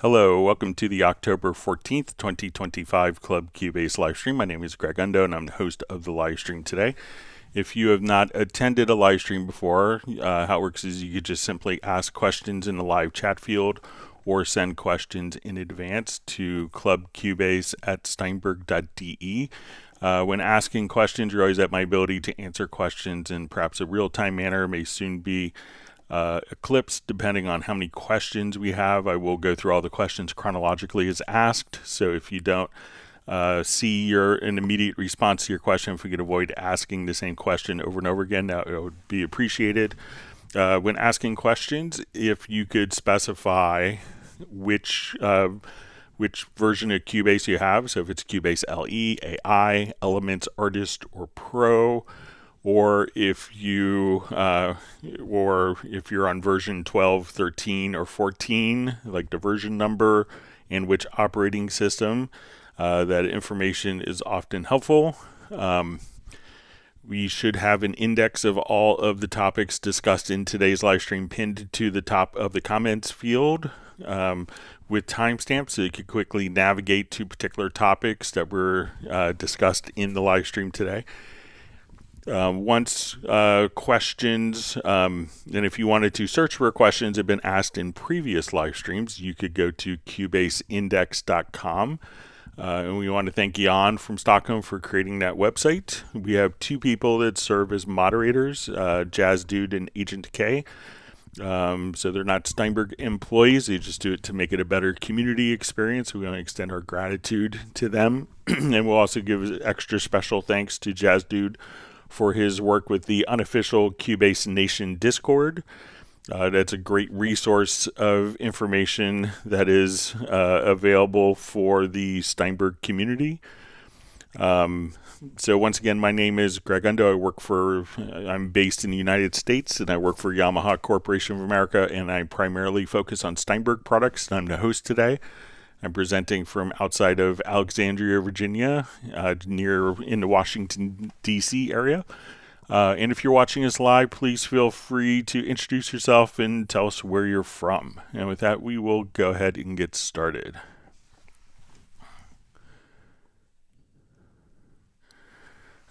Hello, welcome to the October 14th, 2025 Club Cubase live stream. My name is Greg Undo and I'm the host of the live stream today. If you have not attended a live stream before, how it works is you could just simply ask questions in the live chat field or send questions in advance to clubcubase@steinberg.de. When asking questions, you're always at my ability to answer questions in perhaps a real-time manner. It may soon be eclipsed depending on how many questions we have. I will go through all the questions chronologically as asked, so if you don't see an immediate response to your question, if we could avoid asking the same question over and over again, that would be appreciated. When asking questions, if you could specify which version of Cubase you have, so if it's Cubase LE, AI, Elements, Artist, or Pro, or if you're on version 12, 13, or 14, like the version number and which operating system, that information is often helpful. We should have an index of all of the topics discussed in today's live stream pinned to the top of the comments field with timestamps, so you could quickly navigate to particular topics that were discussed in the live stream today. Once questions, and if you wanted to search for questions that have been asked in previous live streams, you could go to cubaseindex.com. And we want to thank Jan from Stockholm for creating that website. We have two people that serve as moderators, Jazz Dude and Agent K. So they're not Steinberg employees, they just do it to make it a better community experience. We want to extend our gratitude to them. And we'll also give extra special thanks to Jazz Dude for his work with the unofficial Cubase Nation Discord. That's a great resource of information that is available for the Steinberg community. So once again, my name is Greg Undo. I'm based in the United States, and I work for Yamaha Corporation of America, and I primarily focus on Steinberg products, and I'm the host today. I'm presenting from outside of Alexandria, Virginia, in the Washington, D.C. area. And if you're watching us live, please feel free to introduce yourself and tell us where you're from. And with that, we will go ahead and get started.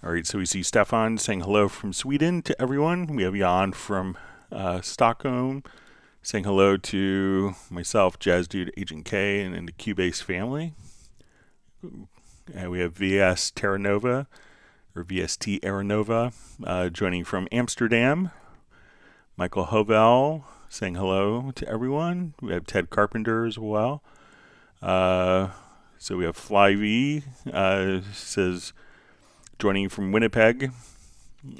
All right, so we see Stefan saying hello from Sweden to everyone. We have Jan from Stockholm saying hello to myself, Jazz Dude, Agent K, and the Cubase family. And we have VS Terranova, or VST Aranova, joining from Amsterdam. Michael Hovel saying hello to everyone. We have Ted Carpenter as well. So we have Flyv, says joining from Winnipeg.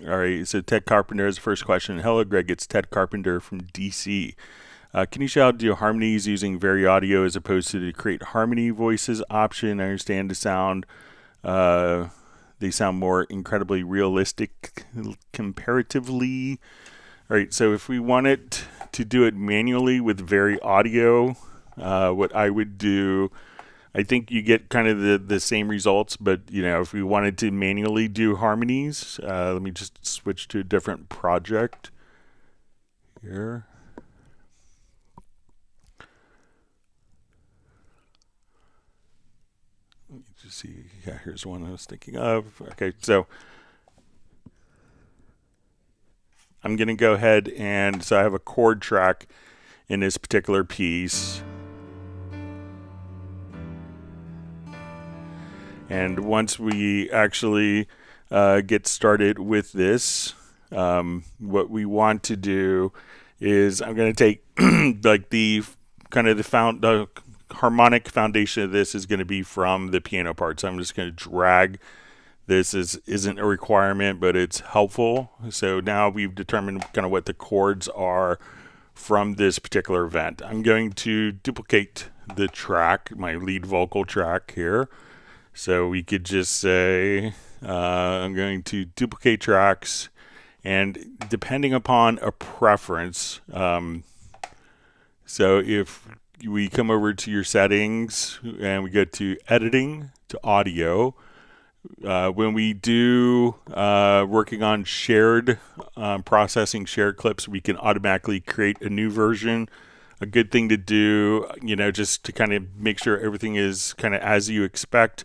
All right, so Ted Carpenter is the first question. Hello, Greg. It's Ted Carpenter from DC. Can you show how to do harmonies using VariAudio as opposed to the create harmony voices option? I understand the sound. They sound more incredibly realistic comparatively. All right, so if we wanted to do it manually with VariAudio, what I would do, I think you get kind of the same results, but if we wanted to manually do harmonies, let me just switch to a different project here. Let me just see. Yeah, here's one I was thinking of. Okay, so I'm going to go ahead and so I have a chord track in this particular piece. And once we actually get started with this, what we want to do is I'm going to take like the harmonic foundation of this is going to be from the piano part. So I'm just going to drag this. Isn't a requirement, but it's helpful. So now we've determined kind of what the chords are from this particular event. I'm going to duplicate the track, my lead vocal track here. So we could just say, I'm going to duplicate tracks, and depending upon a preference, so if we come over to your settings and we go to editing, to audio, when we do working on shared processing shared clips, we can automatically create a new version a good thing to do, just to kind of make sure everything is kind of as you expect.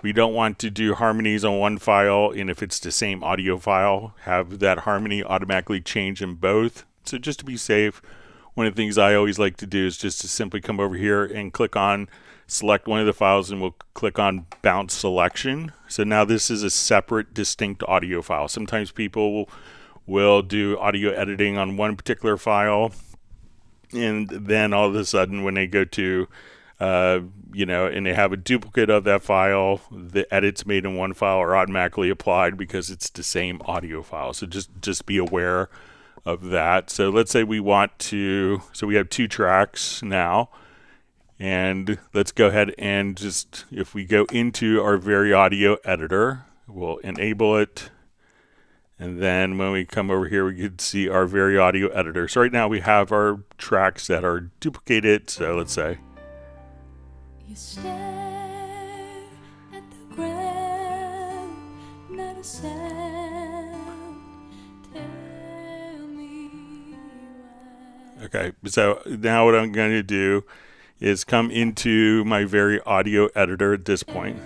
We don't want to do harmonies on one file, and if it's the same audio file, have that harmony automatically change in both. So just to be safe, one of the things I always like to do is just to simply come over here and select one of the files, and we'll click on bounce selection. So now this is a separate, distinct audio file. Sometimes people will do audio editing on one particular file, and then all of a sudden when they go to and they have a duplicate of that file, the edits made in one file are automatically applied because it's the same audio file. So just be aware of that. So let's say we want to, so we have 2 tracks now, and let's go ahead and just, if we go into our VariAudio editor, we'll enable it. And then when we come over here, we can see our VariAudio editor. So right now we have our tracks that are duplicated. So let's say, you stare at the ground, not a sound. Tell me why. Okay, so now what I'm going to do is come into my VariAudio editor at this point.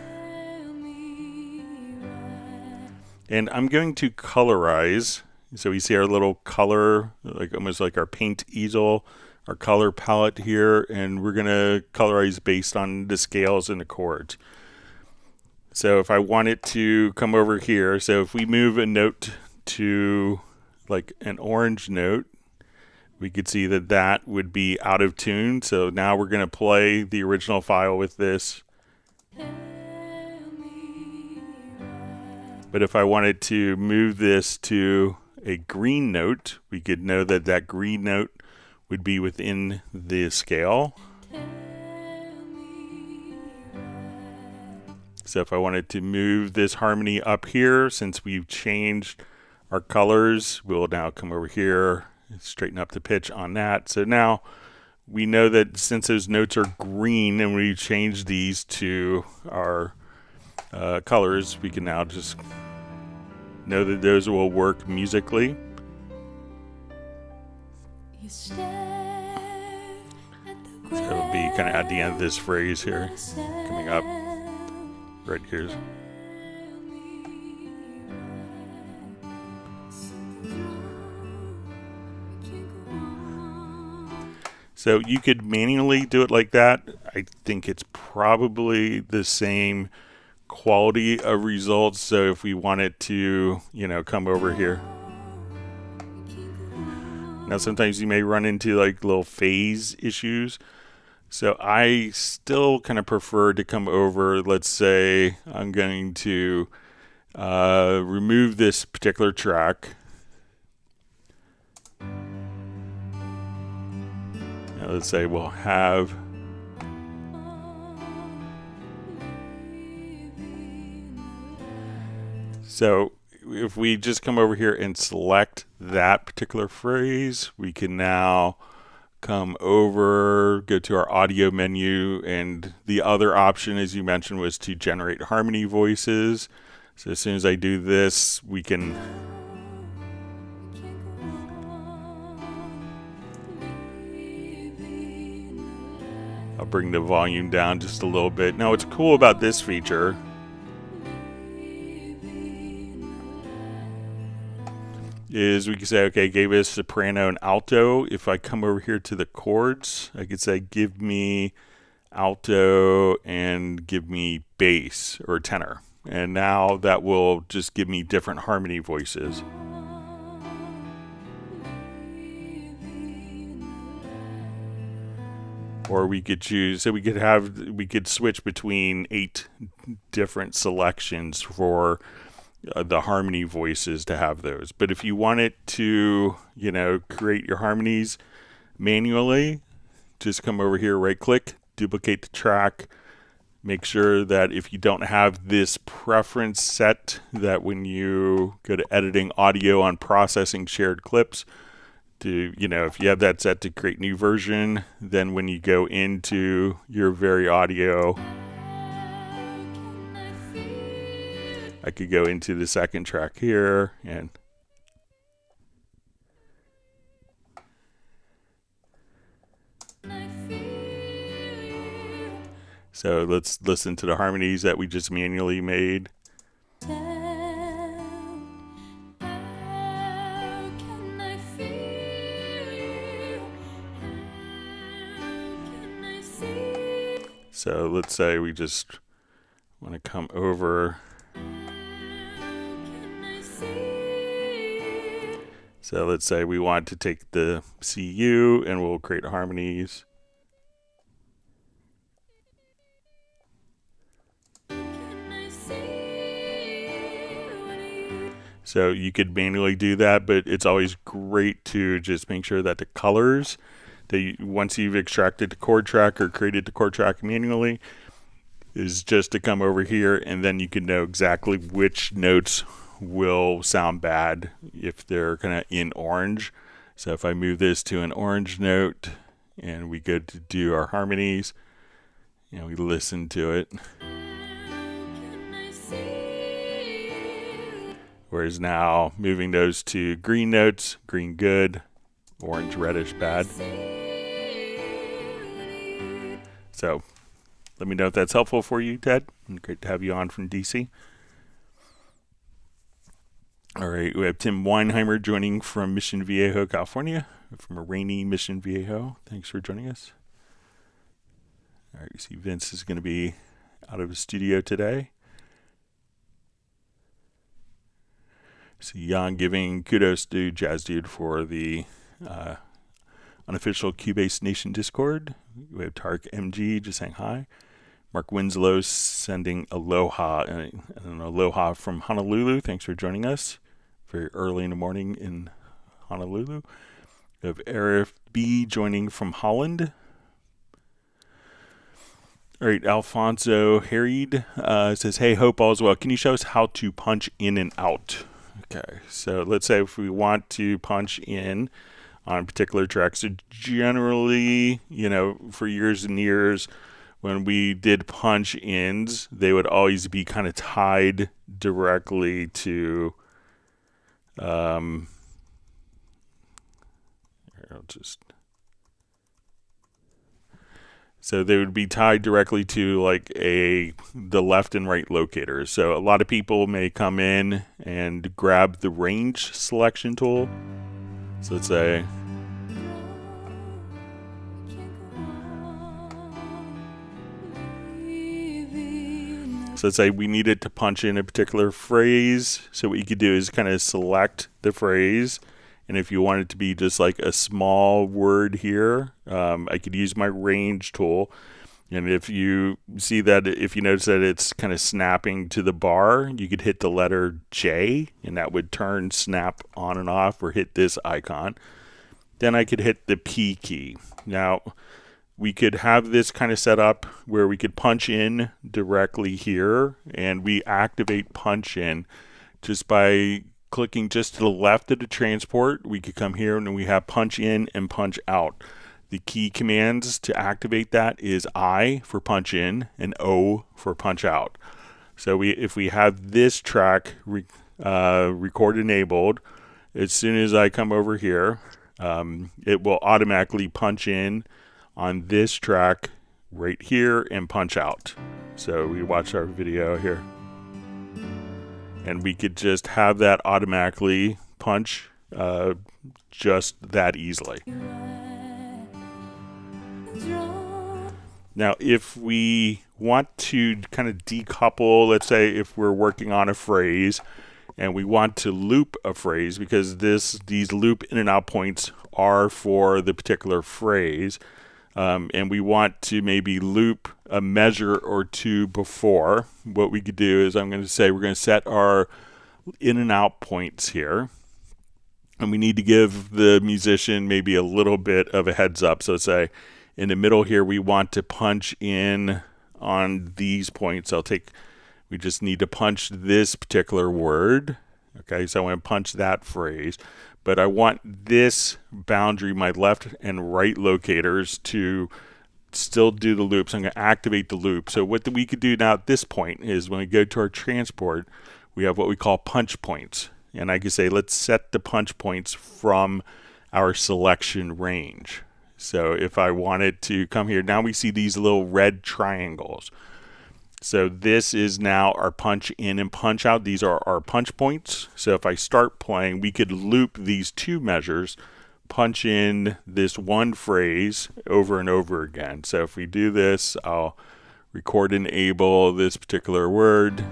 And I'm going to colorize. So we see our little color, like almost like our paint easel, our color palette here, and we're going to colorize based on the scales and the chords. So if I want it to come over here, so if we move a note to like an orange note, we could see that that would be out of tune. So now we're going to play the original file with this. But if I wanted to move this to a green note, we could know that that green note would be within the scale. So if I wanted to move this harmony up here, since we've changed our colors, we'll now come over here and straighten up the pitch on that. So now we know that since those notes are green and we change these to our colors, we can now just know that those will work musically. So it'll be kind of at the end of this phrase here, coming up right here. So you could manually do it like that. I think it's probably the same quality of results. So if we wanted to, come over here. Now sometimes you may run into like little phase issues. So I still kind of prefer to come over. Let's say I'm going to remove this particular track. Now let's say we'll have so if we just come over here and select that particular phrase, we can now come over, go to our audio menu, and the other option, as you mentioned, was to generate harmony voices. So as soon as I do this, we can I'll bring the volume down just a little bit. Now what's cool about this feature is we can say, okay, gave us soprano and alto. If I come over here to the chords, I could say, give me alto and give me bass or tenor. And now that will just give me different harmony voices. Or we could choose, so we could switch between 8 different selections for the harmony voices to have those. But if you wanted to, create your harmonies manually, just come over here, right click, duplicate the track. Make sure that if you don't have this preference set, that when you go to editing audio on processing shared clips, if you have that set to create new version, then when you go into your VariAudio, I could go into the second track here and So let's listen to the harmonies that we just manually made. So let's say we just want to come over. So let's say we want to take the CU and we'll create harmonies. So you could manually do that, but it's always great to just make sure that the colors, once you've extracted the chord track or created the chord track manually, is just to come over here and then you can know exactly which notes will sound bad if they're kind of in orange. So if I move this to an orange note and we go to do our harmonies and we listen to it. Whereas now moving those to green notes, green good, orange reddish bad. So let me know if that's helpful for you, Ted. Great to have you on from DC. All right, we have Tim Weinheimer joining from Mission Viejo, California, from a rainy Mission Viejo. Thanks for joining us. All right, you see Vince is going to be out of the studio today. See Jan giving kudos to Jazz Dude for the unofficial Cubase Nation Discord. We have Tark MG just saying hi. Mark Winslow sending aloha, and an aloha from Honolulu. Thanks for joining us very early in the morning in Honolulu. We have Arif B joining from Holland. All right, Alfonso Harried says, hey, hope all is well. Can you show us how to punch in and out? Okay, so let's say if we want to punch in on particular tracks, so generally, you know, for years and years, when we did punch ins, they would always be kind of tied directly to, so they would be tied directly to like the left and right locators. So a lot of people may come in and grab the range selection tool. So let's say, we needed to punch in a particular phrase. So what you could do is kind of select the phrase. And if you want it to be just like a small word here, I could use my range tool. And if you see that, if you notice that it's kind of snapping to the bar, you could hit the letter J and that would turn snap on and off, or hit this icon. Then I could hit the P key. Now, we could have this kind of set up where we could punch in directly here, and we activate punch in just by clicking just to the left of the transport. We could come here and we have punch in and punch out. The key commands to activate that is I for punch in and O for punch out. So if we have this track record enabled, as soon as I come over here, it will automatically punch in on this track right here and punch out. So we watch our video here. And we could just have that automatically punch just that easily. Now, if we want to kind of decouple, let's say if we're working on a phrase and we want to loop a phrase, because these loop in and out points are for the particular phrase, and we want to maybe loop a measure or two before, what we could do is I'm going to say we're going to set our in and out points here, and we need to give the musician maybe a little bit of a heads up. So say in the middle here we want to punch in on these points. We just need to punch this particular word. Okay, so I want to punch that phrase, but I want this boundary, my left and right locators, to still do the loop. So I'm going to activate the loop. So what we could do now at this point is when we go to our transport, we have what we call punch points. And I could say, let's set the punch points from our selection range. So if I wanted to come here, now we see these little red triangles. So this is now our punch in and punch out. These are our punch points. So if I start playing, we could loop these two measures, punch in this one phrase over and over again. So if we do this, I'll record enable this particular word.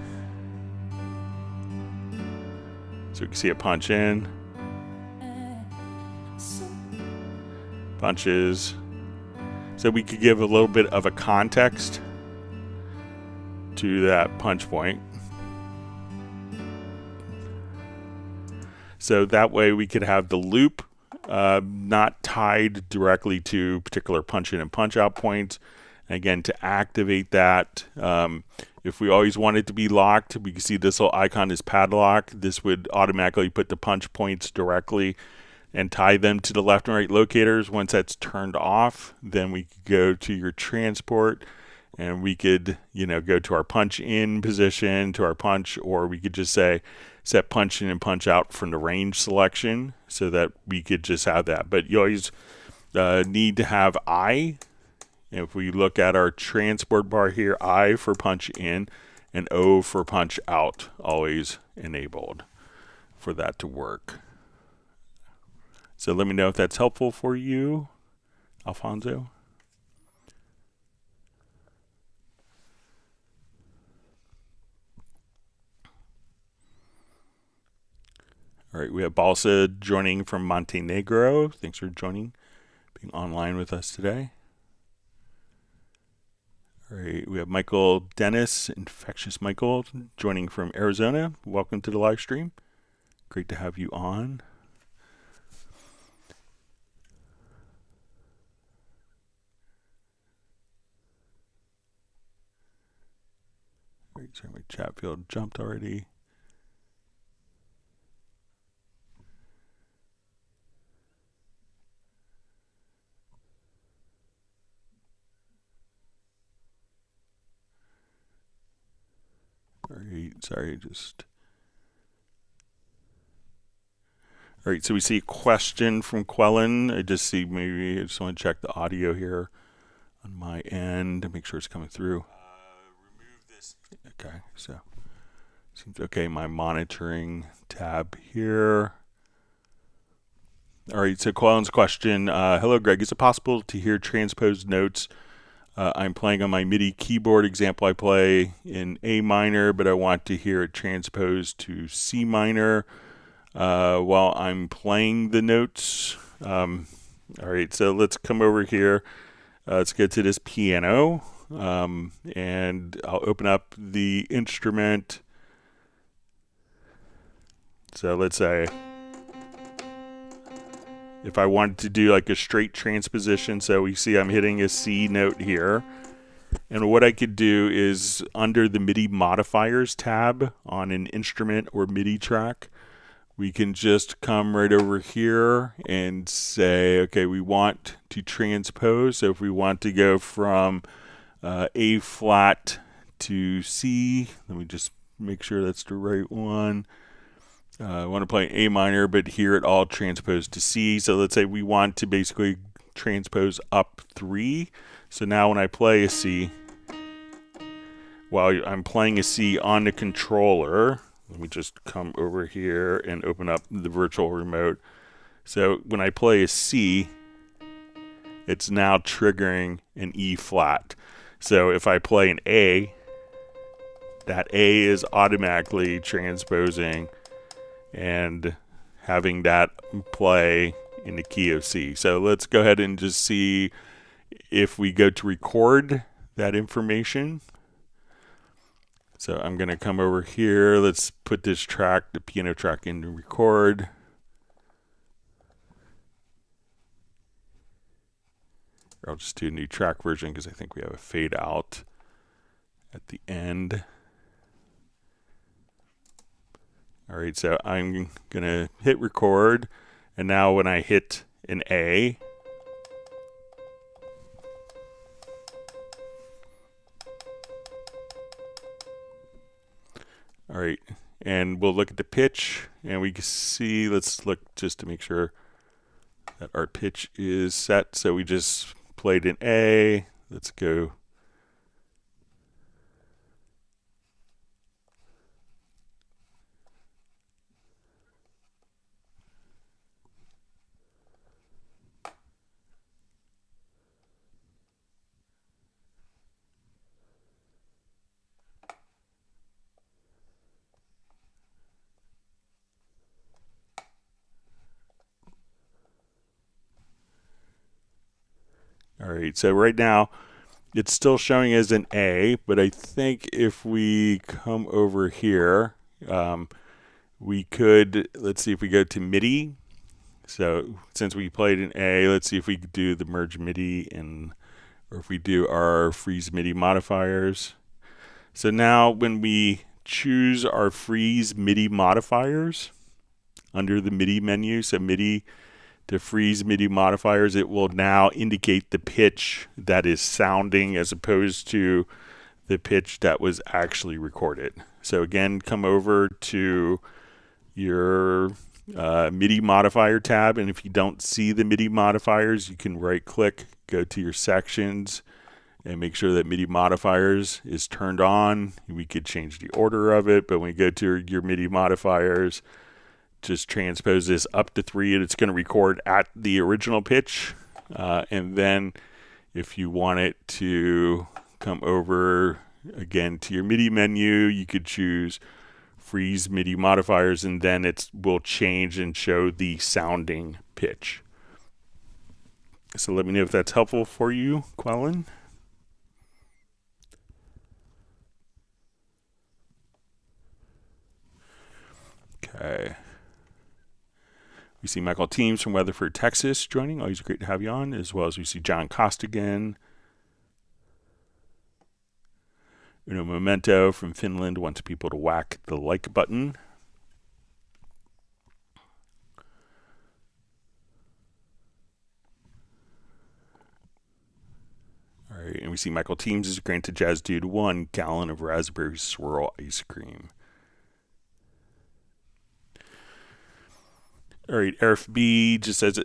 So you can see it punch in, punches. So we could give a little bit of a context to that punch point. So that way we could have the loop not tied directly to particular punch in and punch out points. Again, to activate that, if we always want it to be locked, we can see this little icon is padlock. This would automatically put the punch points directly and tie them to the left and right locators. Once that's turned off, then we could go to your transport and we could, go to our punch in position, to our punch, or we could just say set punch in and punch out from the range selection so that we could just have that. But you always need to have I. If we look at our transport bar here, I for punch in and O for punch out, always enabled for that to work. So let me know if that's helpful for you, Alfonso. All right, we have Balsa joining from Montenegro. Thanks for joining, being online with us today. All right, we have Michael Dennis, Infectious Michael, joining from Arizona. Welcome to the live stream. Great to have you on. All right, sorry, my chat field jumped already. All right, so we see a question from Quellen. I just want to check the audio here on my end to make sure it's coming through. Remove this. Okay, so seems okay. My monitoring tab here. All right, so Quellen's question. Hello, Greg. Is it possible to hear transposed notes? I'm playing on my MIDI keyboard example. I play in A minor, but I want to hear it transposed to C minor while I'm playing the notes. All right, so let's come over here. Let's get to this piano, and I'll open up the instrument. So let's say if I wanted to do like a straight transposition, so we see I'm hitting a C note here. And what I could do is under the MIDI modifiers tab on an instrument or MIDI track, we can just come right over here and say, okay, we want to transpose. So if we want to go from A flat to C, let me just make sure that's the right one. I want to play A minor, but here it all transposed to C. So let's say we want to basically transpose up 3. So now when I play a C, while I'm playing a C on the controller, let me just come over here and open up the virtual remote. So when I play a C, it's now triggering an E flat. So if I play an A, that A is automatically transposing and having that play in the key of C. So let's go ahead and just see if we go to record that information. So I'm going to come over here. Let's put this track, the piano track, into record. I'll just do a new track version because I think we have a fade out at the end. All right, so I'm going to hit record, and now when I hit an A, all right, and we'll look at the pitch, and we can see, let's look just to make sure that our pitch is set. So we just played an A. Let's go. All right, so right now it's still showing as an A, but I think if we come over here, we could, let's see if we go to MIDI. So since we played an A, let's see if we could do the merge MIDI or if we do our freeze MIDI modifiers. So now when we choose our freeze MIDI modifiers under the MIDI menu, so MIDI to freeze MIDI modifiers, it will now indicate the pitch that is sounding as opposed to the pitch that was actually recorded. So again, come over to your MIDI modifier tab, and if you don't see the MIDI modifiers, you can right click, go to your sections, and make sure that MIDI modifiers is turned on. We could change the order of it, but when you go to your MIDI modifiers, just transpose this up to 3 and it's going to record at the original pitch. And then if you want it to come over again to your MIDI menu, you could choose freeze MIDI modifiers, and then it will change and show the sounding pitch. So let me know if that's helpful for you, Quellen. Okay. We see Michael Teams from Weatherford, Texas joining. Always great to have you on, as well as we see John Costigan. Uno Memento from Finland wants people to whack the like button. All right, and we see Michael Teams is granted Jazz Dude 1 gallon of raspberry swirl ice cream. All right, RFB just says,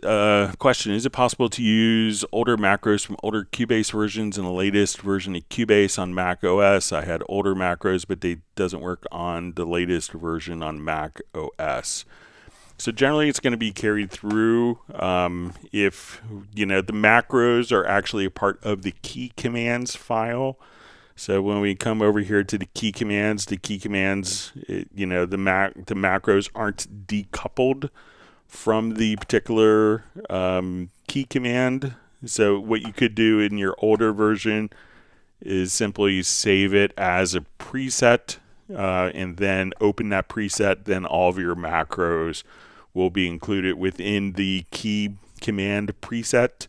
question, is it possible to use older macros from older Cubase versions in the latest version of Cubase on Mac OS? I had older macros, but they doesn't work on the latest version on Mac OS. So generally it's going to be carried through if, the macros are actually a part of the key commands file. So when we come over here to the key commands, the macros aren't decoupled from the particular key command. So what you could do in your older version is simply save it as a preset and then open that preset. Then all of your macros will be included within the key command preset.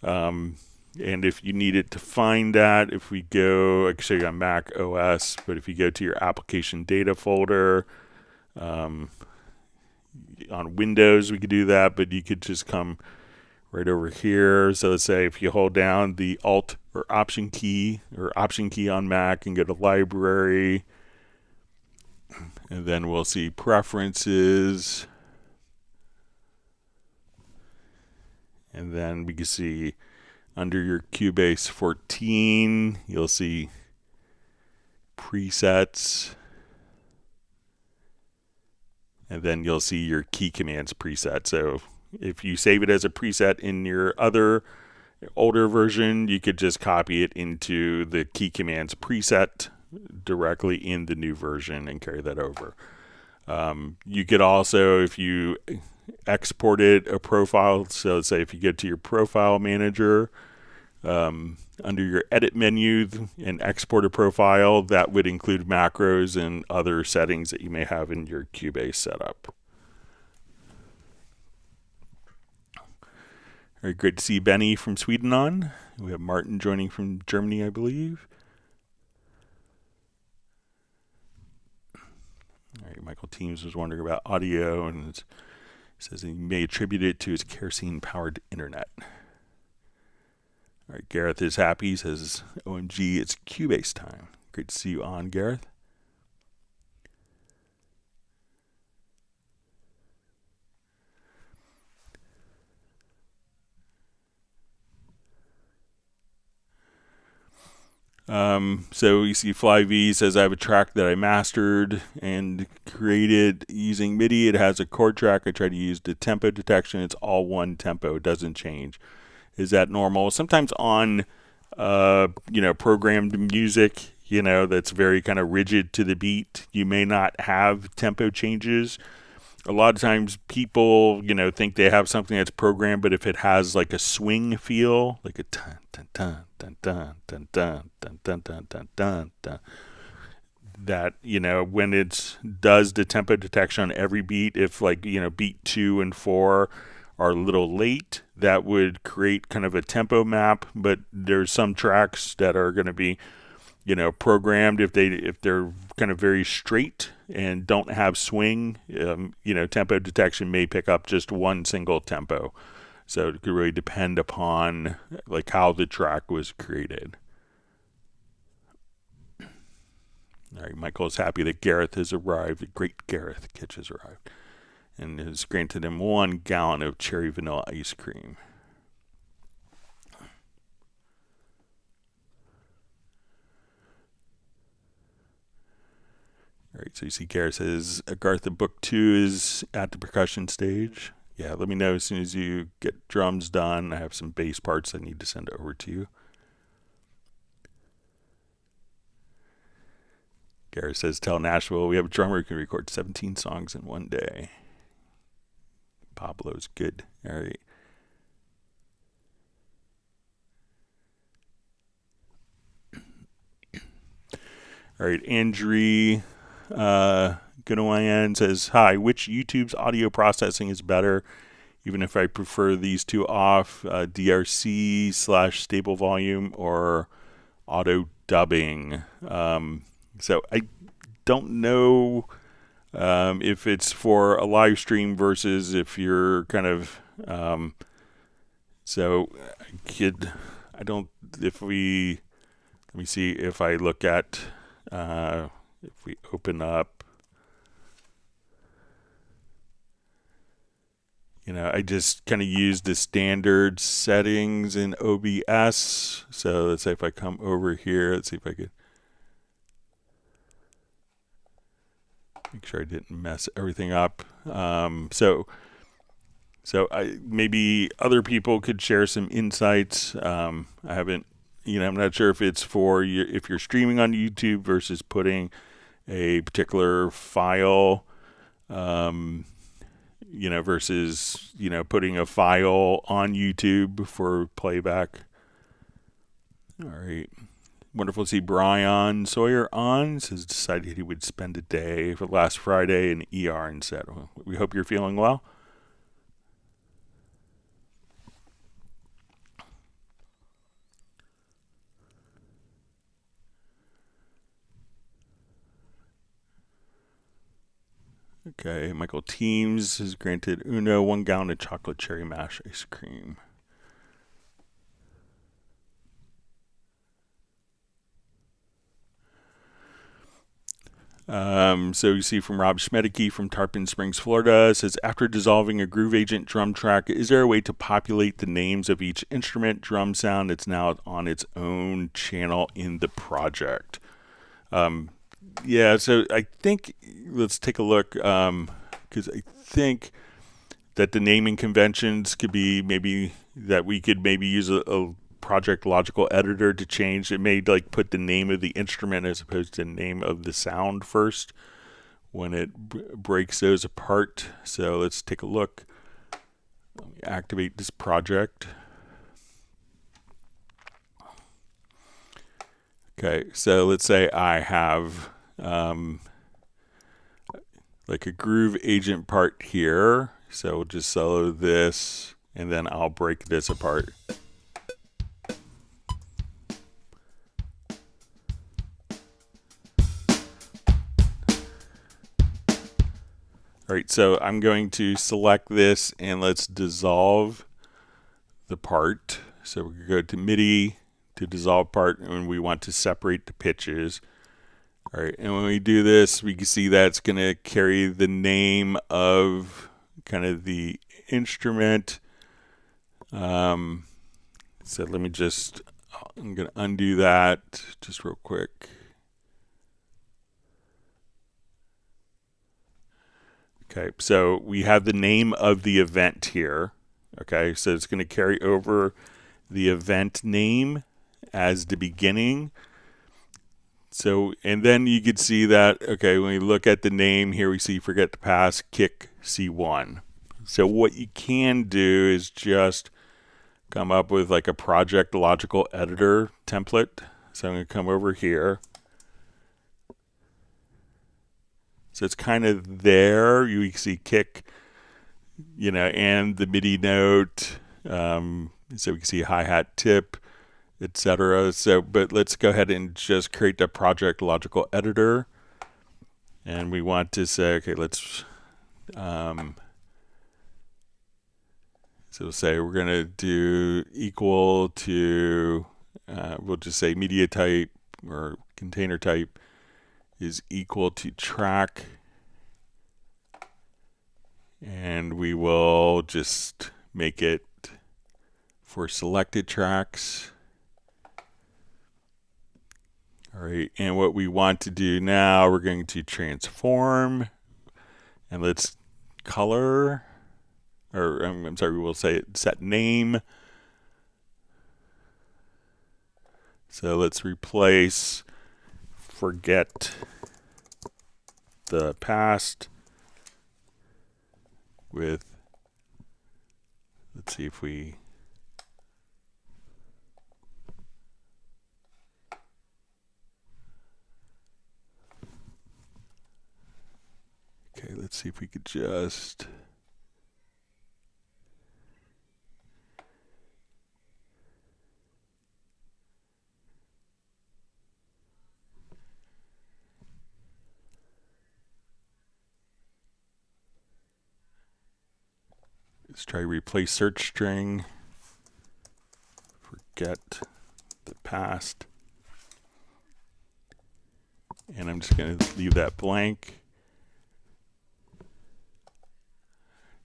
And if you needed to find that, if we go, I can show you on Mac OS, but if you go to your application data folder, on Windows we could do that, but you could just come right over here. So let's say if you hold down the Alt or Option key on Mac and go to Library, and then we'll see Preferences, and then we can see under your Cubase 14 you'll see Presets, and then you'll see your key commands preset. So if you save it as a preset in your other older version, you could just copy it into the key commands preset directly in the new version and carry that over. You could also, if you exported a profile, so let's say if you go to your profile manager, under your edit menu and export a profile, that would include macros and other settings that you may have in your Cubase setup. All right, great to see Benny from Sweden on. We have Martin joining from Germany, I believe. All right, Michael Teams was wondering about audio and says he may attribute it to his kerosene-powered internet. All right, Gareth is happy. He says, OMG, it's Cubase time. Great to see you on, Gareth. So you see Fly V says I have a track that I mastered and created using MIDI. It has a chord track. I try to use the tempo detection. It's all one tempo. It doesn't change. Is that normal? Sometimes on, programmed music, that's very kind of rigid to the beat, you may not have tempo changes. A lot of times people, think they have something that's programmed, but if it has like a swing feel, like a dun dun dun dun dun dun dun dun dun dun dun dun dun, that when it does the tempo detection on every beat, if beat 2 and 4 are a little late, that would create kind of a tempo map. But there's some tracks that are going to be programmed if they're kind of very straight and don't have swing. Tempo detection may pick up just one single tempo, so it could really depend upon like how the track was created. All right, Michael is happy that Gareth has arrived. The great Gareth Kitch has arrived and has granted him 1 gallon of cherry vanilla ice cream. All right, so you see Gareth says, Agartha Book 2 is at the percussion stage. Yeah, let me know as soon as you get drums done. I have some bass parts I need to send over to you. Gareth says, tell Nashville we have a drummer who can record 17 songs in one day. Pablo's good. All right. All right, Andrew Goodoyan says, hi, which YouTube's audio processing is better? Even if I prefer these two off, DRC / stable volume or auto dubbing. So I don't know if it's for a live stream versus if you're kind of, let me see if I look at, if we open up, I just kind of use the standard settings in OBS. So let's say if I come over here, let's see if I could make sure I didn't mess everything up. So maybe other people could share some insights. I haven't, I'm not sure if it's for you, if you're streaming on YouTube versus putting a particular file, versus, putting a file on YouTube for playback. All right. Wonderful to see Brian Sawyer on. Says decided he would spend a day for last Friday in ER instead. We hope you're feeling well. Okay, Michael Teams has granted Uno 1 gallon of chocolate cherry mash ice cream. So you see from Rob Schmedeke from Tarpon Springs, Florida, says, after dissolving a Groove Agent drum track, is there a way to populate the names of each instrument drum sound that's now on its own channel in the project? Yeah, so I think, let's take a look, because I think that the naming conventions could be maybe that we could maybe use a project logical editor to change. It may like put the name of the instrument as opposed to the name of the sound first when it breaks those apart. So let's take a look. Let me activate this project. Okay, so let's say I have like a Groove Agent part here. So we'll just solo this and then I'll break this apart. All right, so I'm going to select this and let's dissolve the part. So we can go to MIDI to dissolve part and we want to separate the pitches. All right, and when we do this, we can see that's going to carry the name of kind of the instrument. So let me just, I'm going to undo that just real quick. Okay, so we have the name of the event here. Okay, so it's going to carry over the event name as the beginning. So, and then you could see that, okay, when we look at the name here, we see forget to pass, kick C1. So what you can do is just come up with like a project logical editor template. So I'm going to come over here. So it's kind of there. You can see kick, you know, and the MIDI note. So we can see hi-hat tip, etc. So, but let's go ahead and just create the project logical editor. And we want to say, okay, let's, so say we're going to do equal to, we'll just say media type or container type is equal to track. And we will just make it for selected tracks. All right, and what we want to do now, we're going to transform, and let's color, or I'm sorry, we'll say set name. So let's replace forget the past with, let's see if we, okay, let's see if we could just, let's try replace search string, forget the past, and I'm just going to leave that blank.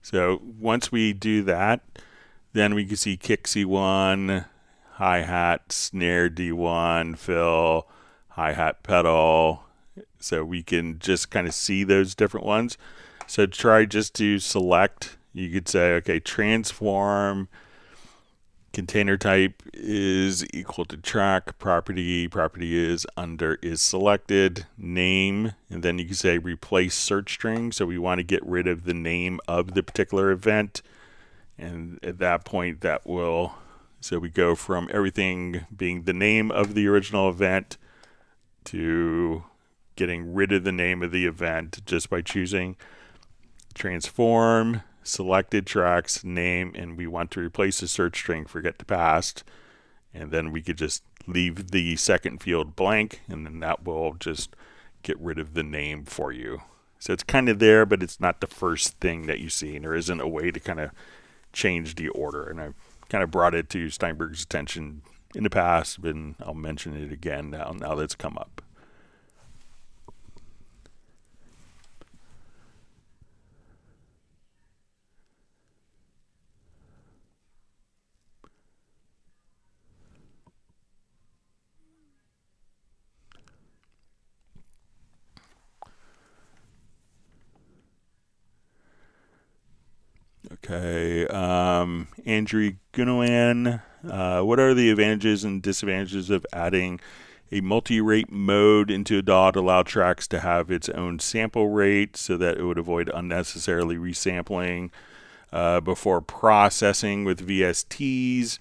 So once we do that, then we can see kick C1, hi-hat, snare D1, fill, hi-hat pedal. So we can just kind of see those different ones. So try just to select. You could say, okay, transform, container type is equal to track, property is under is selected, name, and then you can say replace search string. So we want to get rid of the name of the particular event. And at that point that will, so we go from everything being the name of the original event to getting rid of the name of the event just by choosing transform, selected tracks, name, and we want to replace the search string forget to past, and then we could just leave the second field blank, and then that will just get rid of the name for you. So it's kind of there, but it's not the first thing that you see, and there isn't a way to kind of change the order. And I've kind of brought it to Steinberg's attention in the past, and I'll mention it again now that it's come up. Okay, Andrew Gunawan, what are the advantages and disadvantages of adding a multi-rate mode into a DAW to allow tracks to have its own sample rate so that it would avoid unnecessarily resampling before processing with VSTs?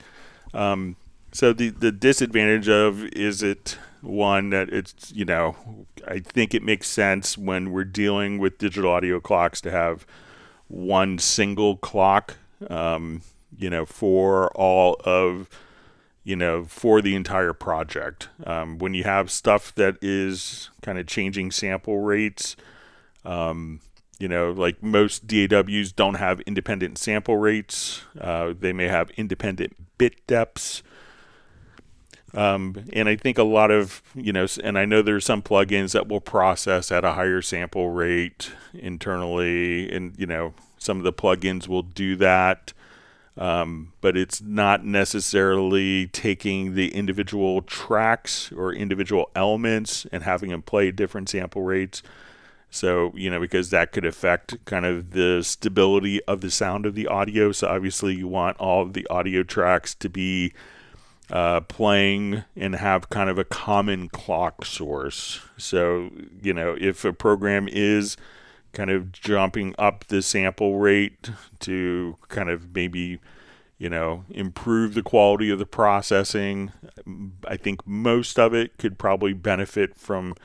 So the disadvantage of is it one that it's, you know, I think it makes sense when we're dealing with digital audio clocks to have one single clock, you know, for all of, you know, for the entire project. When you have stuff that is kind of changing sample rates, you know, like most DAWs don't have independent sample rates. They may have independent bit depths. And I think a lot of, you know, and I know there's some plugins that will process at a higher sample rate internally, and, you know, some of the plugins will do that. but it's not necessarily taking the individual tracks or individual elements and having them play different sample rates. So, because that could affect kind of the stability of the sound of the audio. So obviously you want all of the audio tracks to be playing and have kind of a common clock source. So, if a program is kind of jumping up the sample rate to kind of maybe, improve the quality of the processing, I think most of it could probably benefit from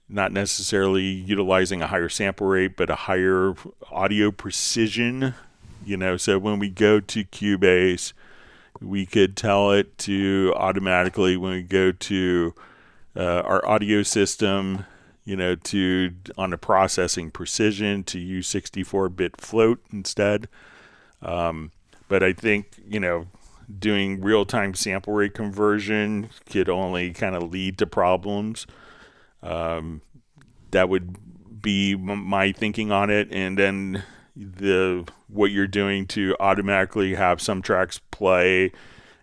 not necessarily utilizing a higher sample rate, but a higher audio precision. So when we go to Cubase, we could tell it to automatically, when we go to our audio system, to on a processing precision, to use 64-bit float instead. But I think, doing real-time sample rate conversion could only kind of lead to problems. That would be my thinking on it. And then what you're doing to automatically have some tracks play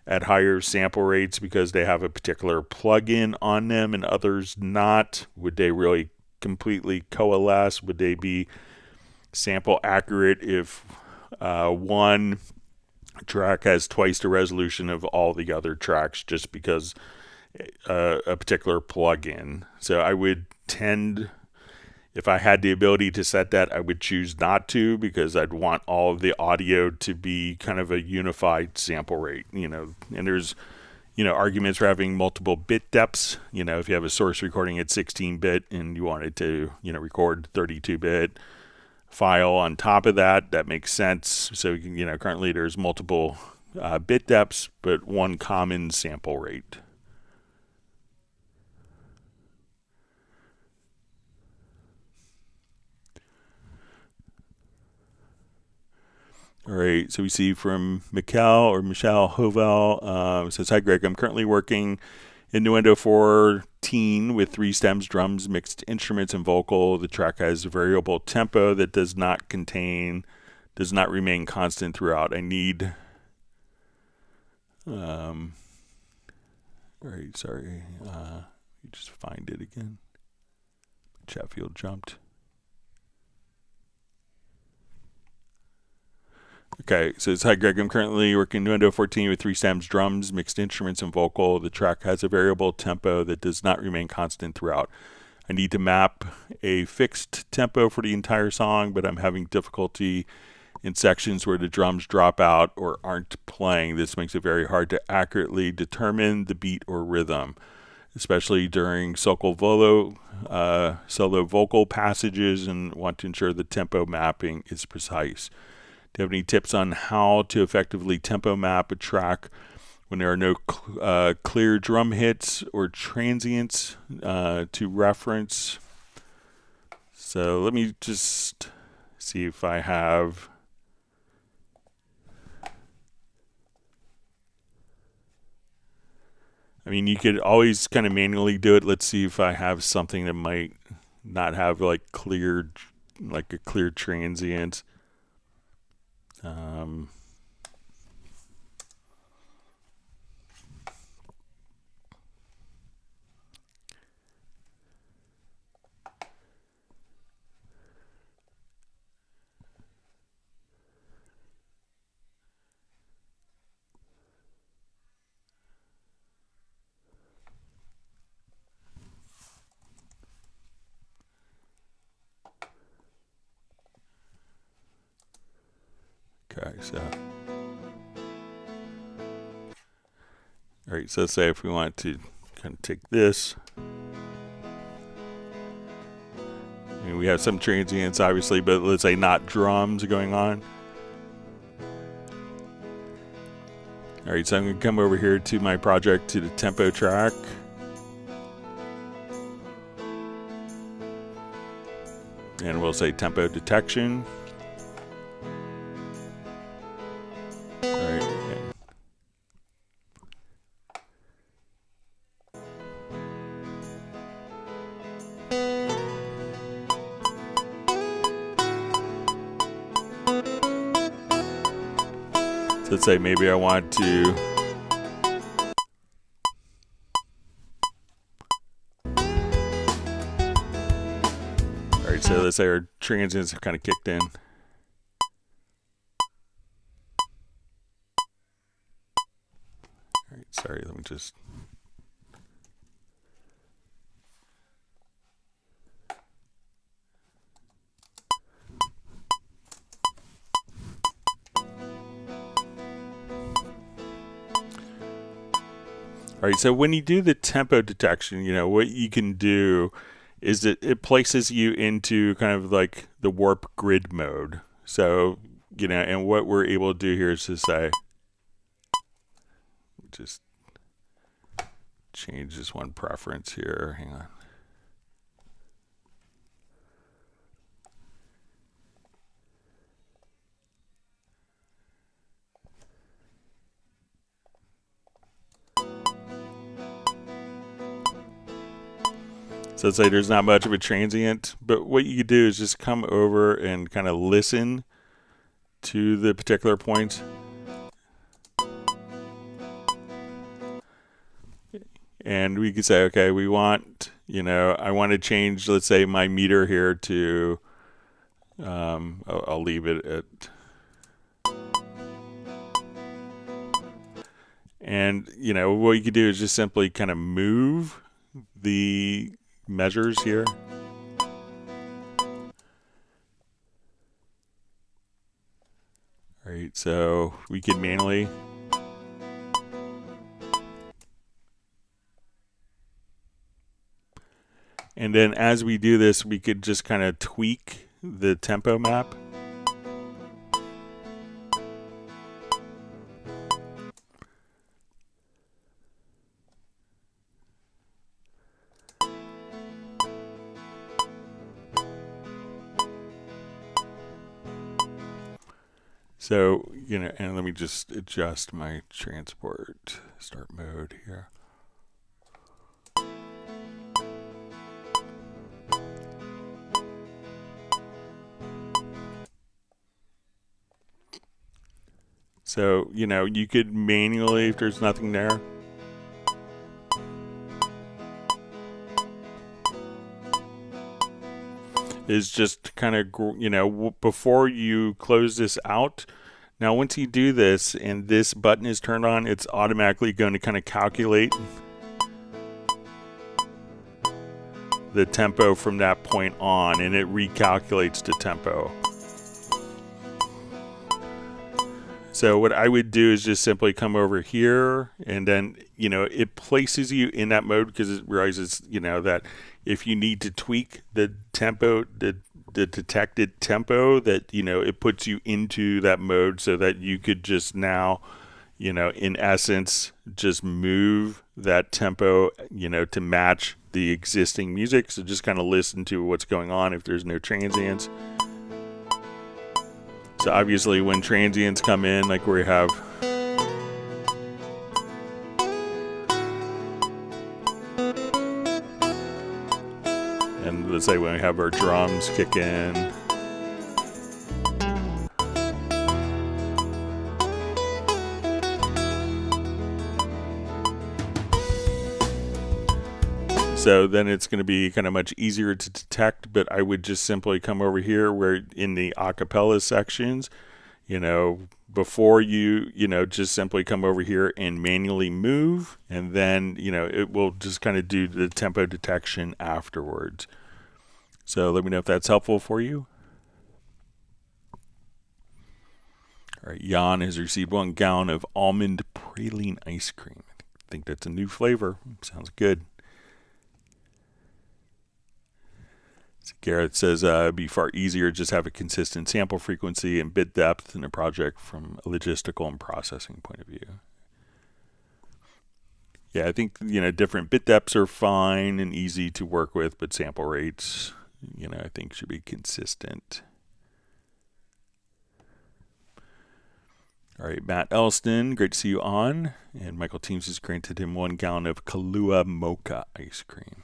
at higher sample rates because they have a particular plugin on them and others not. Would they really completely coalesce? Would they be sample accurate if one track has twice the resolution of all the other tracks just because a particular plugin? So I would tend, if I had the ability to set that, I would choose not to, because I'd want all of the audio to be kind of a unified sample rate, and there's, arguments for having multiple bit depths. If you have a source recording at 16-bit and you wanted to, record 32-bit file on top of that, that makes sense. So, currently there's multiple bit depths, but one common sample rate. All right, so we see from Michelle Hovel, says, "Hi Greg, I'm currently working in Nuendo 14 with 3 stems, drums, mixed instruments, and vocal. The track has a variable tempo that does not remain constant throughout. I need," all right, sorry, you just find it again. Chat field jumped. Okay, so it's, "Hi Greg, I'm currently working Nuendo 14 with 3 stems, drums, mixed instruments, and vocal. The track has a variable tempo that does not remain constant throughout. I need to map a fixed tempo for the entire song, but I'm having difficulty in sections where the drums drop out or aren't playing. This makes it very hard to accurately determine the beat or rhythm, especially during solo vocal passages, and want to ensure the tempo mapping is precise. Do you have any tips on how to effectively tempo map a track when there are no clear drum hits or transients to reference?" So let me just see if I have... I mean, you could always kind of manually do it. Let's see if I have something that might not have like a clear transient. Okay, so, all right, so say if we want to kind of take this, I mean, we have some transients obviously, but let's say not drums going on. All right, so I'm going to come over here to my project, to the tempo track. And we'll say tempo detection. So let's say maybe I want to Alright, so let's say our transients have kind of kicked in. Alright, sorry, let me just Alright, so when you do the tempo detection, you know, what you can do is that it places you into kind of like the warp grid mode. So, you know, and what we're able to do here is to say, just change this one preference here. Hang on. So let's say there's not much of a transient, but what you could do is just come over and kind of listen to the particular points. And we could say, okay, we want, you know, I want to change, let's say, my meter here to, I'll leave it at, and, you know, what you could do is just simply kind of move the measures here. All right, so we can manually and then as we do this, we could just kind of tweak the tempo map. So, you know, and let me just adjust my transport start mode here. So, you know, you could manually, if there's nothing there, is just kind of, you know, before you close this out. Now, once you do this and this button is turned on, it's automatically going to kind of calculate the tempo from that point on, and it recalculates the tempo. So what I would do is just simply come over here, and then, you know, it places you in that mode because it realizes, you know, that if you need to tweak the tempo, the detected tempo, that, you know, it puts you into that mode so that you could just now, you know, in essence, just move that tempo, you know, to match the existing music. So just kind of listen to what's going on if there's no transients. So obviously when transients come in, like we have, and let's say when we have our drums kick in, so then it's going to be kind of much easier to detect, but I would just simply come over here where in the acapella sections, you know, before you know, just simply come over here and manually move, and then, you know, it will just kind of do the tempo detection afterwards. So let me know if that's helpful for you. All right, Jan has received 1 gallon of almond praline ice cream. I think that's a new flavor. Sounds good. Garrett says it'd be far easier to just have a consistent sample frequency and bit depth in a project from a logistical and processing point of view. Yeah, I think, you know, different bit depths are fine and easy to work with, but sample rates, you know, I think should be consistent. All right, Matt Elston, great to see you on. And Michael Teams has granted him 1 gallon of Kahlua mocha ice cream.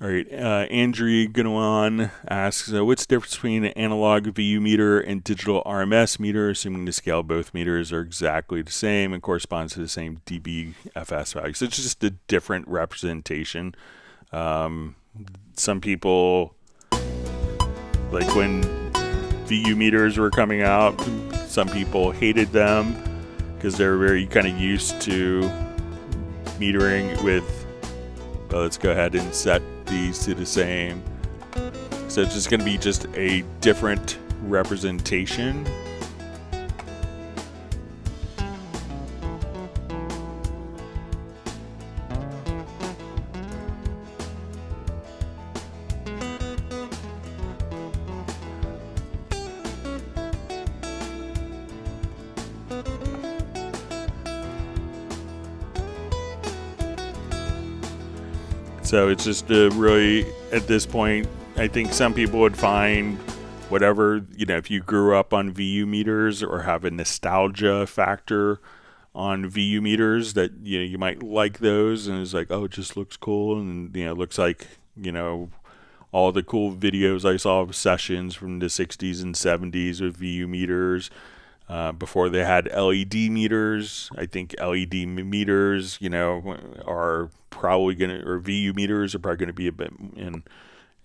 All right, Andrew Gunawan asks, what's the difference between an analog VU meter and digital RMS meter, assuming the scale of both meters are exactly the same and corresponds to the same dBFS value? So it's just a different representation. Some people, like when VU meters were coming out, some people hated them because they're very kind of used to metering with, well, let's go ahead and set these to the same. So it's just going to be just a different representation. So it's just really, at this point, I think some people would find whatever, if you grew up on VU meters or have a nostalgia factor on VU meters, that, you might like those, and it's like, oh, it just looks cool, and, it looks like, all the cool videos I saw of sessions from the 60s and 70s with VU meters. Before they had LED meters. I think LED meters, are probably going to, or VU meters are probably going to be a bit, and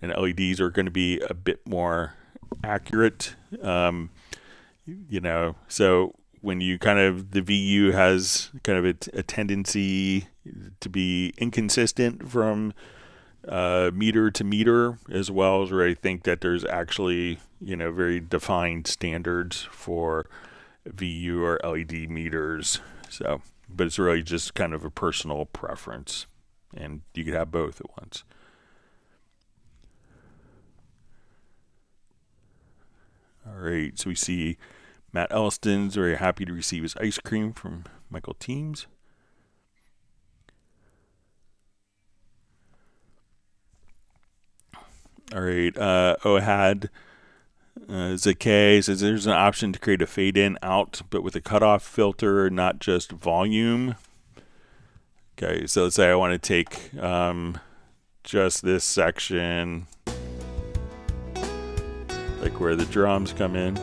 LEDs are going to be a bit more accurate. So when you the VU has kind of a tendency to be inconsistent from meter to meter, as well as where I think that there's actually, very defined standards for VU or LED meters. So, but it's really just kind of a personal preference, and you could have both at once. All right, so we see Matt Elliston's very happy to receive his ice cream from Michael Teams. All right, Ohad Zakay says there's an option to create a fade in out, but with a cutoff filter, not just volume. Okay, so let's say I want to take just this section, like where the drums come in.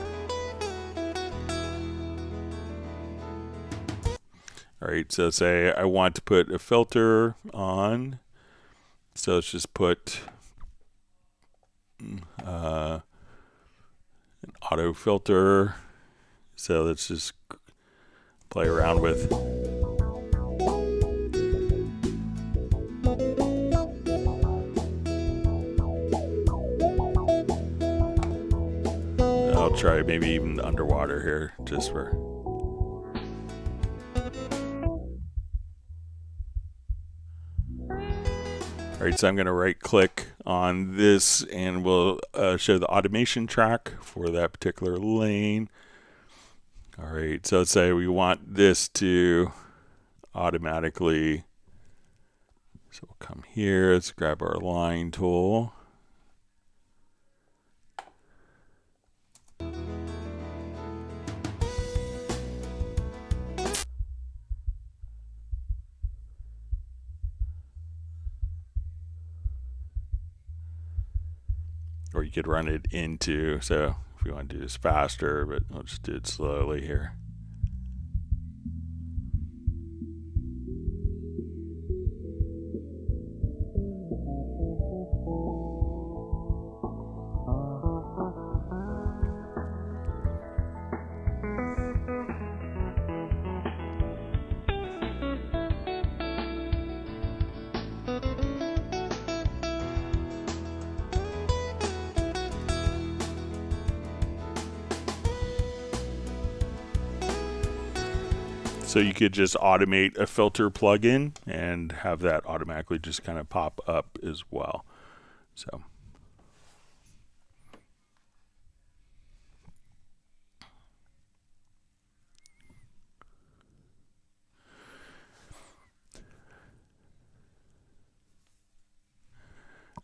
All right, so say I want to put a filter on. So let's just put an auto filter. So let's just play around with. I'll try maybe even underwater here, just for. All right, so I'm going to right click on this and we'll show the automation track for that particular lane. All right, so let's say we want this to automatically, so we'll come here, let's grab our line tool. Or you could run it into, so if you want to do this faster, but I'll just do it slowly here. So you could just automate a filter plugin and have that automatically just kind of pop up as well. So.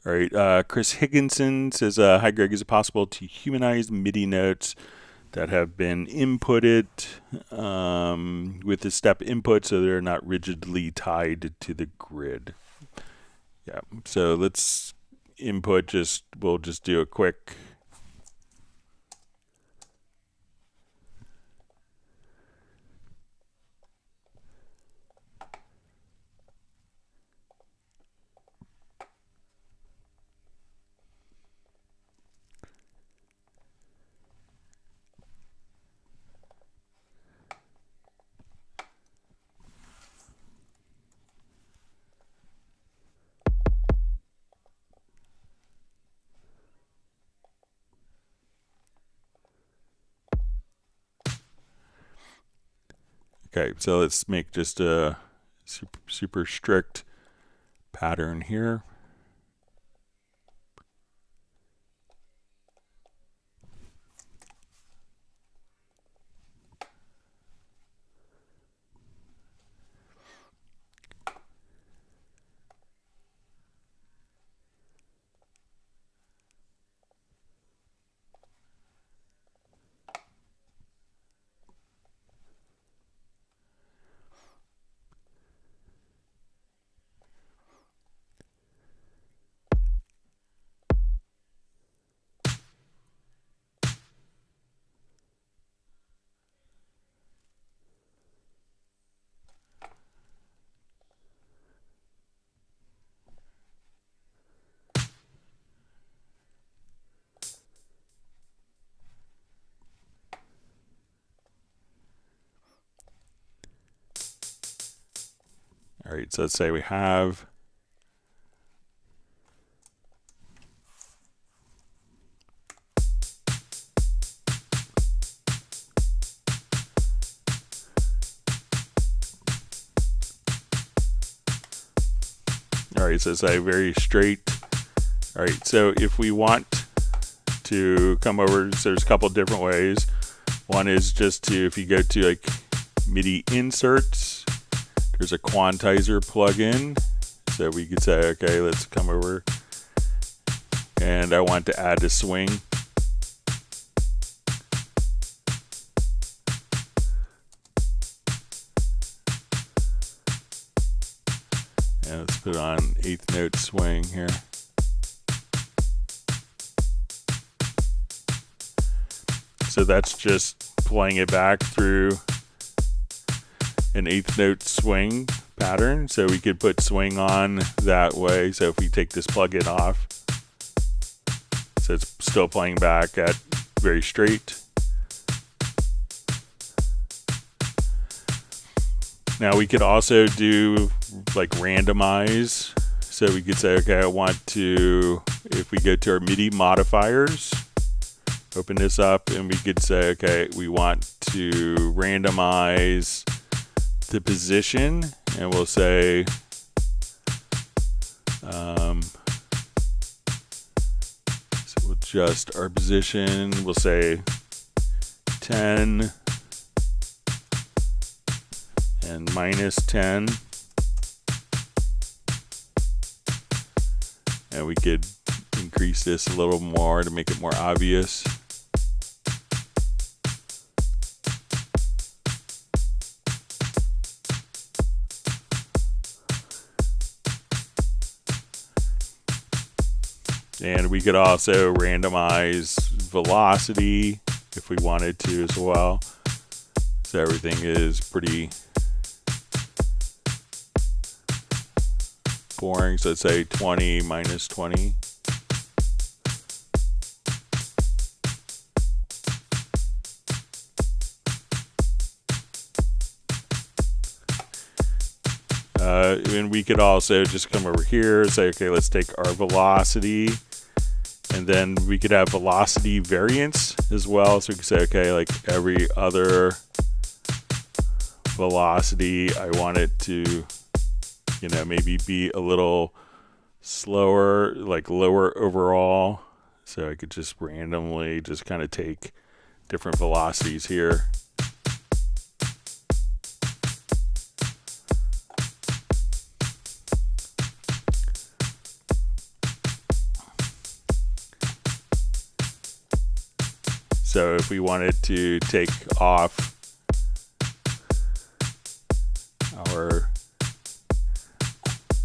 All right, Chris Higginson says, hi Greg, is it possible to humanize MIDI notes that have been inputted with the step input so they're not rigidly tied to the grid? Yeah, so let's input, we'll just do a quick. Okay, so let's make just a super strict pattern here. All right, so let's say we have all right, so it's a very straight. All right, so if we want to come over, so there's a couple different ways. One is just to, if you go to like MIDI inserts, there's a quantizer plugin. So we could say, okay, let's come over and I want to add a swing. And let's put on 8th note swing here. So that's just playing it back through an 8th note swing pattern. So we could put swing on that way. So if we take this plugin off, so it's still playing back at very straight. Now we could also do like randomize. So we could say, okay, I want to, if we go to our MIDI modifiers, open this up and we could say, okay, we want to randomize the position, and we'll say so we'll adjust our position, we'll say 10 and minus 10, and we could increase this a little more to make it more obvious. And we could also randomize velocity if we wanted to as well. So everything is pretty boring. So let's say 20 minus 20. And we could also just come over here and say, okay, let's take our velocity, and then we could have velocity variance as well. So we could say, okay, like every other velocity, I want it to, you know, maybe be a little slower, like lower overall. So I could just randomly just kind of take different velocities here. So if we wanted to take off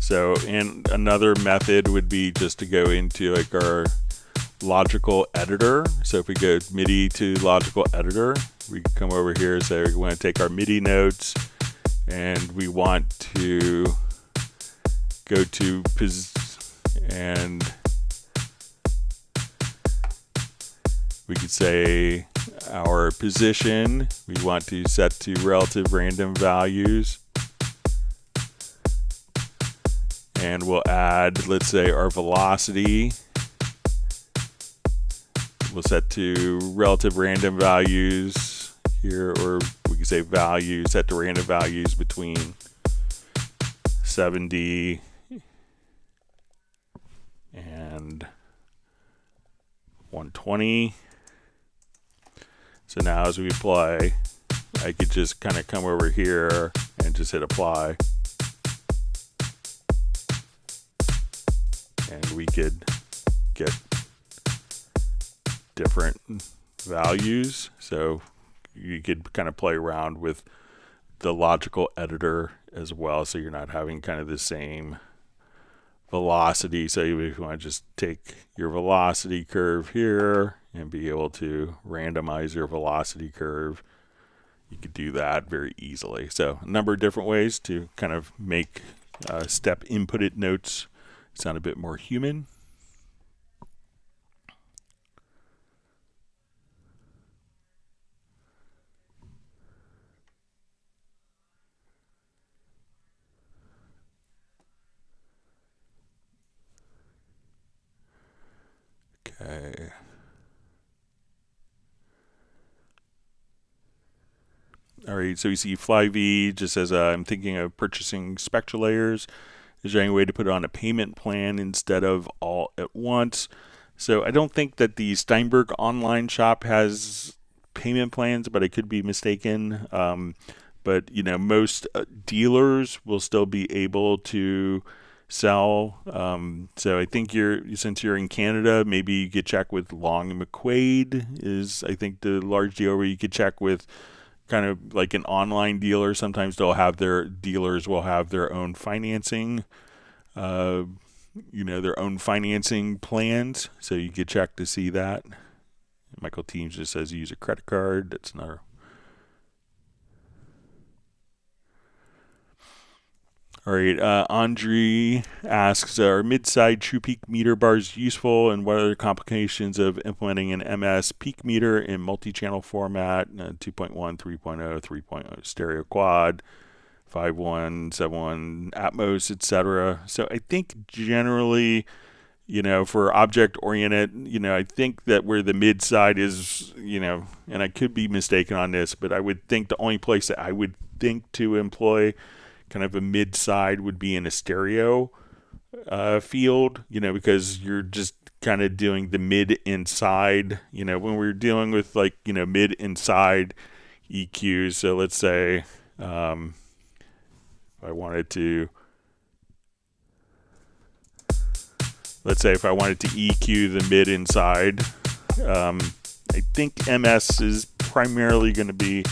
So, and another method would be just to go into like our logical editor. So if we go MIDI to logical editor, we can come over here and say we want to take our MIDI notes and we want to go to and we could say our position we want to set to relative random values, and we'll add, let's say, our velocity. We'll set to relative random values here, or we can say value, set to random values between 70 and 120. So now as we apply, I could just kind of come over here and just hit apply. And we could get different values. So you could kind of play around with the logical editor as well, so you're not having kind of the same velocity. So if you want to just take your velocity curve here and be able to randomize your velocity curve, you could do that very easily. So a number of different ways to kind of make step inputted notes sound a bit more human. Okay. All right, so you see FlyV just says, I'm thinking of purchasing Spectral Layers. Is there any way to put it on a payment plan instead of all at once? So I don't think that the Steinberg online shop has payment plans, but I could be mistaken. But you know, most dealers will still be able to sell. So I think since you're in Canada, maybe you could check with Long and McQuaid is, I think, the large dealer where you could check with kind of like an online dealer. Sometimes dealers will have their own financing, their own financing plans. So you could check to see that. Michael Teams just says use a credit card. That's not. All right, Andre asks, are mid-side true peak meter bars useful, and what are the complications of implementing an MS peak meter in multi-channel format, 2.1, 3.0, 3.0 stereo quad, 5.1, 7.1 Atmos, etc. So I think generally, for object-oriented, I think that where the mid-side is, and I could be mistaken on this, but I would think the only place that I would think to employ kind of a mid-side would be in a stereo field, because you're just kind of doing the mid-inside, when we're dealing with like, mid-inside EQs. So let's say if I wanted to EQ the mid-inside, I think MS is primarily going to be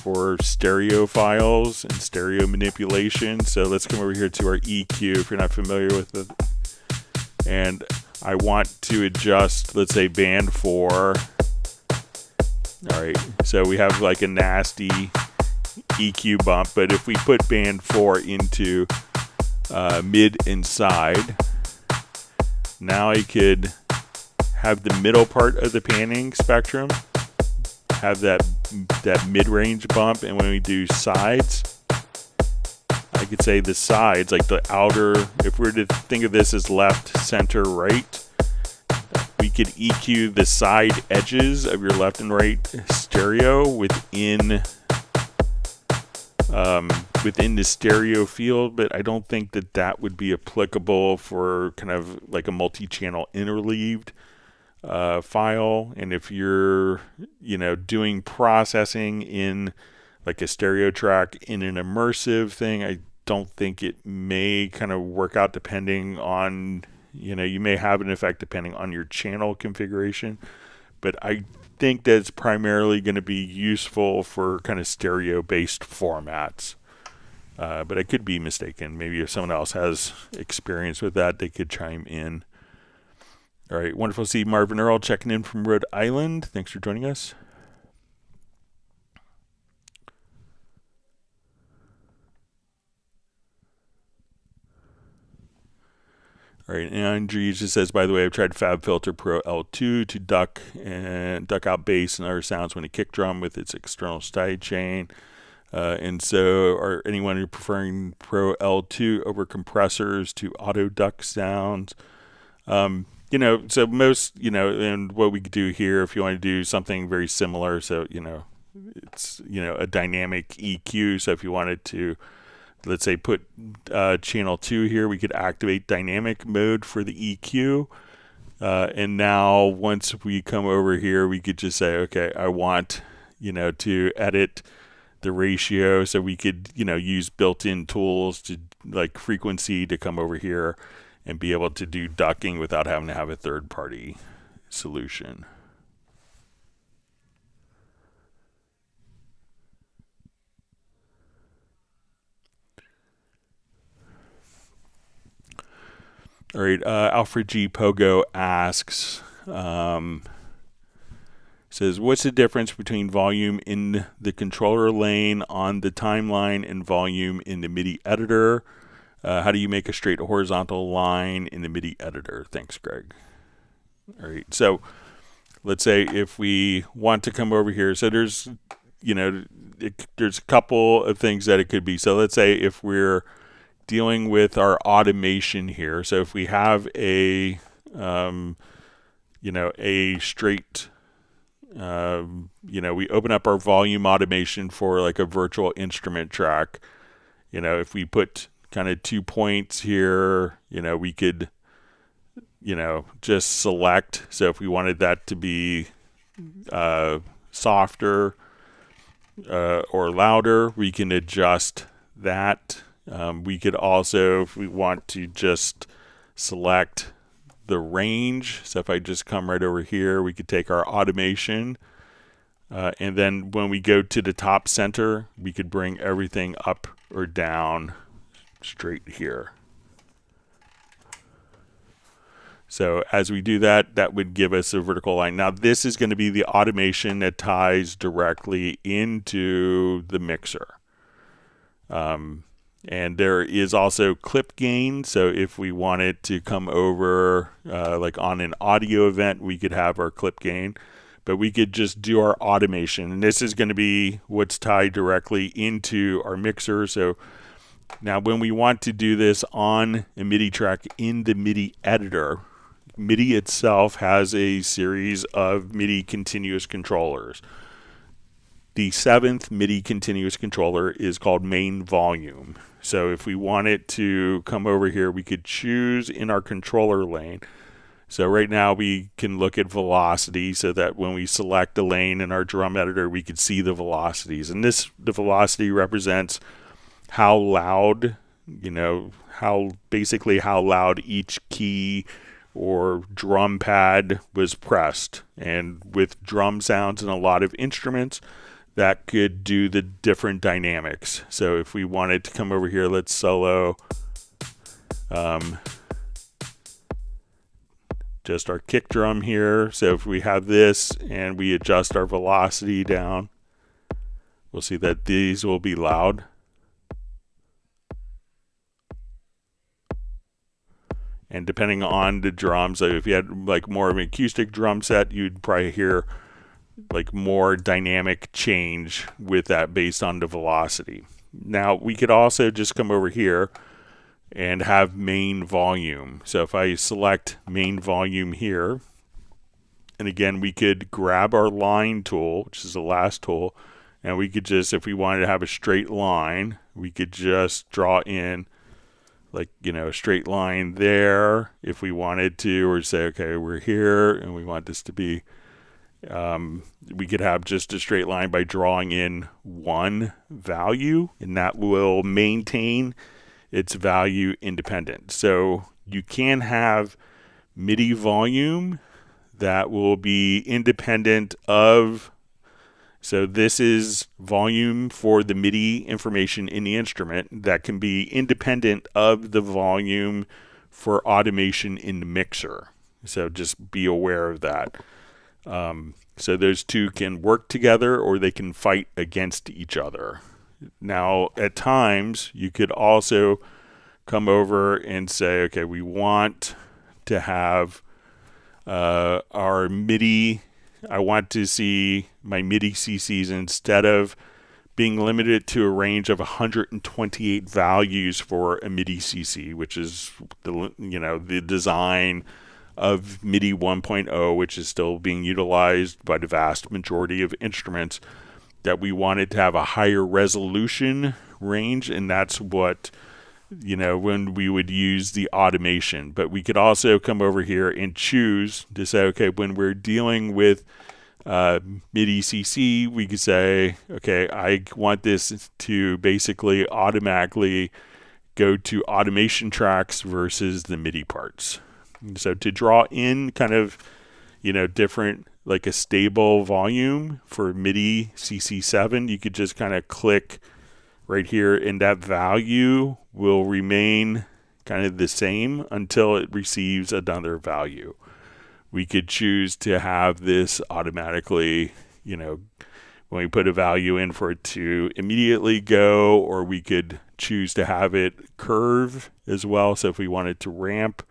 for stereo files and stereo manipulation. So let's come over here to our EQ if you're not familiar with it. And I want to adjust, let's say, band 4. All right, so we have like a nasty EQ bump, but if we put band 4 into mid inside, now I could have the middle part of the panning spectrum have that mid-range bump, and when we do sides, I could say the sides, like the outer, if we were to think of this as left, center, right, we could EQ the side edges of your left and right stereo within the stereo field, but I don't think that would be applicable for kind of like a multi-channel interleaved file. And if you're doing processing in like a stereo track in an immersive thing, I don't think it may kind of work out, depending on you may have an effect depending on your channel configuration, but I think that it's primarily going to be useful for kind of stereo based formats. But I could be mistaken. Maybe if someone else has experience with that, they could chime in. All right, wonderful to see Marvin Earl checking in from Rhode Island. Thanks for joining us. All right, and Andrew just says, by the way, I've tried FabFilter Pro L2 to duck out bass and other sounds when a kick drum with its external side chain. And so, are anyone preferring Pro L2 over compressors to auto duck sounds? So most, and what we could do here, if you want to do something very similar, so, it's, a dynamic EQ. So if you wanted to, let's say, put channel 2 here, we could activate dynamic mode for the EQ. And now once we come over here, we could just say, okay, I want, to edit the ratio. So we could, use built-in tools to like frequency to come over here and be able to do ducking without having to have a third-party solution. All right, Alfred G. Pogo asks, says, what's the difference between volume in the controller lane on the timeline and volume in the MIDI editor? How do you make a straight horizontal line in the MIDI editor? Thanks, Greg. All right, so let's say if we want to come over here, so there's, there's a couple of things that it could be. So let's say if we're dealing with our automation here, so if we have a, a straight, we open up our volume automation for like a virtual instrument track. If we put kind of 2 points here, we could, just select. So if we wanted that to be softer or louder, we can adjust that. We could also, if we want to just select the range, so if I just come right over here, we could take our automation, and then when we go to the top center, we could bring everything up or down straight here. So as we do that, that would give us a vertical line. Now this is going to be the automation that ties directly into the mixer. And there is also clip gain. So if we wanted to come over like on an audio event, we could have our clip gain. But we could just do our automation. And this is going to be what's tied directly into our mixer. So now when we want to do this on a MIDI track in the MIDI editor, MIDI itself has a series of MIDI continuous controllers. The 7th MIDI continuous controller is called main volume. So if we wanted to come over here, we could choose in our controller lane. So right now we can look at velocity so that when we select a lane in our drum editor, we could see the velocities. And the velocity represents how loud, how loud each key or drum pad was pressed. And with drum sounds and a lot of instruments, that could do the different dynamics. So if we wanted to come over here, let's solo just our kick drum here. So if we have this and we adjust our velocity down, we'll see that these will be loud. And depending on the drums, so if you had like more of an acoustic drum set, you'd probably hear like more dynamic change with that based on the velocity. Now we could also just come over here and have main volume. So if I select main volume here, and again we could grab our line tool, which is the last tool, and we could just, if we wanted to have a straight line, we could just draw in like, a straight line there if we wanted to, or say, okay, we're here and we want this to be, we could have just a straight line by drawing in one value, and that will maintain its value independent. So you can have MIDI volume that will be independent of So this is volume for the MIDI information in the instrument that can be independent of the volume for automation in the mixer. So just be aware of that. So those two can work together or they can fight against each other. Now, at times, you could also come over and say, okay, we want to have our MIDI. I want to see my MIDI CCs, instead of being limited to a range of 128 values for a MIDI CC, which is the design of MIDI 1.0, which is still being utilized by the vast majority of instruments, that we wanted to have a higher resolution range, and that's what, when we would use the automation. But we could also come over here and choose to say, okay, when we're dealing with MIDI CC, we could say, okay, I want this to basically automatically go to automation tracks versus the MIDI parts. So to draw in kind of, different, like a stable volume for MIDI CC7, you could just kind of click right here, and that value will remain kind of the same until it receives another value. We could choose to have this automatically, when we put a value in, for it to immediately go, or we could choose to have it curve as well. So if we wanted to ramp,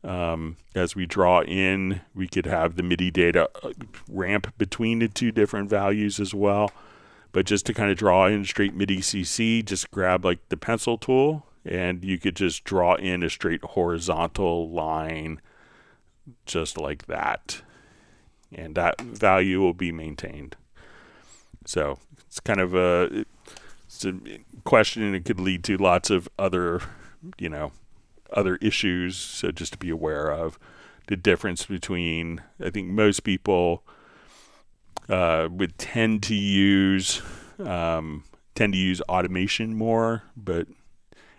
as we draw in, we could have the MIDI data ramp between the two different values as well. But just to kind of draw in straight MIDI CC, just grab like the pencil tool, and you could just draw in a straight horizontal line just like that. And that value will be maintained. So it's kind of it's a question, and it could lead to lots of other, other issues. So just to be aware of the difference between, I think most people would tend to use automation more. But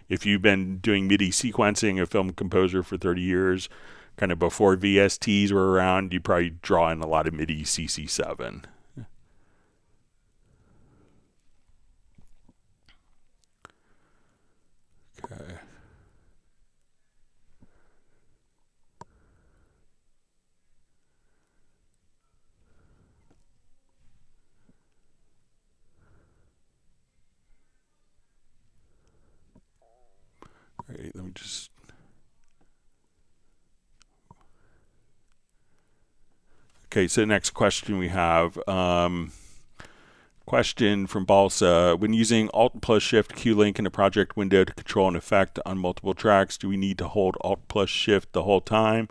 if you've been doing MIDI sequencing, a film composer for 30 years, kind of before VSTs were around, you probably draw in a lot of MIDI CC7. Okay. All right, let me just... Okay, so next question we have, question from Balsa. When using Alt plus Shift Q-Link in a project window to control an effect on multiple tracks, do we need to hold Alt plus Shift the whole time?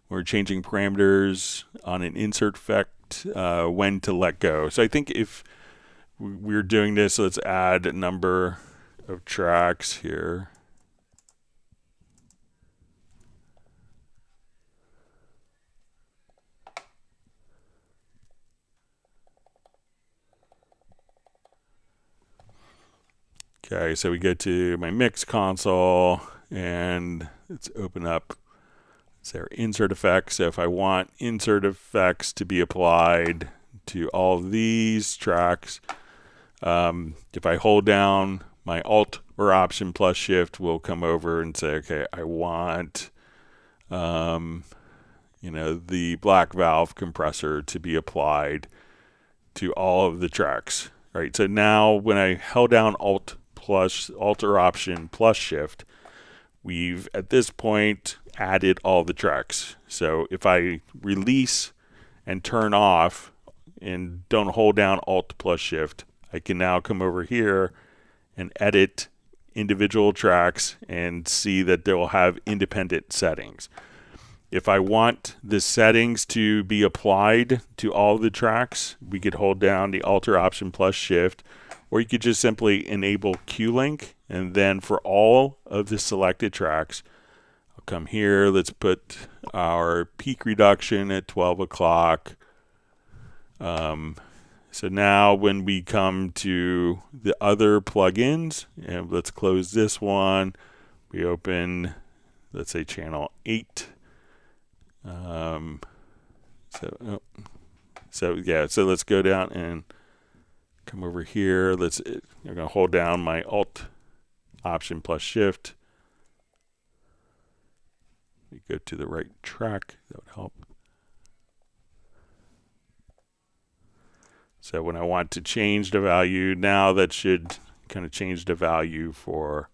We're changing parameters on an insert effect, when to let go. So I think if we're doing this, let's add a number of tracks here. Okay, so we go to my mix console, and let's open up, it's our insert effects. So if I want insert effects to be applied to all of these tracks, if I hold down my Alt or Option plus Shift, will come over and say, okay, I want, the black valve compressor to be applied to all of the tracks. Right. So now when I held down Alt or Option plus Shift, we've at this point added all the tracks. So if I release and turn off and don't hold down Alt plus Shift, I can now come over here and edit individual tracks and see that they will have independent settings. If I want the settings to be applied to all the tracks, we could hold down the Alt or Option plus Shift, or you could just simply enable Q-Link, and then for all of the selected tracks, I'll come here, let's put our peak reduction at 12 o'clock. So now when we come to the other plugins, and let's close this one, we open, let's say channel 8. So let's go down and come over here. I'm going to hold down my Alt Option plus Shift. We go to the right track. That would help. So when I want to change the value, now that should kind of change the value for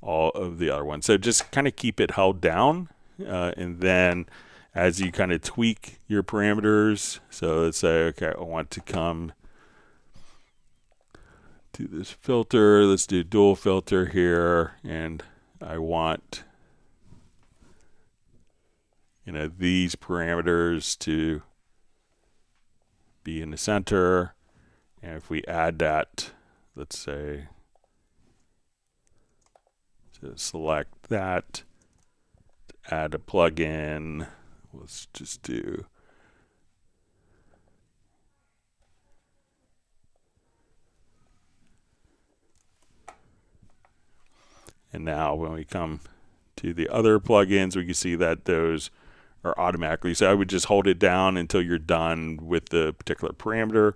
all of the other ones. So just kind of keep it held down, and then as you kind of tweak your parameters, so let's say, okay, I want to come to this filter. Let's do dual filter here, and I want, these parameters to be in the center. And if we add that, let's say, to select that, add a plugin, let's just do and now when we come to the other plugins, we can see that those are automatically. So I would just hold it down until you're done with the particular parameter,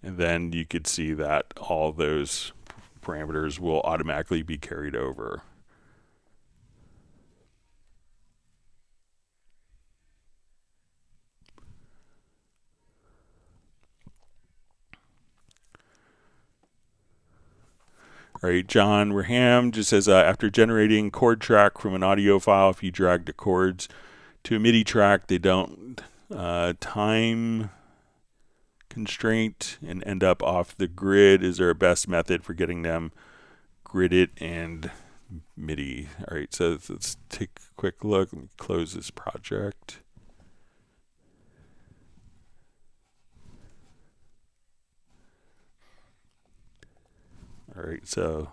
and then you could see that all those parameters will automatically be carried over. All right, John Raham just says, after generating chord track from an audio file, if you drag the chords to a MIDI track, they don't time constraint and end up off the grid. Is there a best method for getting them gridded and MIDI? All right, so let's take a quick look. Let me close this project. All right, so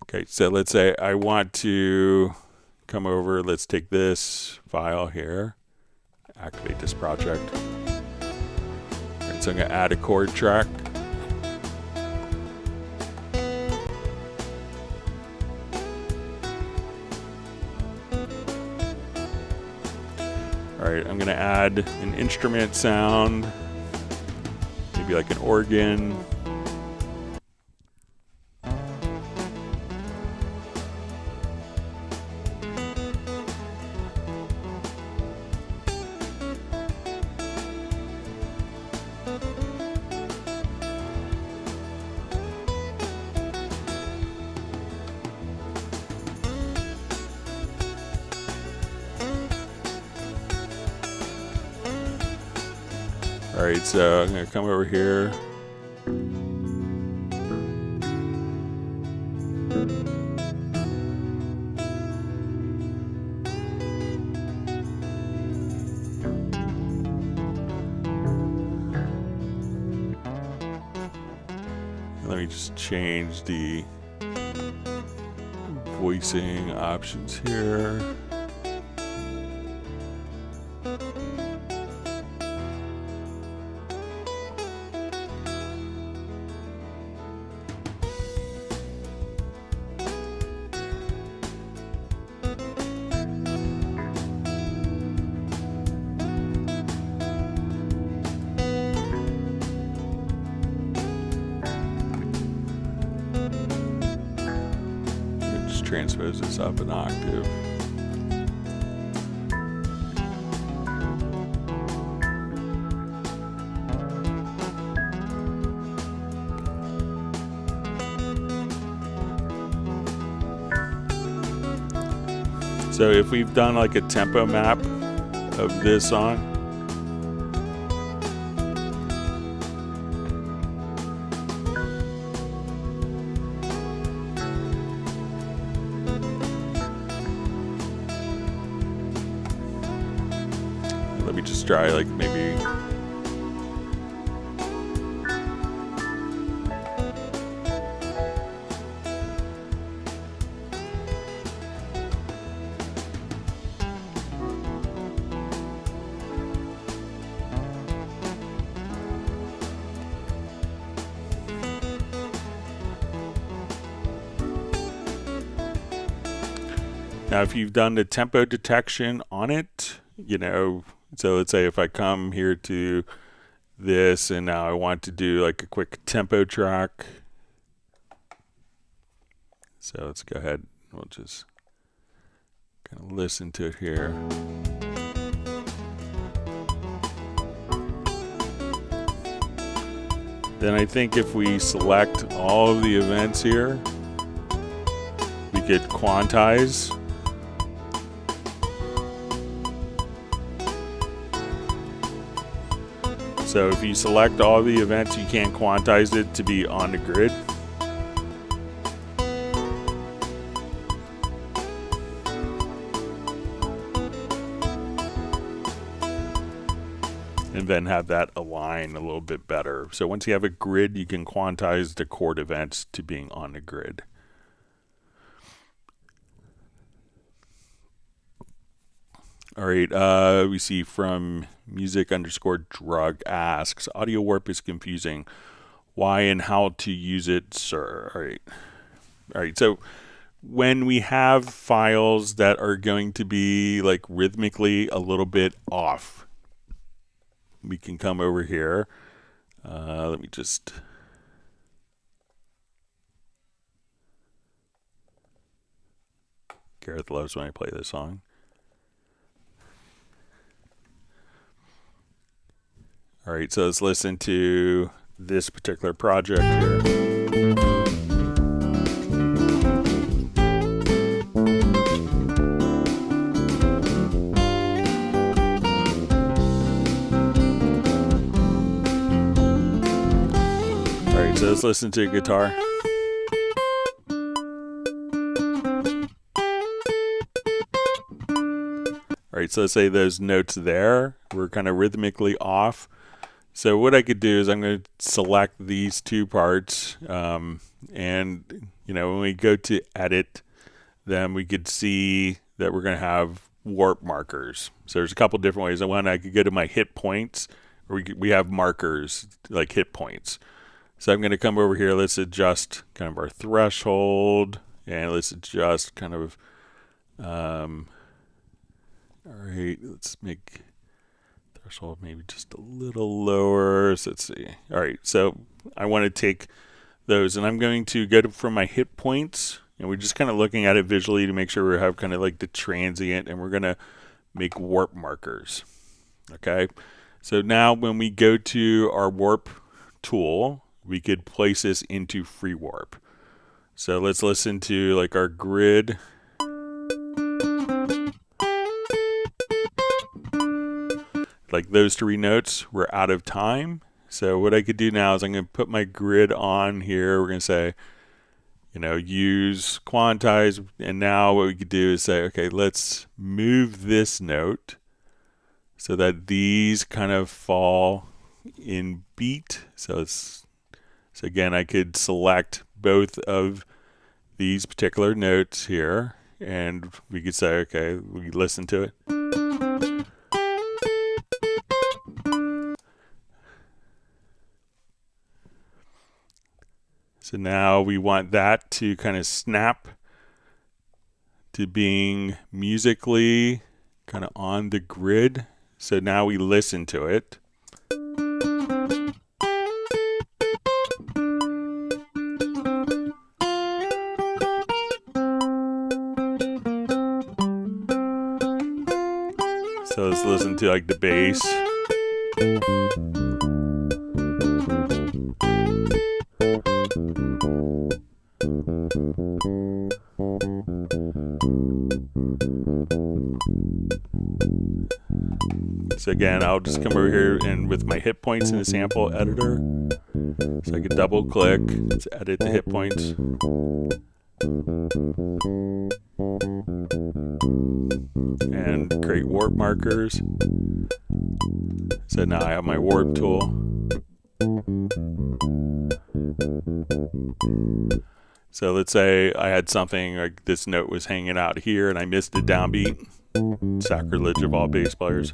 okay, so let's say I want to come over. Let's take this file here, activate this project. All right, so I'm going to add a chord track. All right, I'm going to add an instrument sound. Maybe like an organ. All right, so I'm going to come over here. Let me just change the voicing options here. Transpose this up an octave. So if we've done like a tempo map of this song, let me just try like maybe now if you've done the tempo detection on it, you know, So let's say if I come here to this and now I want to do like a quick tempo track. So let's go ahead, we'll just kind of listen to it here. Then I think if we select all of the events here, we could quantize. So if you select all the events, you can't quantize it to be on the grid. And then have that align a little bit better. So once you have a grid, you can quantize the chord events to being on the grid. All right, we see from music_drug asks, audio warp is confusing. Why and how to use it, sir? All right, so when we have files that are going to be like rhythmically a little bit off, we can come over here. Let me just Gareth loves when I play this song. All right, so let's listen to this particular project here. So let's listen to a guitar. All right, so let's say those notes there were kind of rhythmically off. So what I could do is I'm going to select these two parts, and when we go to edit them, we could see that we're going to have warp markers. So there's a couple different ways. One, I could go to my hit points, or we have markers like hit points. So I'm going to come over here, let's adjust kind of our threshold, and let's adjust kind of, all right, let's make threshold maybe just a little lower. So let's see. All right, so I want to take those, and I'm going to go from my hit points, and we're just kind of looking at it visually to make sure we have kind of like the transient, and we're going to make warp markers, okay? So now when we go to our warp tool, we could place this into free warp. So let's listen to like our grid. Like those three notes were out of time. So what I could do now is I'm going to put my grid on here. We're going to say, use quantize. And now what we could do is say, okay, let's move this note so that these kind of fall in beat. So again, I could select both of these particular notes here, and we could say, okay, we listen to it. So now we want that to kind of snap to being musically kind of on the grid. So now we listen to it. So let's listen to like the bass. So again, I'll just come over here and with my hit points in the sample editor. So I could double click, let's edit the hit points. And create warp markers. So now I have my warp tool. So let's say I had something like this note was hanging out here and I missed the downbeat. Sacrilege of all bass players.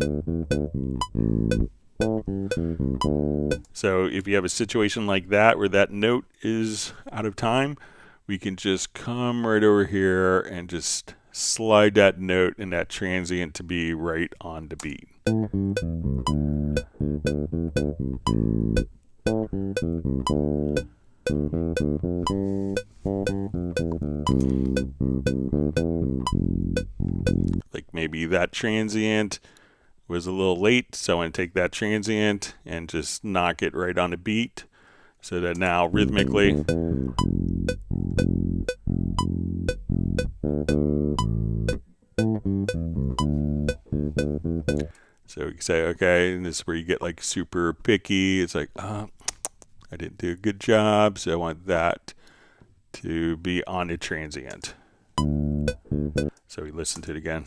So if you have a situation like that where that note is out of time, we can just come right over here and just slide that note and that transient to be right on the beat. Like maybe that transient was a little late, so I want to take that transient and just knock it right on the beat so that now rhythmically so we can say, okay, and this is where you get like super picky. It's like, I didn't do a good job, so I want that to be on the transient. So we listen to it again.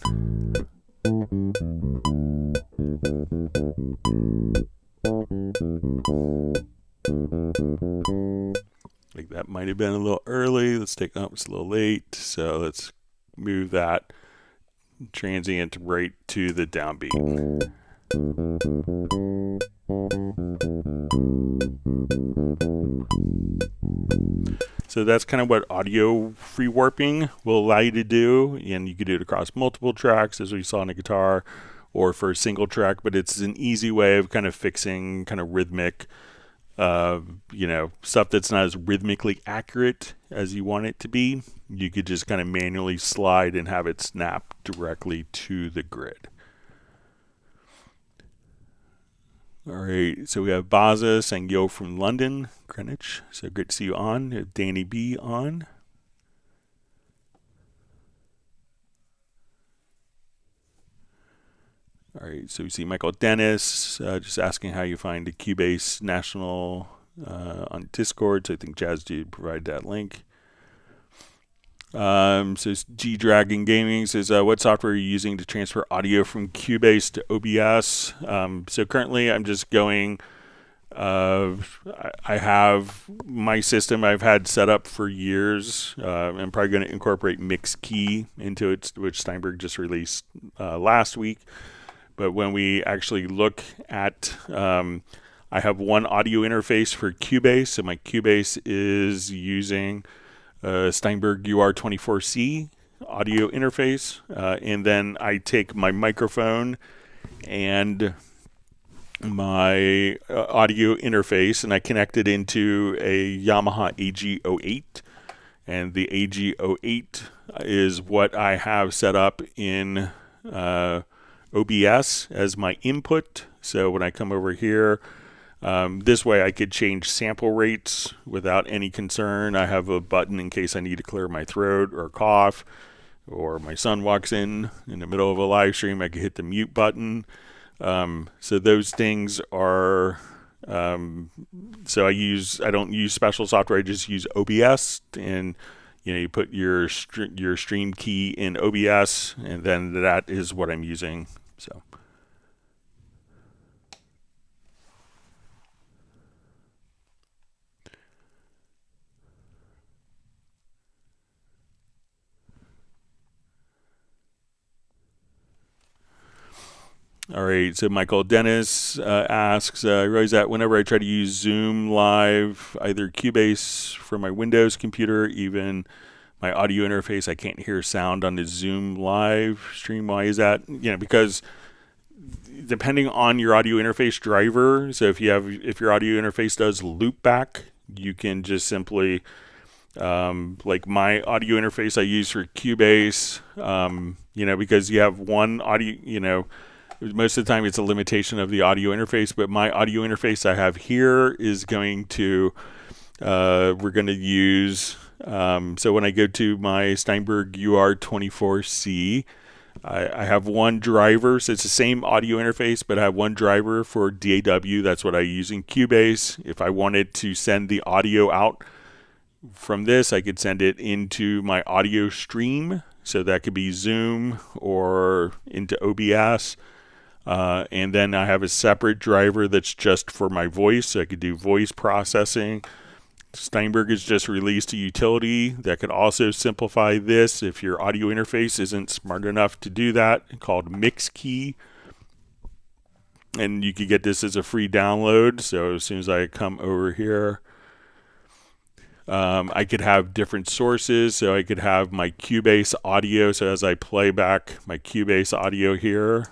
Like that might have been a little early. Let's take up, it's a little late. So let's move that transient right to the downbeat. So that's kind of what audio free warping will allow you to do, and you can do it across multiple tracks as we saw on the guitar, or for a single track, but it's an easy way of kind of fixing kind of rhythmic stuff that's not as rhythmically accurate as you want it to be. You could just kind of manually slide and have it snap directly to the grid. All right, so we have Baza saying yo from London, Greenwich. So great to see you on. We have Danny B on. All right, so we see Michael Dennis just asking how you find the Cubase National on Discord. So I think Jazz Dude provided that link. So G Dragon Gaming says, what software are you using to transfer audio from Cubase to OBS? So currently I'm just going, I have my system I've had set up for years. I'm probably going to incorporate MixKey into it, which Steinberg just released last week. But when we actually look at, I have one audio interface for Cubase, so my Cubase is using Steinberg UR24C audio interface, and then I take my microphone and my audio interface and I connect it into a Yamaha AG08, and the AG08 is what I have set up in OBS as my input. So when I come over here, this way I could change sample rates without any concern. I have a button in case I need to clear my throat or cough, or my son walks in the middle of a live stream, I could hit the mute button. So those things are, so I don't use special software, I just use OBS, and you put your stream key in OBS, and then that is what I'm using. So. All right, so Michael Dennis asks, I realize that whenever I try to use Zoom Live, either Cubase for my Windows computer, even my audio interface, I can't hear sound on the Zoom Live stream. Why is that? Because depending on your audio interface driver, so if your audio interface does loop back, you can just simply, like my audio interface I use for Cubase, because you have one audio, most of the time it's a limitation of the audio interface, but my audio interface I have here is going to, we're going to use, so when I go to my Steinberg UR24C, I have one driver, so it's the same audio interface, but I have one driver for DAW. That's what I use in Cubase. If I wanted to send the audio out from this, I could send it into my audio stream, so that could be Zoom or into OBS. And then I have a separate driver that's just for my voice, so I could do voice processing. Steinberg has just released a utility that could also simplify this if your audio interface isn't smart enough to do that, called MixKey. And you could get this as a free download, so as soon as I come over here. I could have different sources, so I could have my Cubase audio. So as I play back my Cubase audio here,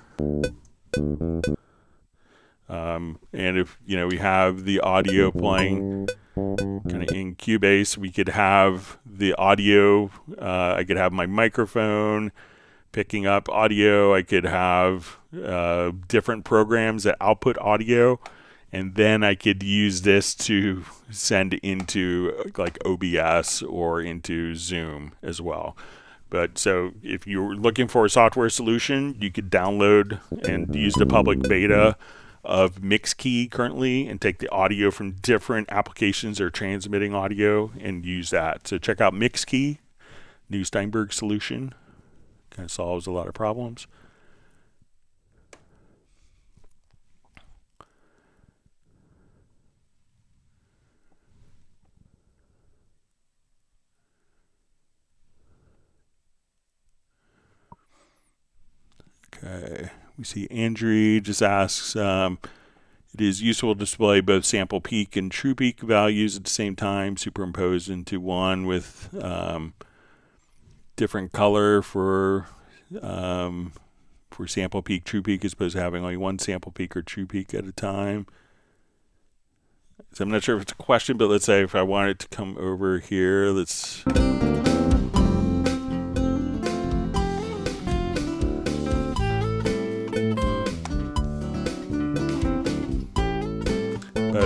and if we have the audio playing kind of in Cubase, we could have the audio. I could have my microphone picking up audio. I could have different programs that output audio. And then I could use this to send into like OBS or into Zoom as well. But so if you're looking for a software solution, you could download and use the public beta of MixKey currently and take the audio from different applications that are transmitting audio and use that. So check out MixKey, new Steinberg solution. Kind of solves a lot of problems. Okay, we see Andrew just asks, it is useful to display both sample peak and true peak values at the same time, superimposed into one with different color for sample peak, true peak, as opposed to having only one sample peak or true peak at a time. So I'm not sure if it's a question, but let's say if I wanted to come over here, let's...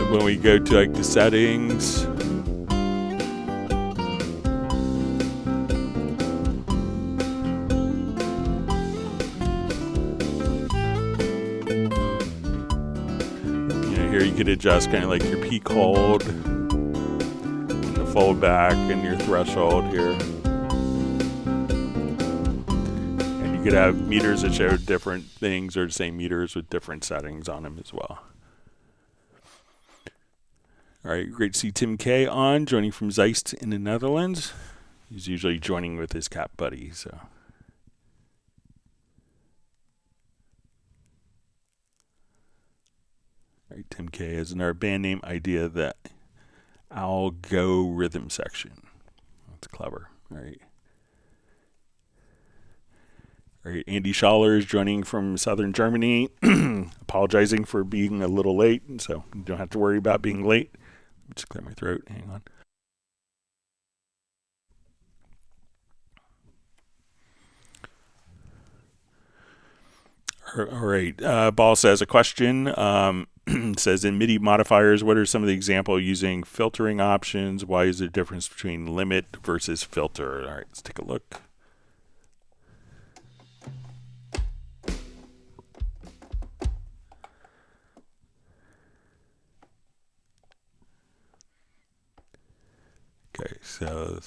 when we go to like the settings, here you could adjust kind of like your peak hold and the fold back and your threshold here. And you could have meters that show different things or the same meters with different settings on them as well. All right, great to see Tim K on, joining from Zeist in the Netherlands. He's usually joining with his cat buddy, so. All right, Tim K has another band name idea, that algorithm section. That's clever. All right. All right, Andy Schaller is joining from southern Germany, apologizing for being a little late, so you don't have to worry about being late. Just clear my throat. Hang on. All right. Ball says a question. Says in MIDI modifiers, what are some of the examples using filtering options? Why is there a difference between limit versus filter? All right, let's take a look. Okay, so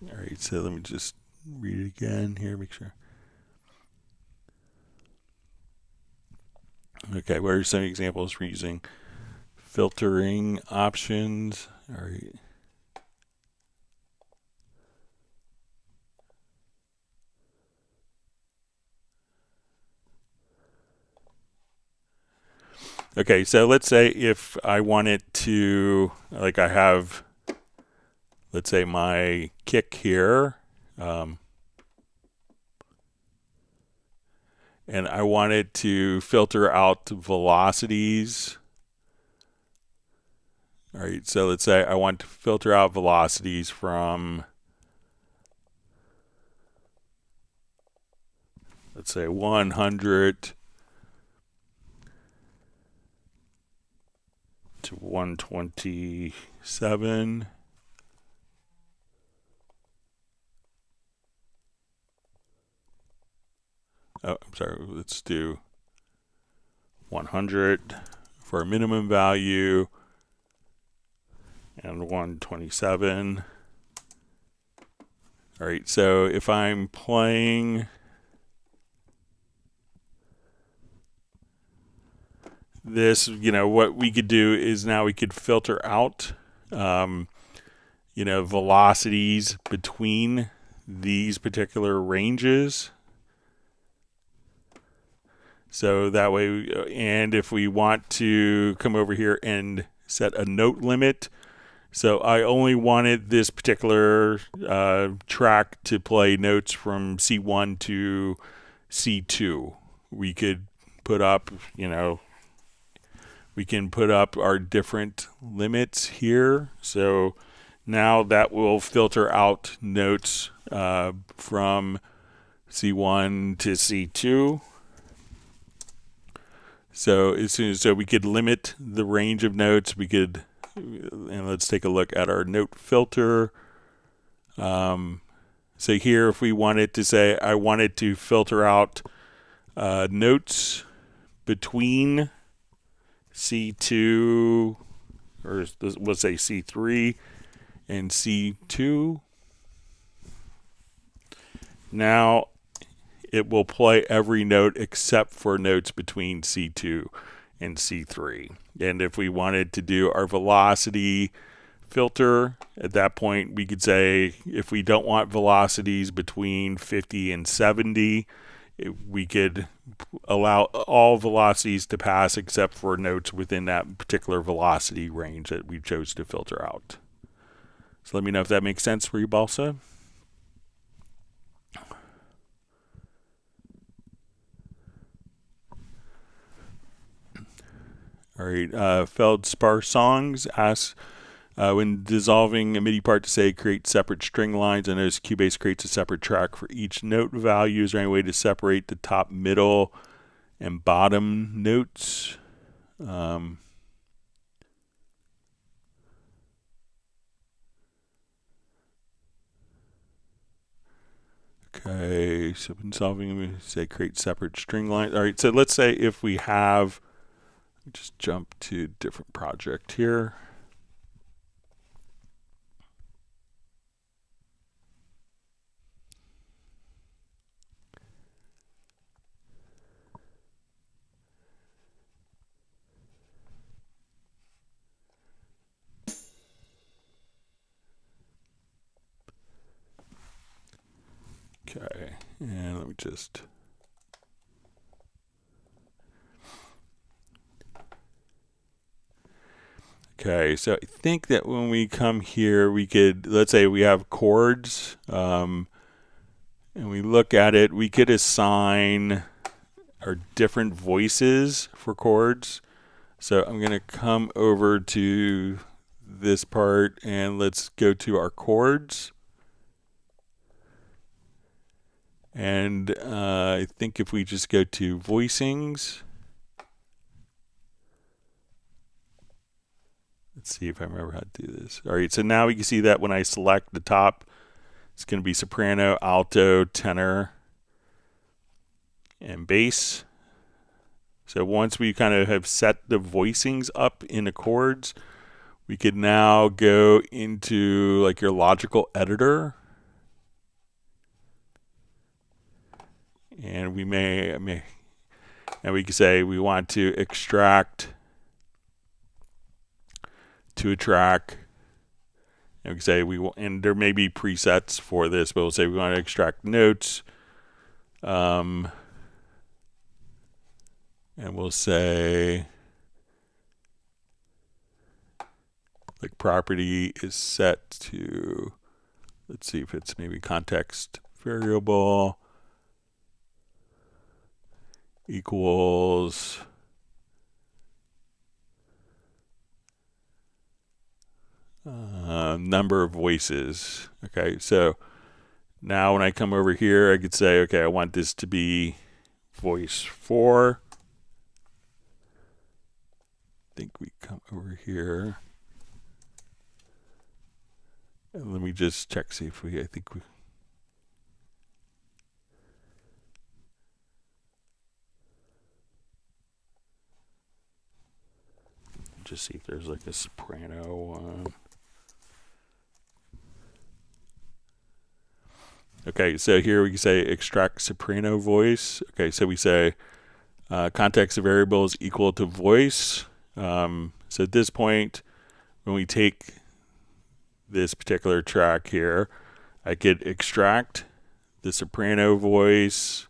all right, so let me just read it again here, make sure. Okay, what are some examples for using filtering options? All right. Okay, so let's say if I wanted to, like I have, let's say my kick here, and I wanted to filter out velocities. All right, so let's say I want to filter out velocities from, let's say 100 to 127. Oh, I'm sorry, let's do 100 for a minimum value and 127. All right, so if I'm playing this, what we could do is now we could filter out, velocities between these particular ranges. So that way, and if we want to come over here and set a note limit, so I only wanted this particular track to play notes from C1 to C2. We could put up, we can put up our different limits here. So now that will filter out notes from C1 to C2. So as soon as we could limit the range of notes, we could, and let's take a look at our note filter. So here, if we wanted to say, I wanted to filter out notes between C2, or let's say C3 and C2. Now it will play every note except for notes between C2 and C3. And if we wanted to do our velocity filter, at that point we could say if we don't want velocities between 50 and 70, we could allow all velocities to pass except for notes within that particular velocity range that we chose to filter out. So let me know if that makes sense for you, Balsa. All right, Feldspar Songs asks, when dissolving a MIDI part to say create separate string lines, I notice Cubase creates a separate track for each note value. Is there any way to separate the top, middle, and bottom notes? Okay, so when solving, we say create separate string lines. All right, so let's say if we have, just jump to a different project here. Okay, and let me just. Okay, so I think that when we come here, we could, let's say we have chords, and we look at it, we could assign our different voices for chords. So I'm going to come over to this part and let's go to our chords. And I think if we just go to voicings, let's see if I remember how to do this. All right, so now we can see that when I select the top, it's going to be soprano, alto, tenor, and bass. So once we kind of have set the voicings up in the chords, we could now go into like your logical editor. And we and we can say we want to extract to a track. And we can say and there may be presets for this, but we'll say we want to extract notes. And we'll say like property is set to, let's see if it's maybe context variable equals number of voices. Okay, so now when I come over here, I could say, okay, I want this to be voice 4. I think we come over here. And let me just check, see if I think we. Just see if there's like a soprano one. Okay, so here we can say extract soprano voice. Okay, so we say context variable is equal to voice. So at this point, when we take this particular track here, I could extract the soprano voice,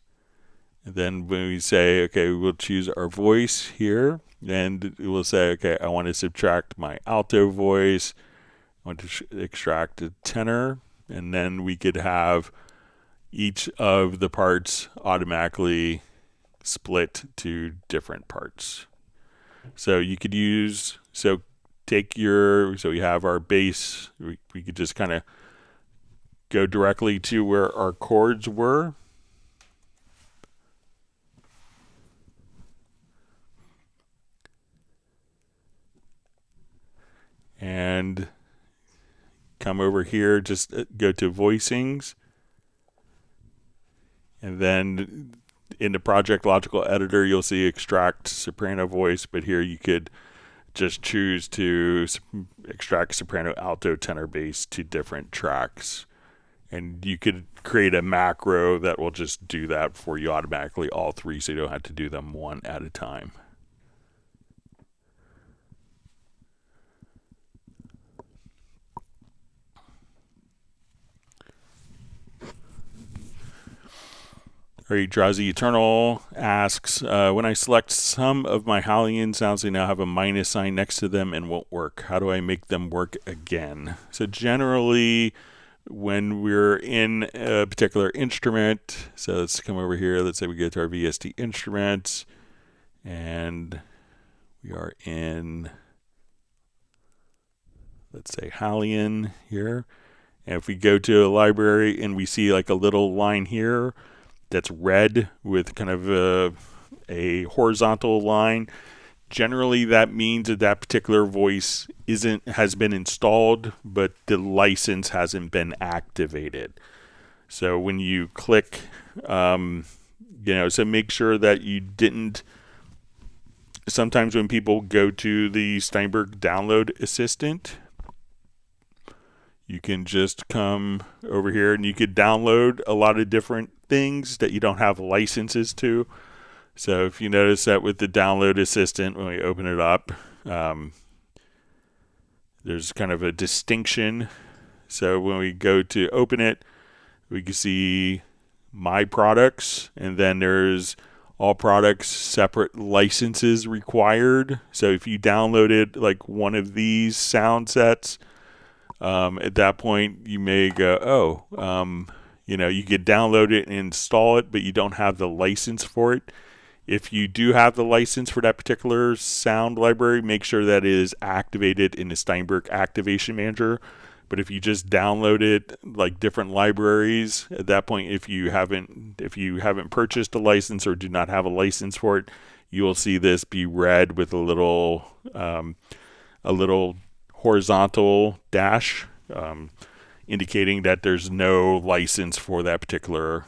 And then when we say, okay, we'll choose our voice here, and we'll say, okay, I want to subtract my alto voice, I want to extract a tenor, and then we could have each of the parts automatically split to different parts. So you could use, so we have our bass, we could just kind of go directly to where our chords were. And come over here, just go to voicings. And then in the Project Logical Editor, you'll see extract soprano voice, but here you could just choose to extract soprano, alto, tenor, bass to different tracks. And you could create a macro that will just do that for you automatically, all three, so you don't have to do them one at a time. All right, Drowsy Eternal asks, when I select some of my Halian sounds, they now have a minus sign next to them and won't work. How do I make them work again? So generally, when we're in a particular instrument, so let's come over here. Let's say we go to our VST instruments, and we are in, let's say, Halian here. And if we go to a library and we see like a little line here, that's red with kind of a horizontal line. Generally, that means that that particular voice has been installed, but the license hasn't been activated. So when you click, so make sure that you didn't. Sometimes when people go to the Steinberg download assistant, you can just come over here and you could download a lot of different things that you don't have licenses to. So if you notice that with the download assistant, when we open it up, there's kind of a distinction. So when we go to open it, we can see my products, and then there's all products, separate licenses required. So if you downloaded like one of these sound sets, at that point you may go, you could download it and install it, but you don't have the license for it. If you do have the license for that particular sound library, make sure that it is activated in the Steinberg Activation Manager. But if you just download it like different libraries, at that point, if you haven't purchased a license or do not have a license for it, you will see this be red with a little horizontal dash, indicating that there's no license for that particular,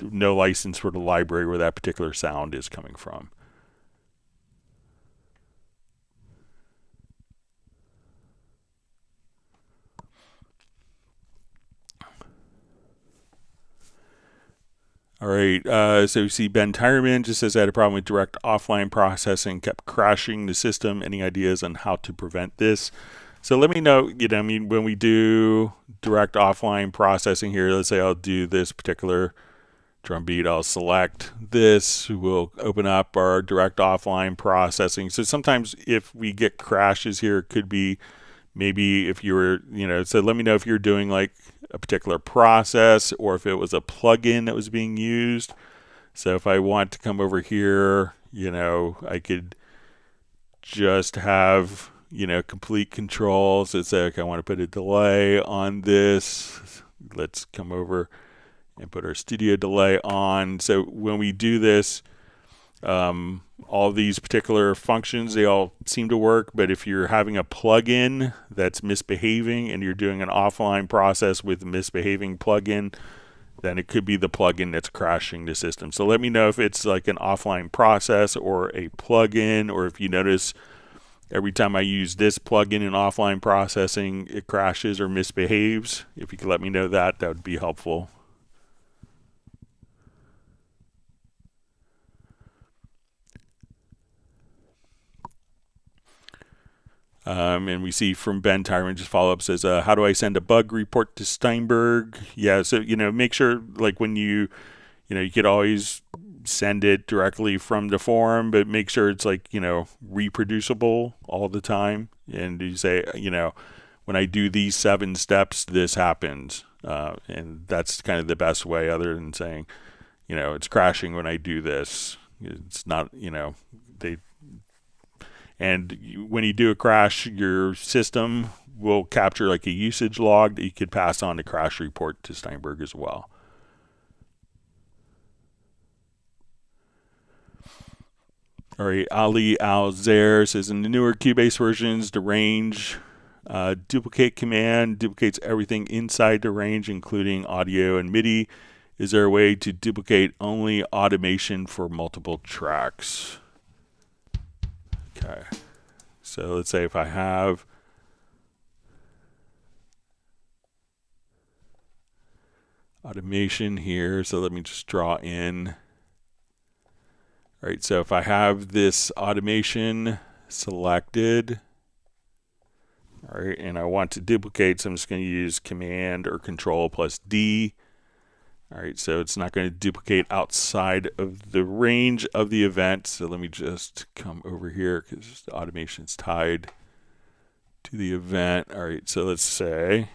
no license for the library where that particular sound is coming from. All right, so you see Ben Tyreman just says I had a problem with direct offline processing, kept crashing the system. Any ideas on how to prevent this? So let me know, when we do direct offline processing here, let's say I'll do this particular drum beat, I'll select this, we'll open up our direct offline processing. So sometimes if we get crashes here, it could be maybe if you were, so let me know if you're doing like a particular process or if it was a plugin that was being used. So if I want to come over here, I could just have, complete control. So say, okay, I want to put a delay on this. Let's come over and put our studio delay on. So when we do this, all these particular functions, they all seem to work, but if you're having a plugin that's misbehaving and you're doing an offline process with a misbehaving plugin, then it could be the plugin that's crashing the system. So let me know if it's like an offline process or a plugin, or if you notice every time I use this plugin in offline processing, it crashes or misbehaves. If you could let me know that would be helpful. And we see from Ben Tyron just follow up says, how do I send a bug report to Steinberg? Yeah, so make sure like when you you could always send it directly from the forum, but make sure it's like, reproducible all the time. And you say, when I do these 7 steps, this happens. And that's kind of the best way, other than saying, it's crashing when I do this. It's not, when you do a crash, your system will capture like a usage log that you could pass on the crash report to Steinberg as well. All right, Ali Alzair says, in the newer Cubase versions, the range duplicate command duplicates everything inside the range, including audio and MIDI. Is there a way to duplicate only automation for multiple tracks? Okay, so let's say if I have automation here, so let me just draw in. All right, so if I have this automation selected, all right, and I want to duplicate, so I'm just going to use Command or Control plus D. All right, so it's not going to duplicate outside of the range of the event. So let me just come over here because the automation is tied to the event. All right, so let's say,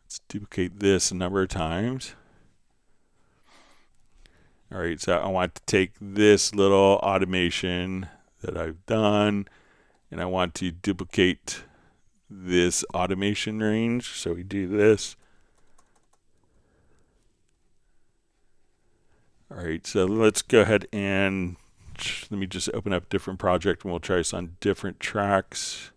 let's duplicate this a number of times. All right, so I want to take this little automation that I've done, and I want to duplicate this automation range. So we do this. All right, so let's go ahead and let me just open up a different project, and we'll try this on different tracks.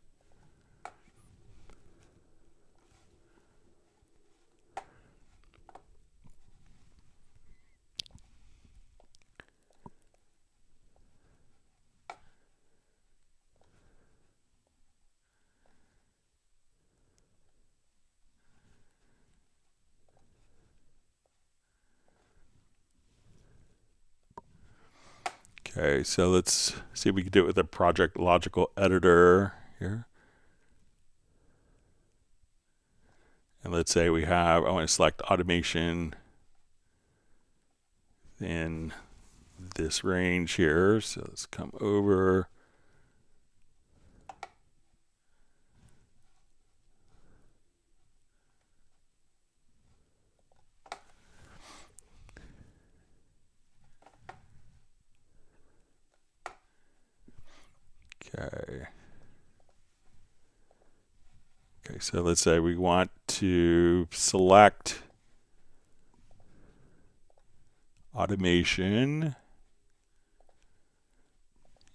Okay, so let's see if we can do it with a project logical editor here. And let's say we have, I want to select automation in this range here. So let's come over. Okay. Okay, so let's say we want to select automation,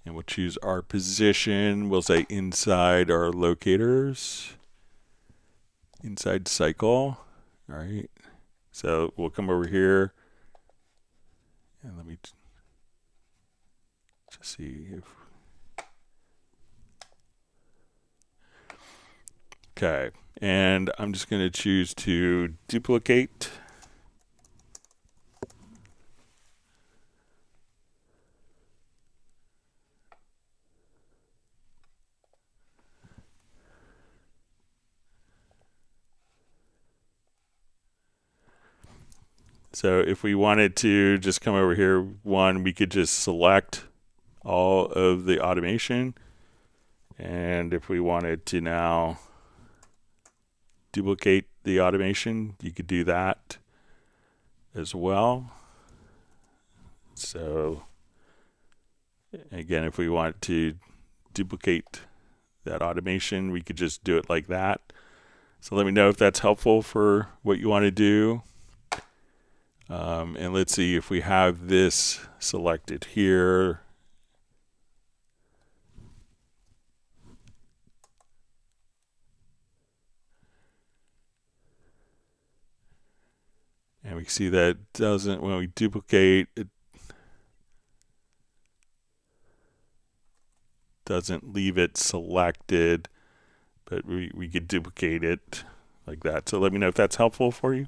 and we'll choose our position. We'll say inside our locators, inside cycle. All right, so we'll come over here, and let me just see if, okay, and I'm just going to choose to duplicate. So if we wanted to just come over here, we could just select all of the automation. And if we wanted to now duplicate the automation, you could do that as well. So again, if we want to duplicate that automation, we could just do it like that. So let me know if that's helpful for what you want to do. And let's see if we have this selected here. And we see that it doesn't, when we duplicate, it doesn't leave it selected, but we could duplicate it like that. So let me know if that's helpful for you.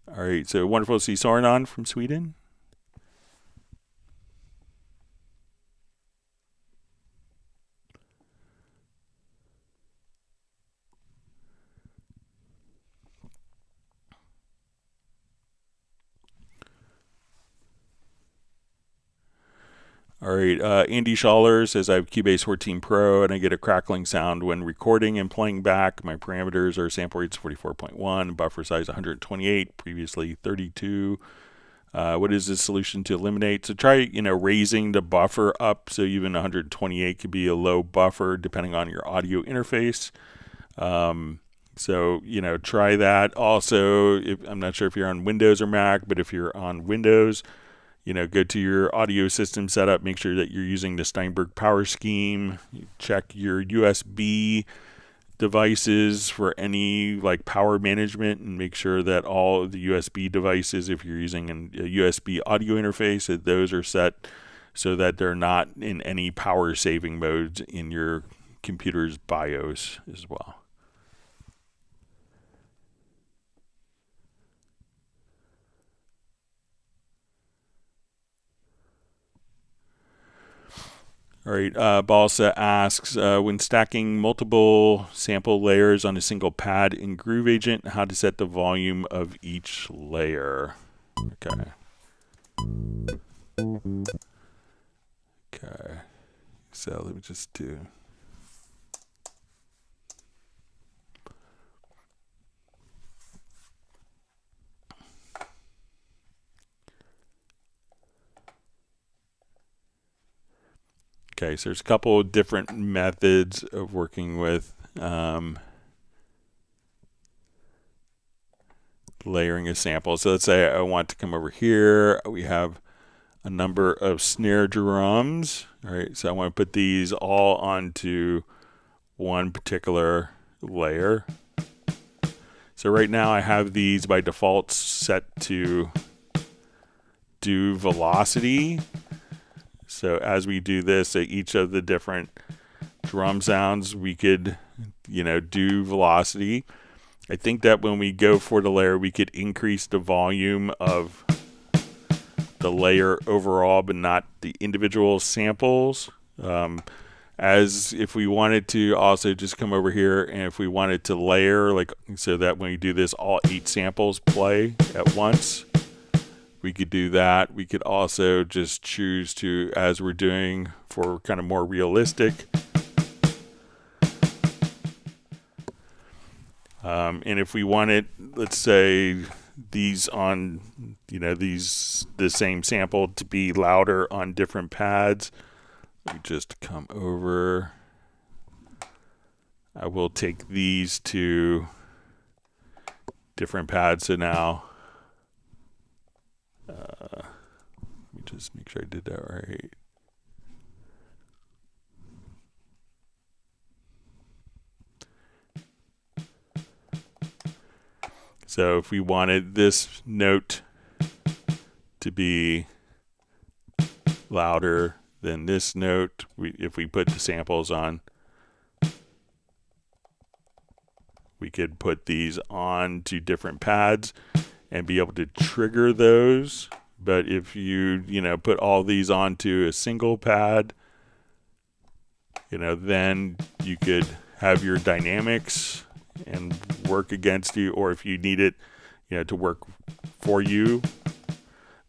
All right, so wonderful to see Soren on from Sweden. All right, Andy Schaller says I have Cubase 14 Pro and I get a crackling sound when recording and playing back. My parameters are sample rates 44.1, buffer size 128, previously 32. What is the solution to eliminate? So try, raising the buffer up so even 128 could be a low buffer depending on your audio interface. So, try that. Also, I'm not sure if you're on Windows or Mac, but if you're on Windows, go to your audio system setup, make sure that you're using the Steinberg power scheme, check your USB devices for any like power management, and make sure that all of the USB devices, if you're using a USB audio interface, that those are set so that they're not in any power saving modes in your computer's BIOS as well. All right, Balsa asks, when stacking multiple sample layers on a single pad in Groove Agent, how to set the volume of each layer. Okay. So let me just do. Okay, so there's a couple of different methods of working with layering a sample. So let's say I want to come over here. We have a number of snare drums. All right, so I want to put these all onto one particular layer. So right now I have these by default set to do velocity. So as we do this, at each of the different drum sounds, we could, do velocity. I think that when we go for the layer, we could increase the volume of the layer overall, but not the individual samples. As if we wanted to also just come over here, and if we wanted to layer, like so that when we do this, all 8 samples play at once, we could do that. We could also just choose to, as we're doing for kind of more realistic. And if we wanted, let's say, these on, the same sample to be louder on different pads, let me just come over. I will take these to different pads. So now, let me just make sure I did that right. So if we wanted this note to be louder than this note, if we put the samples on, we could put these on to different pads and be able to trigger those. But if you, put all these onto a single pad, then you could have your dynamics and work against you, or if you need it, to work for you.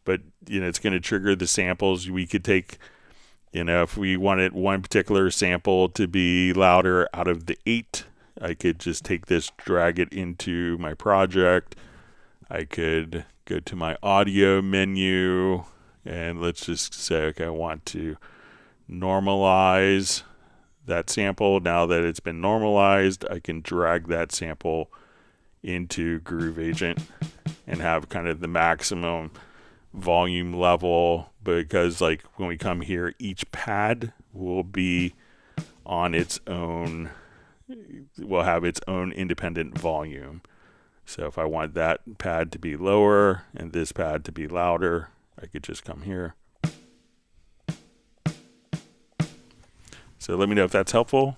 But, it's going to trigger the samples. We could take, if we wanted one particular sample to be louder out of the 8, I could just take this, drag it into my project. I could go to my audio menu, and let's just say, okay, I want to normalize that sample. Now that it's been normalized, I can drag that sample into Groove Agent and have kind of the maximum volume level, because like when we come here, each pad will be on its own, will have its own independent volume. So if I want that pad to be lower and this pad to be louder, I could just come here. So let me know if that's helpful.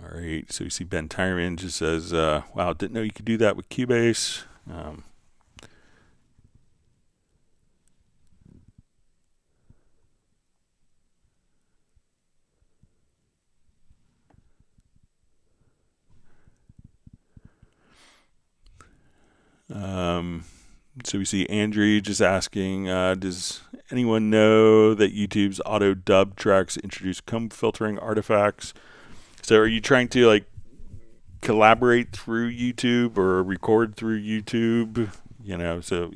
All right, so you see Ben Tyron just says, wow, didn't know you could do that with Cubase. So we see Andrew just asking, does anyone know that YouTube's auto dub tracks introduce comb filtering artifacts? So are you trying to like collaborate through YouTube or record through YouTube? You know, so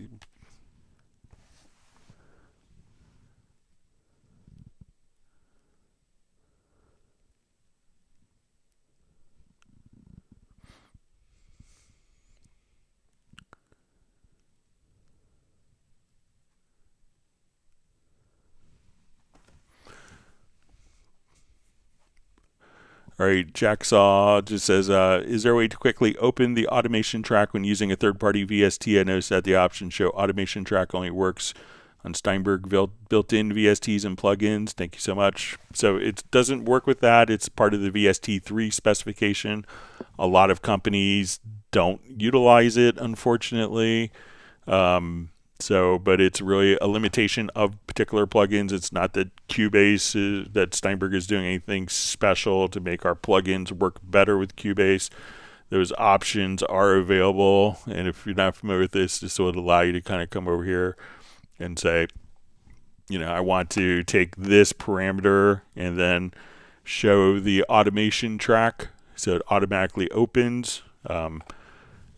all right, Jacksaw just says, is there a way to quickly open the automation track when using a third-party VST? I noticed that the options show automation track only works on Steinberg built-in VSTs and plugins. Thank you so much. So it doesn't work with that. It's part of the VST3 specification. A lot of companies don't utilize it, unfortunately. But it's really a limitation of particular plugins. It's not that Cubase, that Steinberg is doing anything special to make our plugins work better with Cubase. Those options are available, and if you're not familiar with this will allow you to kind of come over here and say, you know, I want to take this parameter and then show the automation track so it automatically opens.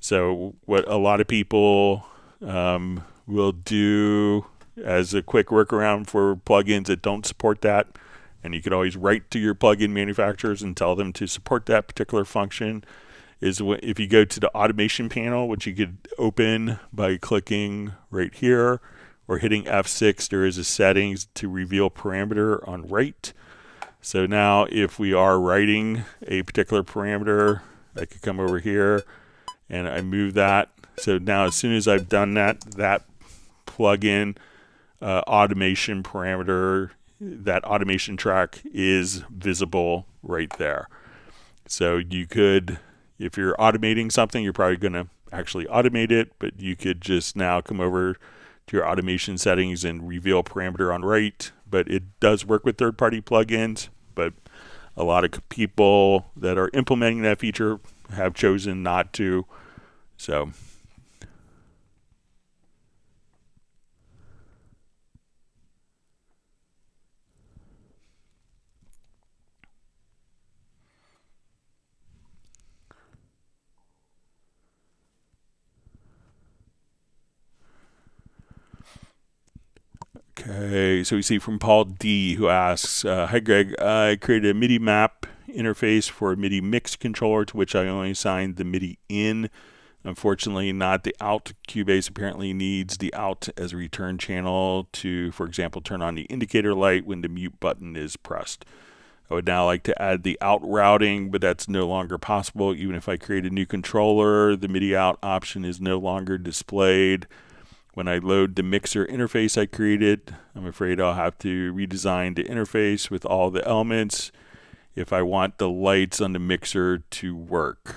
So what a lot of people will do as a quick workaround for plugins that don't support that, and you could always write to your plugin manufacturers and tell them to support that particular function, is if you go to the automation panel, which you could open by clicking right here or hitting F6, there is a settings to reveal parameter on write. So now if we are writing a particular parameter, I could come over here and I move that. So now as soon as I've done that, that plugin automation parameter, that automation track is visible right there. So you could, if you're automating something, you're probably going to actually automate it, but you could just now come over to your automation settings and reveal parameter on write. But it does work with third-party plugins, but a lot of people that are implementing that feature have chosen not to. So okay, so we see from Paul D, who asks, hi Greg, I created a MIDI map interface for a MIDI mix controller to which I only assigned the MIDI in. Unfortunately, not the out. Cubase apparently needs the out as a return channel to, for example, turn on the indicator light when the mute button is pressed. I would now like to add the out routing, but that's no longer possible. Even if I create a new controller, the MIDI out option is no longer displayed. When I load the mixer interface I created, I'm afraid I'll have to redesign the interface with all the elements if I want the lights on the mixer to work.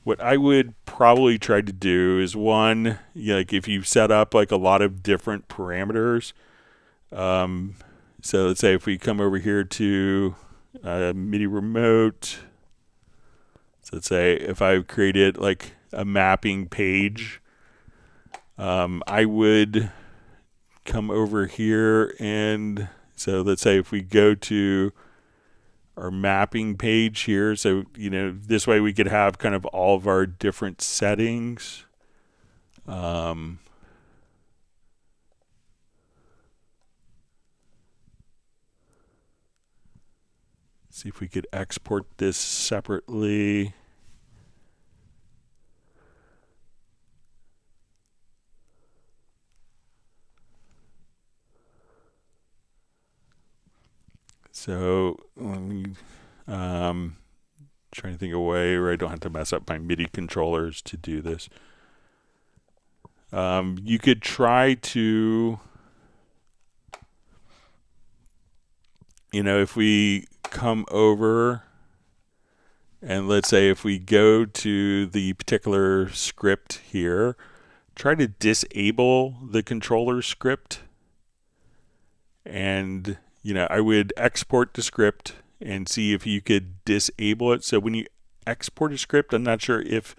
What I would probably try to do is one, like if you set up like a lot of different parameters. So let's say if we come over here to MIDI remote. So let's say if I created like a mapping page, I would come over here and so let's say if we go to our mapping page here, so you know this way we could have kind of all of our different settings. See if we could export this separately. So let me trying to think of a way where I don't have to mess up my MIDI controllers to do this. You could try to, you know, if we come over and let's say if we go to the particular script here, try to disable the controller script, and you know, I would export the script and see if you could disable it. So when you export a script, I'm not sure if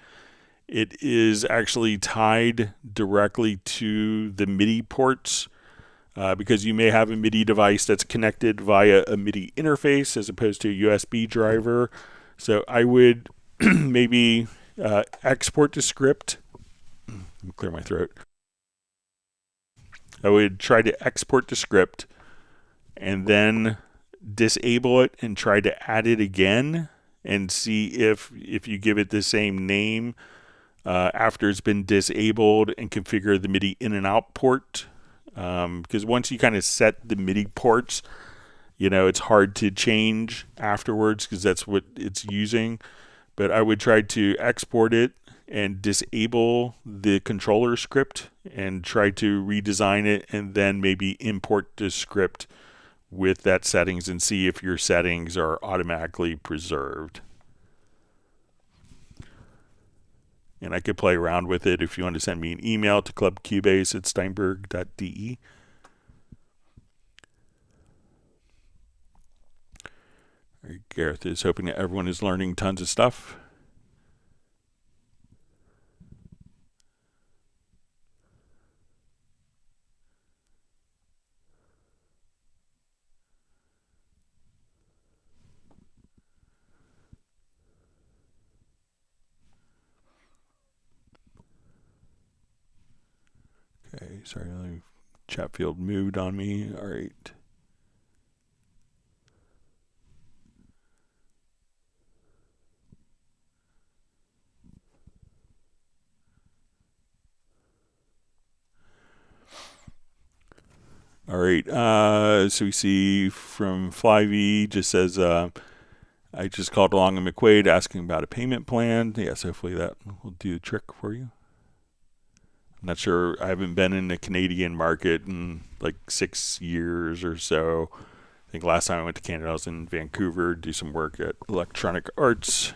it is actually tied directly to the MIDI ports because you may have a MIDI device that's connected via a MIDI interface as opposed to a USB driver. So I would maybe export the script. Let me clear my throat. I would try to export the script and then disable it and try to add it again and see if you give it the same name after it's been disabled and configure the MIDI in and out port. Because once you kind of set the MIDI ports, it's hard to change afterwards because that's what it's using. But I would try to export it and disable the controller script and try to redesign it and then maybe import the script with that settings and see if your settings are automatically preserved. And I could play around with it if you want to send me an email to clubcubase@steinberg.de. Gareth is hoping that everyone is learning tons of stuff. Okay, sorry, chat field moved on me. All right. All right, so we see from Flyv just says, I just called along in McQuaid asking about a payment plan. Yes, hopefully that will do the trick for you. I'm not sure. I haven't been in the Canadian market in like 6 years or so. I think last time I went to Canada, I was in Vancouver to do some work at Electronic Arts.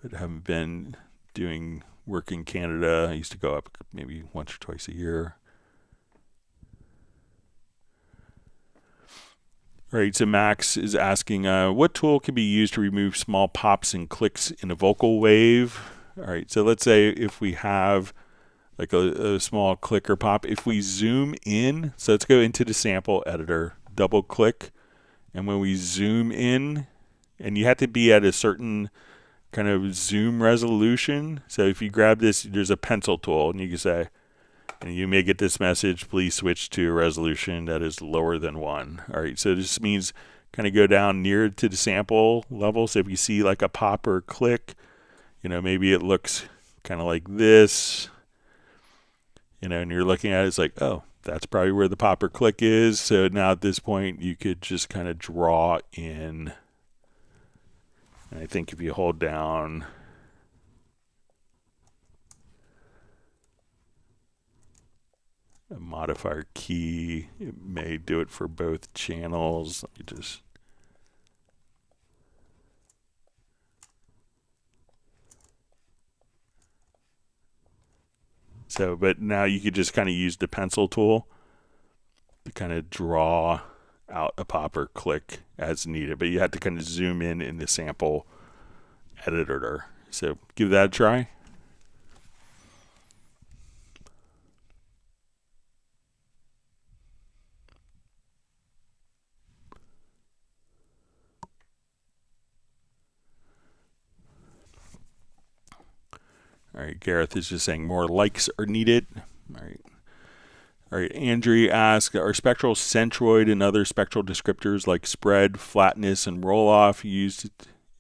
But I haven't been doing work in Canada. I used to go up maybe once or twice a year. All right, so Max is asking, what tool can be used to remove small pops and clicks in a vocal wave? All right, so let's say if we have like a small click or pop, if we zoom in, so let's go into the sample editor, double click, and when we zoom in, and you have to be at a certain kind of zoom resolution. So if you grab this, there's a pencil tool, and you can say, and you may get this message, please switch to a resolution that is lower than 1. All right, so this means kind of go down near to the sample level. So if you see like a pop or a click, maybe it looks kind of like this, and you're looking at it, it's like, oh, that's probably where the pop or click is. So now at this point, you could just kind of draw in. And I think if you hold down a modifier key, it may do it for both channels. Let me just but now you could just kind of use the pencil tool to kind of draw out a pop or click as needed, but you have to kind of zoom in the sample editor. So give that a try. All right, Gareth is just saying more likes are needed. All right, Andrew asks, are spectral centroid and other spectral descriptors like spread, flatness, and roll-off used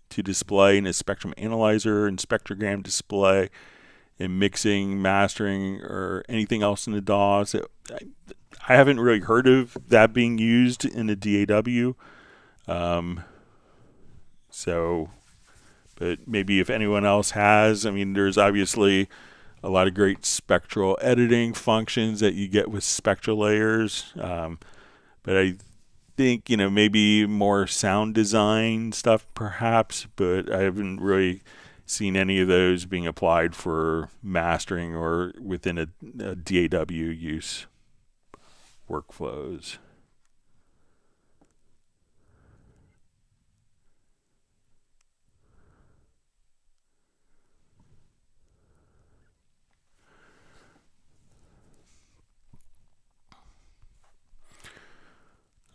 to display in a spectrum analyzer and spectrogram display in mixing, mastering, or anything else in the DAW? So I haven't really heard of that being used in the DAW. But maybe if anyone else has, there's obviously a lot of great spectral editing functions that you get with Spectral Layers. But I think, maybe more sound design stuff perhaps, but I haven't really seen any of those being applied for mastering or within a DAW use workflows.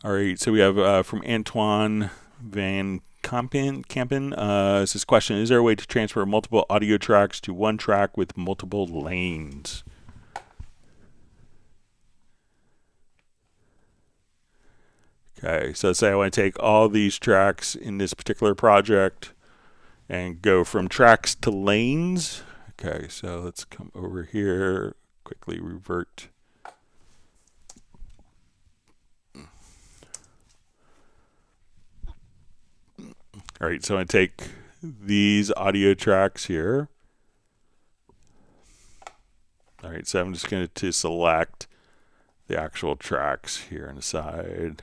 All right, so we have from Antoine Van Kampen. This is question: is there a way to transfer multiple audio tracks to one track with multiple lanes? Okay, so say I want to take all these tracks in this particular project and go from tracks to lanes. Okay, so let's come over here, quickly revert. All right, so I take these audio tracks here. All right, so I'm just going to select the actual tracks here on the side.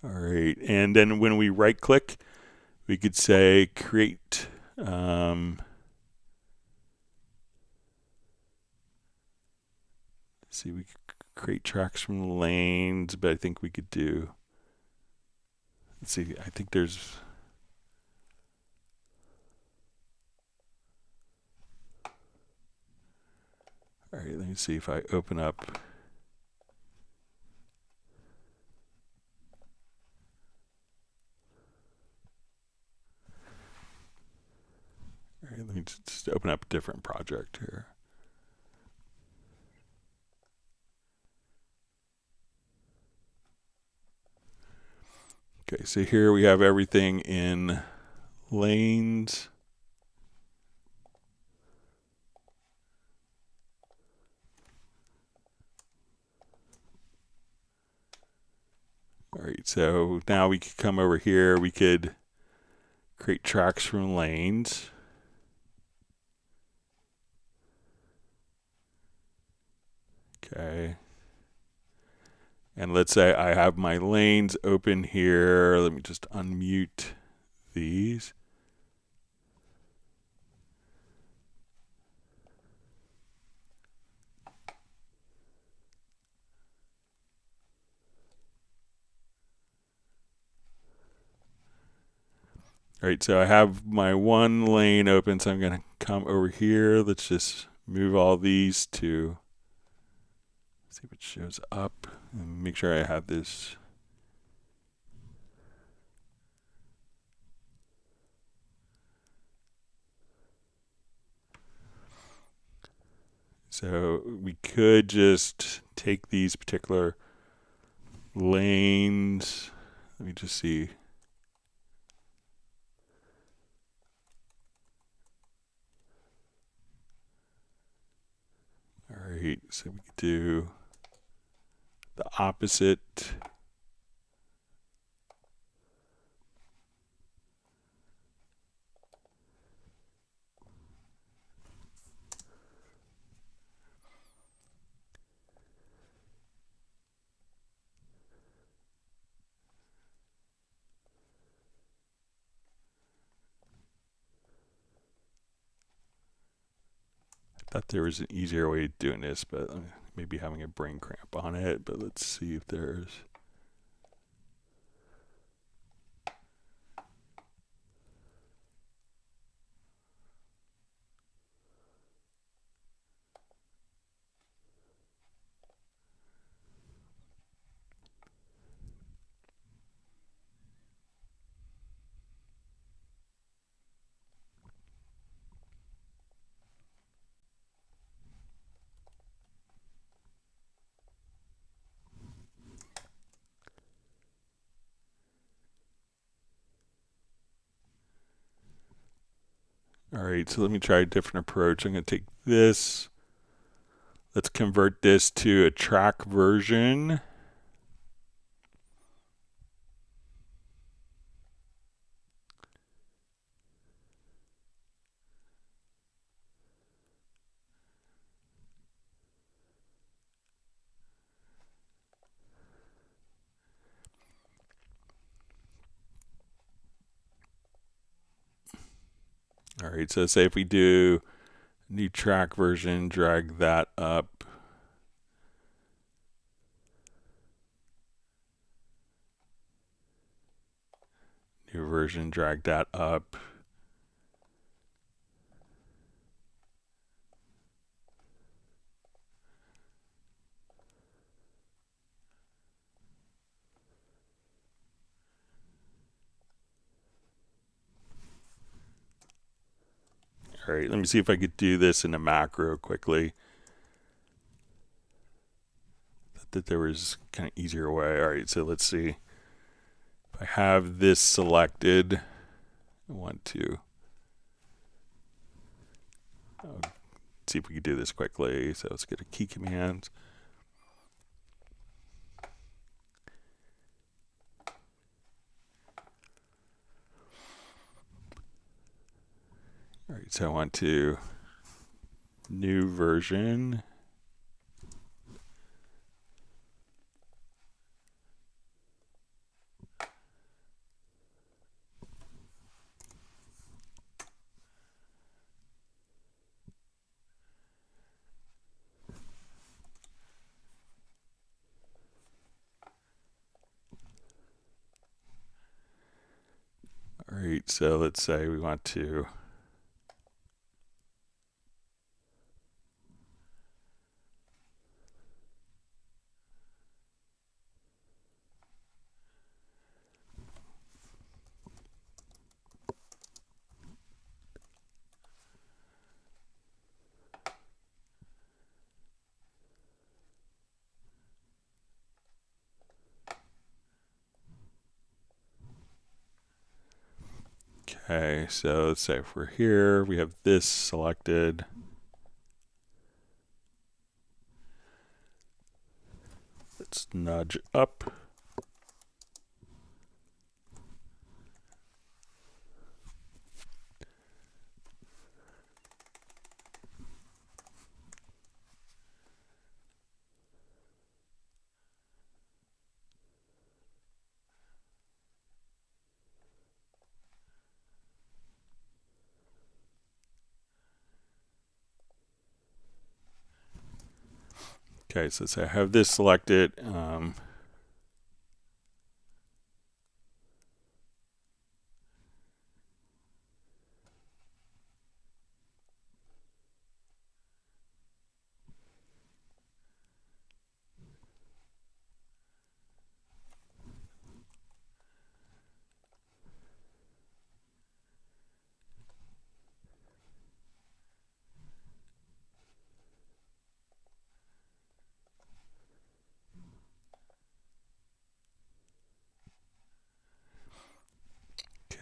All right, and then when we right click, we could say create see, we could create tracks from lanes, but I think we could do, let's see, I think there's, all right, let me see if I open up. All right, let me just open up a different project here. Okay, so here we have everything in lanes. All right, so now we could come over here, we could create tracks from lanes. Okay. And let's say I have my lanes open here. Let me just unmute these. All right, so I have my one lane open, so I'm going to come over here. Let's just move all these to, see what shows up, and make sure I have this. So we could just take these particular lanes. Let me just see. All right, so we could do the opposite. Thought there was an easier way of doing this, but maybe having a brain cramp on it. But let's see if there's. All right, so let me try a different approach. I'm going to take this. Let's convert this to a track version. All right, so say if we do new track version, drag that up. New version, drag that up. All right, let me see if I could do this in a macro quickly. Thought that there was kind of easier way. All right, so let's see. If I have this selected, I want to see if we can do this quickly. So let's get a key command. All right, so I want to new version. All right, so let's say we want to okay, so let's say if we're here, we have this selected. Let's nudge up. Okay, so I have this selected.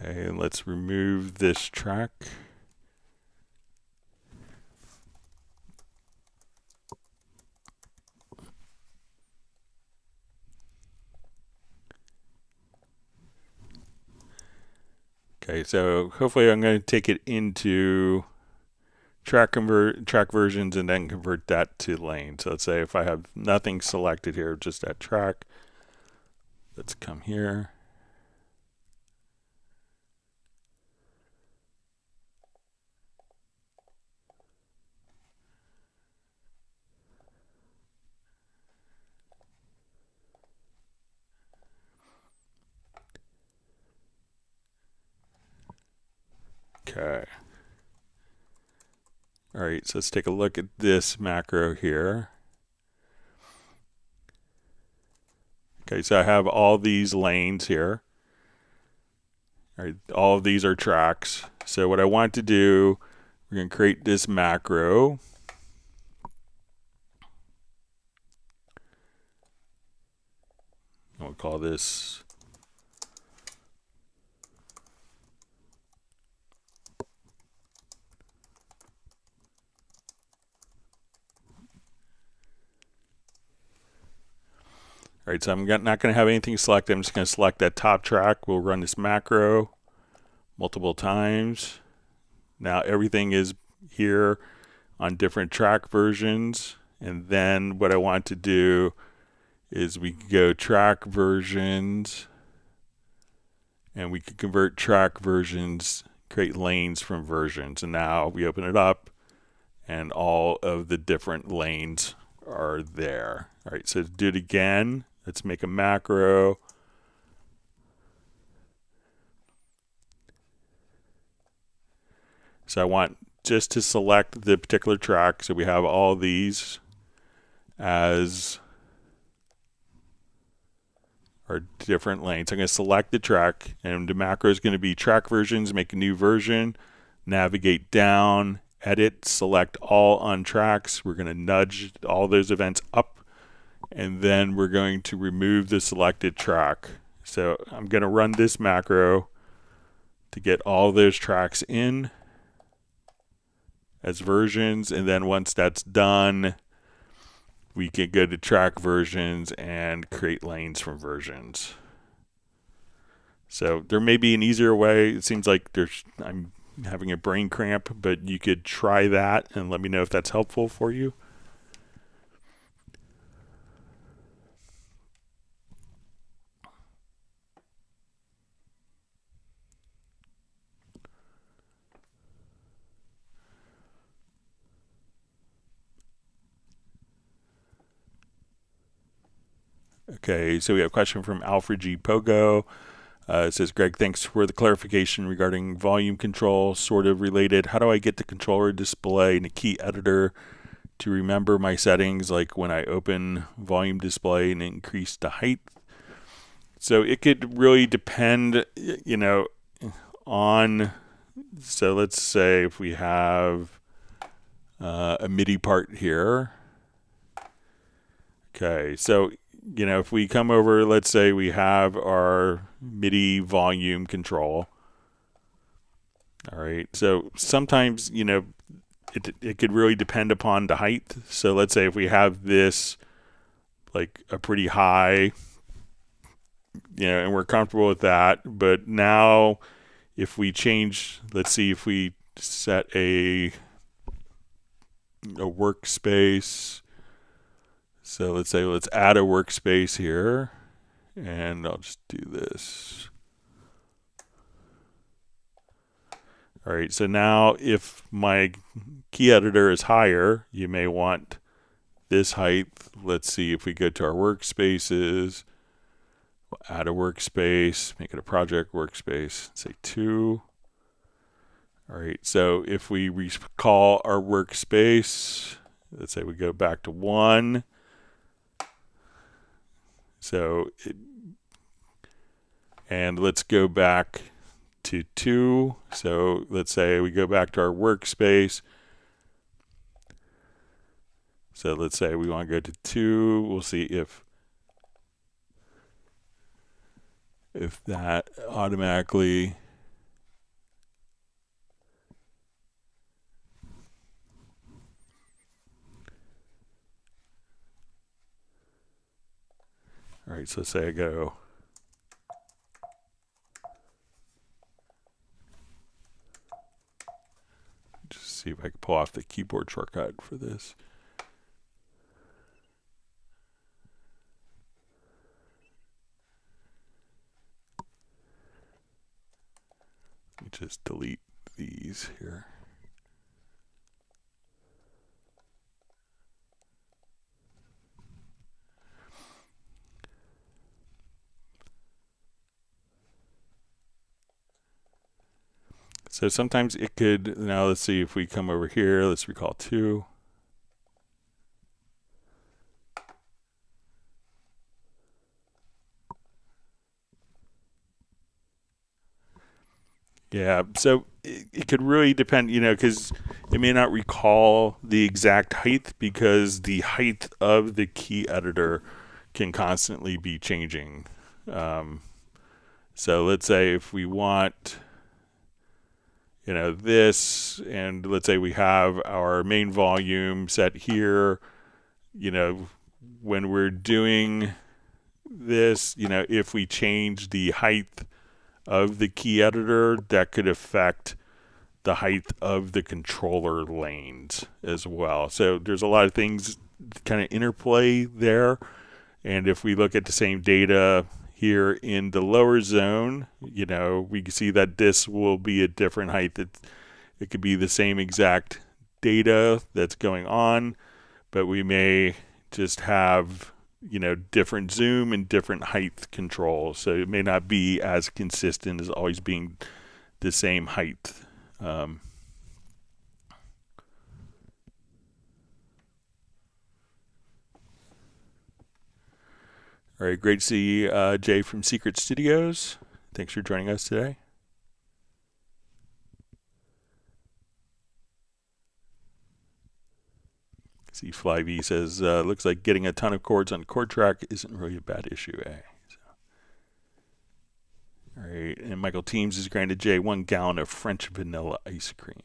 Okay, let's remove this track. Okay, so hopefully I'm going to take it into track versions and then convert that to lane. So let's say if I have nothing selected here, just that track. Let's come here. Okay. All right, so let's take a look at this macro here. Okay, so I have all these lanes here. All right, all of these are tracks. So what I want to do, we're going to create this macro. We'll call this all right, so I'm not going to have anything selected. I'm just going to select that top track. We'll run this macro multiple times. Now everything is here on different track versions. And then what I want to do is we can go track versions, and we can convert track versions, create lanes from versions. And now we open it up, and all of the different lanes are there. All right, so to do it again, let's make a macro. So I want just to select the particular track. So we have all these as our different lanes. I'm going to select the track, and the macro is going to be track versions, make a new version. navigate down, edit, select all on tracks. We're going to nudge all those events up, and then we're going to remove the selected track. So I'm going to run this macro to get all those tracks in as versions, and then once that's done, we can go to track versions and create lanes from versions. So there may be an easier way. It seems like I'm having a brain cramp, but you could try that and let me know if that's helpful for you. Okay, so we have a question from Alfred G. Pogo. It says, Greg, thanks for the clarification regarding volume control, sort of related. How do I get the controller display in a key editor to remember my settings, like when I open volume display and increase the height? So it could really depend, on, so let's say if we have a MIDI part here. Okay, so if we come over, let's say we have our MIDI volume control. All right. So sometimes, it could really depend upon the height. So let's say if we have this like a pretty high, and we're comfortable with that. But now if we change, let's see if we set a workspace. So let's add a workspace here, and I'll just do this. All right, so now if my key editor is higher, you may want this height. Let's see if we go to our workspaces, we'll add a workspace, make it a project workspace, say 2. All right, so if we recall our workspace, let's say we go back to 1. So, and let's go back to 2. So let's say we go back to our workspace. So let's say we want to go to 2. We'll see if that automatically all right, so let's say I go just see if I can pull off the keyboard shortcut for this. Let me just delete these here. So sometimes it could, now let's see if we come over here, let's recall 2. Yeah, so it could really depend, because it may not recall the exact height because the height of the key editor can constantly be changing. So let's say if we want, this, and let's say we have our main volume set here, when we're doing this, if we change the height of the key editor, that could affect the height of the controller lanes as well. So there's a lot of things kind of interplay there. And if we look at the same data here in the lower zone, we can see that this will be a different height. It could be the same exact data that's going on, but we may just have, different zoom and different height control. So it may not be as consistent as always being the same height. All right, great to see Jay from Secret Studios. Thanks for joining us today. See, Flyv says, looks like getting a ton of chords on chord track isn't really a bad issue, eh? So. All right, and Michael Teams is granted Jay 1 gallon of French vanilla ice cream.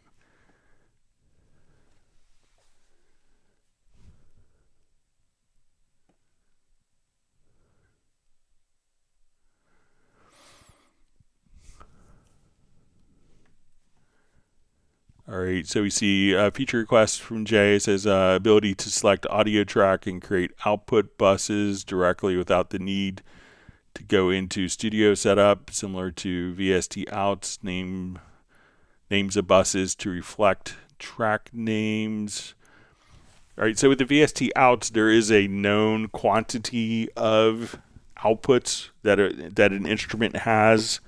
All right, so we see feature requests from Jay. It says ability to select audio track and create output buses directly without the need to go into studio setup, similar to VST outs. Names of buses to reflect track names. All right, so with the VST outs, there is a known quantity of outputs that an instrument has.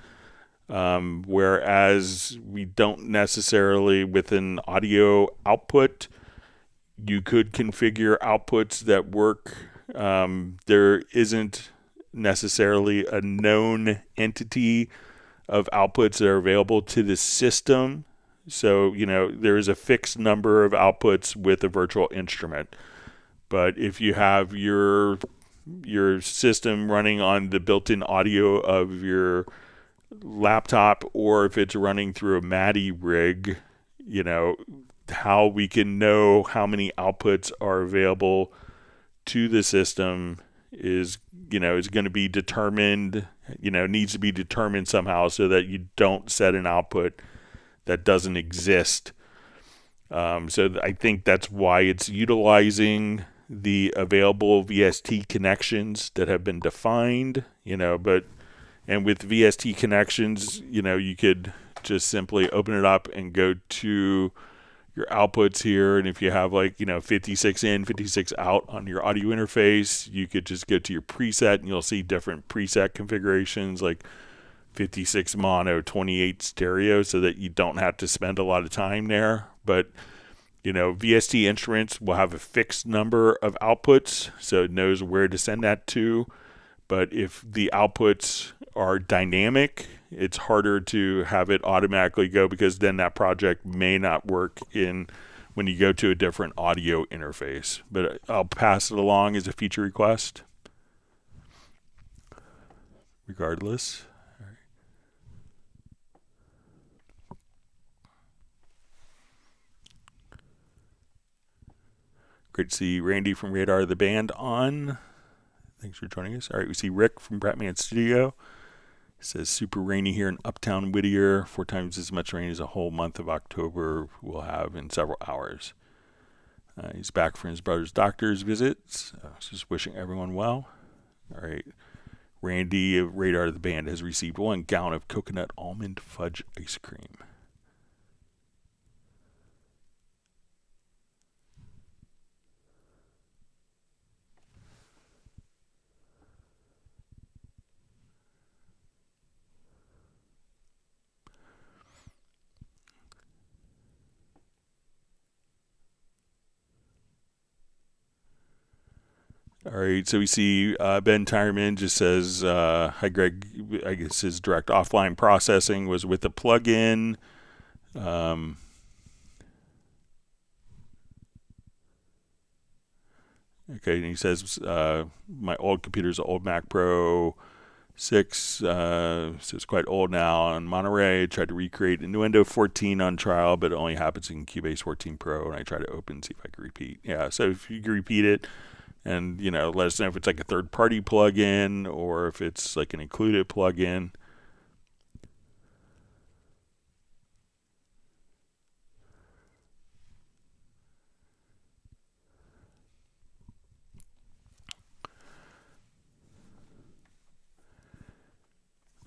Whereas we don't necessarily, with an audio output, you could configure outputs that work. There isn't necessarily a known entity of outputs that are available to the system. So, there is a fixed number of outputs with a virtual instrument. But if you have your system running on the built-in audio of your laptop, or if it's running through a MIDI rig, how we can know how many outputs are available to the system is going to be determined, needs to be determined somehow, so that you don't set an output that doesn't exist. So I think that's why it's utilizing the available VST connections that have been defined, and with VST connections, you could just simply open it up and go to your outputs here. And if you have 56 in, 56 out on your audio interface, you could just go to your preset and you'll see different preset configurations, like 56 mono, 28 stereo, so that you don't have to spend a lot of time there. But, VST instruments will have a fixed number of outputs, so it knows where to send that to. But if the outputs are dynamic, it's harder to have it automatically go, because then that project may not work when you go to a different audio interface. But I'll pass it along as a feature request regardless. All right. Great to see Randy from Radar the Band on. Thanks for joining us. All right, we see Rick from Bratman Studio. It says super rainy here in Uptown Whittier. 4 times as much rain as a whole month of October we'll have in several hours. He's back from his brother's doctor's visits. Just wishing everyone well. All right. Randy of Radar the Band has received 1 gallon of coconut almond fudge ice cream. All right, so we see Ben Tyreman just says, hi Greg, I guess his direct offline processing was with a plugin. Okay, and he says, my old computer's an old Mac Pro 6, so it's quite old now on Monterey. Tried to recreate Innuendo 14 on trial, but it only happens in Cubase 14 Pro, and I try to open, see if I can repeat. Yeah, so if you can repeat it, and, let us know if it's like a third-party plugin or if it's like an included plugin.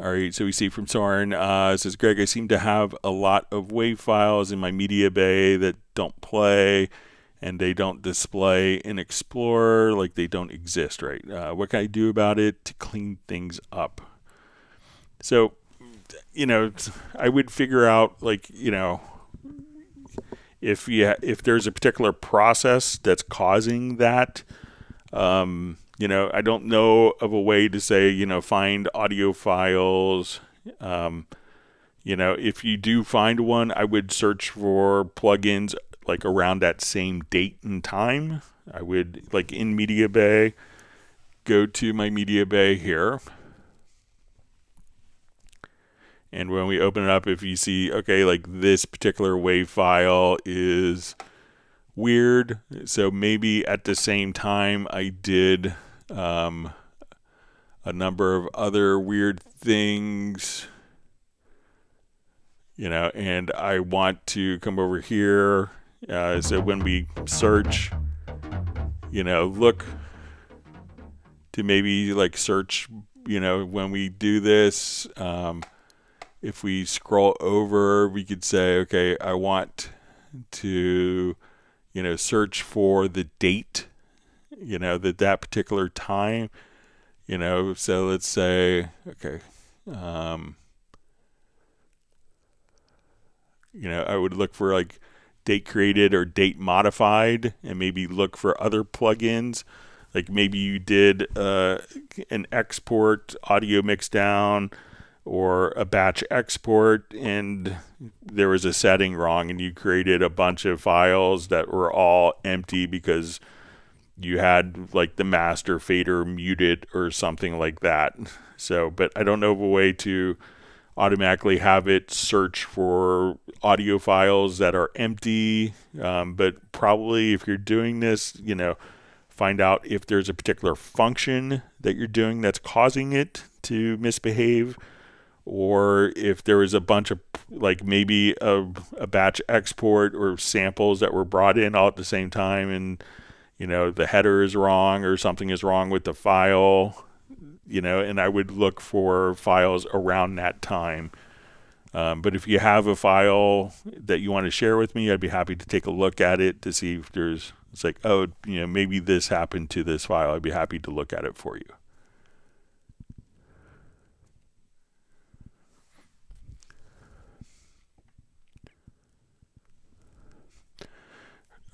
All right, so we see from Soren, it says, Greg, I seem to have a lot of WAV files in my media bay that don't play, and they don't display in Explorer, like they don't exist, right? What can I do about it to clean things up? So, I would figure out, if there's a particular process that's causing that. I don't know of a way to say, find audio files. If you do find one, I would search for plugins like around that same date and time, I would, like in Media Bay, go to my Media Bay here. And when we open it up, if you see, okay, like this particular wave file is weird. So maybe at the same time I did a number of other weird things, you know, and I want to come over here. So when we search, you know, look to maybe like search, you know, when we do this, if we scroll over, we could say, okay, I want to, you know, search for the date, you know, that particular time, you know. So let's say, okay, you know, I would look for like date created or date modified, and maybe look for other plugins. Like maybe you did an export audio mix down or a batch export, and there was a setting wrong, and you created a bunch of files that were all empty because you had like the master fader muted or something like that. So, but I don't know of a way to automatically have it search for audio files that are empty. But probably if you're doing this, you know, find out if there's a particular function that you're doing that's causing it to misbehave, or if there was a bunch of, like maybe a batch export or samples that were brought in all at the same time, and, you know, the header is wrong or something is wrong with the file, you know, and I would look for files around that time. But if you have a file that you want to share with me, I'd be happy to take a look at it to see if there's, it's like, oh, you know, maybe this happened to this file. I'd be happy to look at it for you.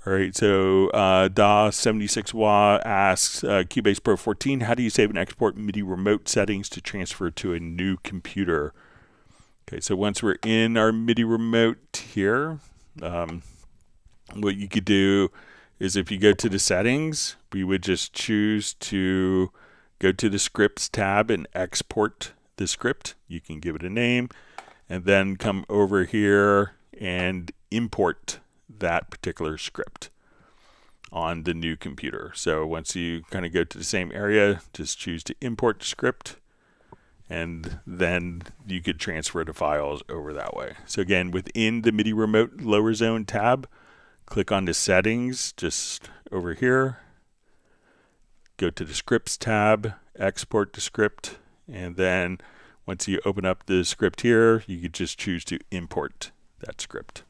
All right, so Da76Wa asks, Cubase Pro 14, how do you save and export MIDI remote settings to transfer to a new computer? Okay, so once we're in our MIDI remote here, what you could do is if you go to the settings, we would just choose to go to the scripts tab and export the script. You can give it a name, and then come over here and import that particular script on the new computer. So once you kind of go to the same area, just choose to import the script, and then you could transfer the files over that way. So again, within the MIDI remote lower zone tab, click on the settings just over here, go to the scripts tab, export the script, and then once you open up the script here, you could just choose to import that script.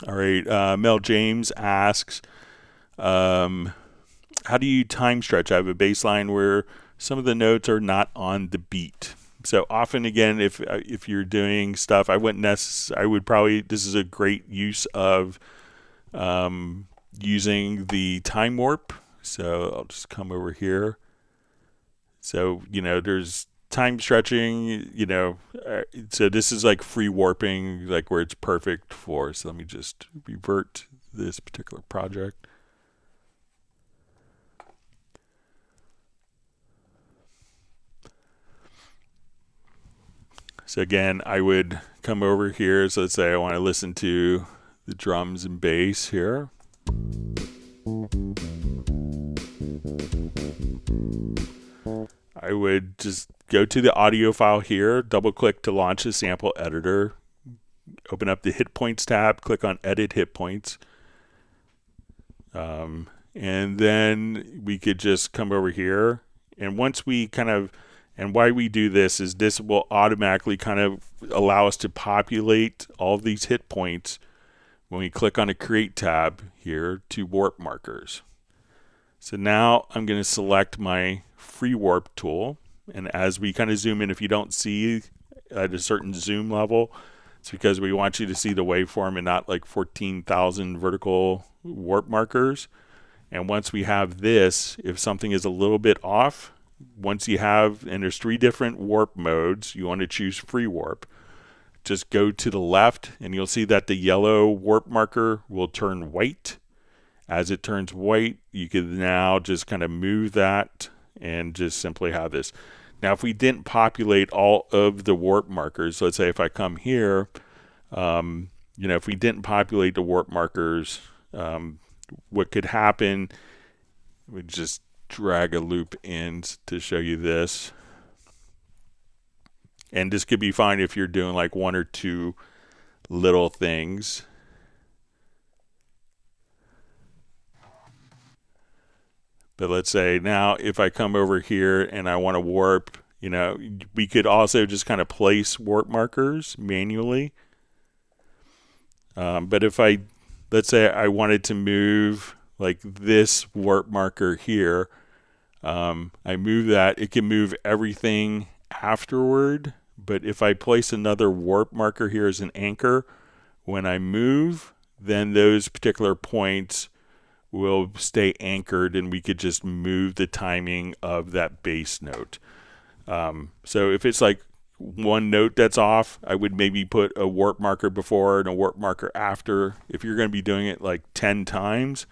All right, Mel James asks, how do you time stretch? I have a bass line where some of the notes are not on the beat. So often, again, if you're doing stuff, I would probably, this is a great use of using the time warp. So I'll just come over here. So, you know, there's time stretching, you know, so this is like free warping, like where it's perfect for. So let me just revert this particular project. So again, I would come over here. So let's say I want to listen to the drums and bass here. I would just go to the audio file here, double click to launch the sample editor, open up the hit points tab, click on edit hit points. And then we could just come over here. And once we kind of, and why we do this is this will automatically kind of allow us to populate all of these hit points when we click on the create tab here to warp markers. So now I'm going to select my free warp tool, and as we kind of zoom in, if you don't see at a certain zoom level, It's because we want you to see the waveform and not like 14,000 vertical warp markers. And once we have this, if something is a little bit off, once you have, and there's 3 different warp modes, you want to choose free warp. Just go to the left and you'll see that the yellow warp marker will turn white. As it turns white, you can now just kind of move that and just simply have this. Now, if we didn't populate all of the warp markers, let's say if I come here, if we didn't populate the warp markers, what could happen, we just drag a loop in to show you this. And this could be fine if you're doing like 1 or 2 little things. But let's say now if I come over here and I want to warp, we could also just kind of place warp markers manually. But if let's say I wanted to move like this warp marker here, I move that, it can move everything afterward. But if I place another warp marker here as an anchor, when I move, then those particular points will stay anchored and we could just move the timing of that bass note. So if it's like 1 note that's off, I would maybe put a warp marker before and a warp marker after. If you're going to be doing it like 10 times,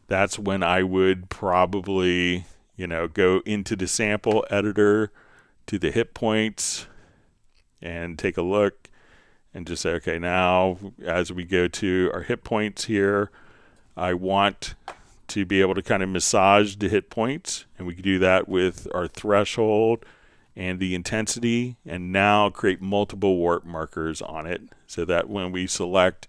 that's when I would probably, go into the sample editor to the hit points and take a look and just say, okay, now as we go to our hit points here, I want to be able to kind of massage the hit points, and we can do that with our threshold and the intensity, and now create multiple warp markers on it so that when we select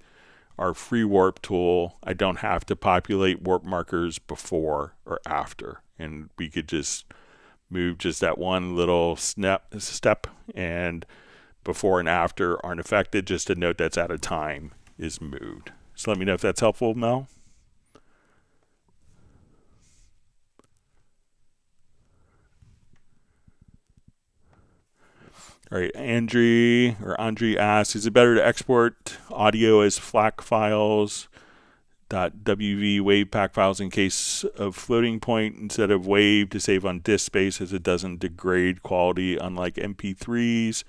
our free warp tool, I don't have to populate warp markers before or after, and we could just move just that one little step, and before and after aren't affected, just a note that's out of time is moved. So let me know if that's helpful, Mel. All right, Andre asks, is it better to export audio as FLAC files, .wv wave pack files in case of floating point instead of wave to save on disk space as it doesn't degrade quality unlike MP3s?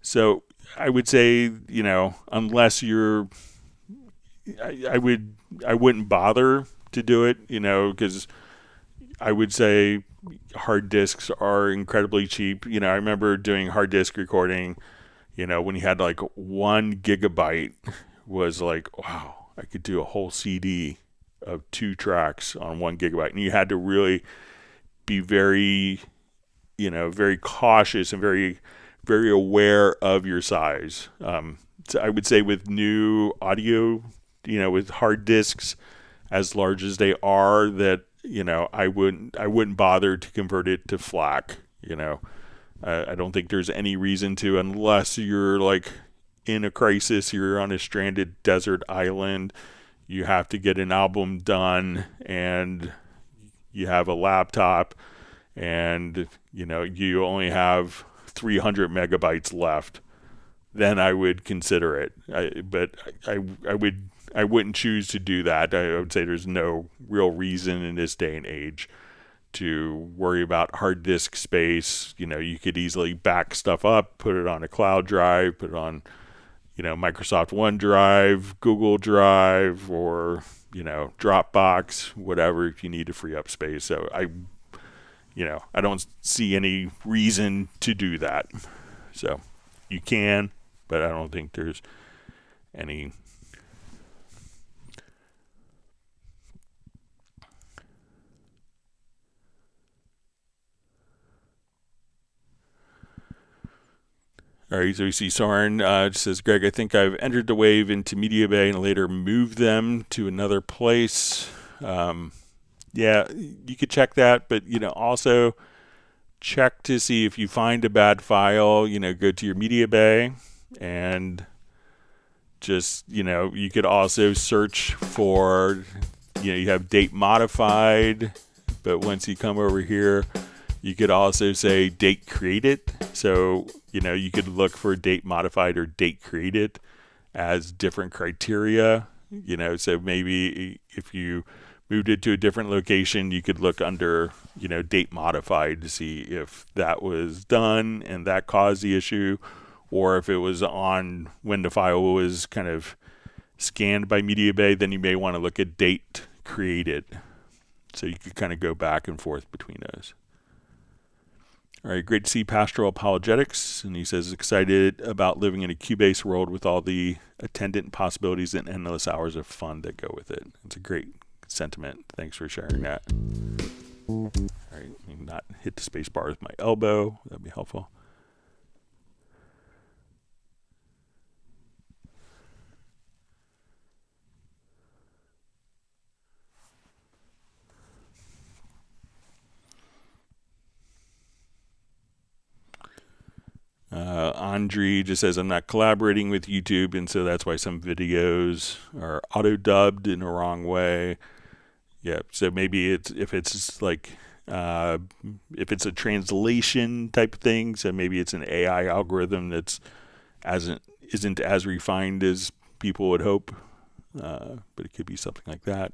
So I would say, unless you're, I wouldn't bother to do it, because I would say hard disks are incredibly cheap. I remember doing hard disk recording, when you had like 1 gigabyte was like, wow, I could do a whole CD of 2 tracks on 1 gigabyte. And you had to really be very, very cautious and very, very aware of your size. So I would say with new audio, with hard disks as large as they are, that I wouldn't bother to convert it to FLAC. I don't think there's any reason to, unless you're like in a crisis, you're on a stranded desert island, you have to get an album done, and you have a laptop, and you only have 300 megabytes left. Then I would consider it. But I wouldn't choose to do that. I would say there's no real reason in this day and age to worry about hard disk space. You could easily back stuff up, put it on a cloud drive, put it on, Microsoft OneDrive, Google Drive, or, Dropbox, whatever, if you need to free up space. So I don't see any reason to do that. So you can, but I don't think there's any. All right, so we see Soren says, Greg, I think I've entered the wave into Media Bay and later moved them to another place. Yeah, you could check that, but, also check to see if you find a bad file, go to your Media Bay and just, you could also search for, you have date modified, but once you come over here, You could also say date created. So, you could look for date modified or date created as different criteria. So maybe if you moved it to a different location, you could look under, date modified to see if that was done and that caused the issue, or if it was on when the file was kind of scanned by MediaBay, then you may want to look at date created. So you could kind of go back and forth between those. All right, great to see Pastoral Apologetics. And he says, excited about living in a Cubase world with all the attendant possibilities and endless hours of fun that go with it. It's a great sentiment. Thanks for sharing that. All right, let me not hit the space bar with my elbow. That'd be helpful. Andre just says, I'm not collaborating with YouTube, and so that's why some videos are auto-dubbed in the wrong way. Yeah, so maybe if it's a translation type of thing, so maybe it's an AI algorithm that's isn't as refined as people would hope, but it could be something like that.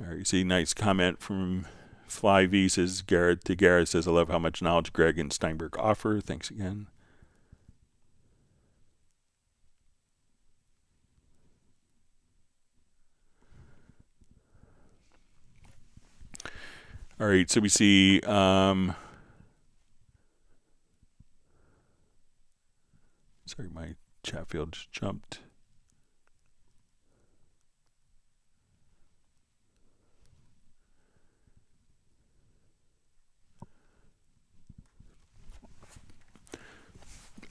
All right, you see, nice comment from Fly V says, Garrett says, I love how much knowledge Greg and Steinberg offer. Thanks again. All right, so we see sorry, my chat field just jumped.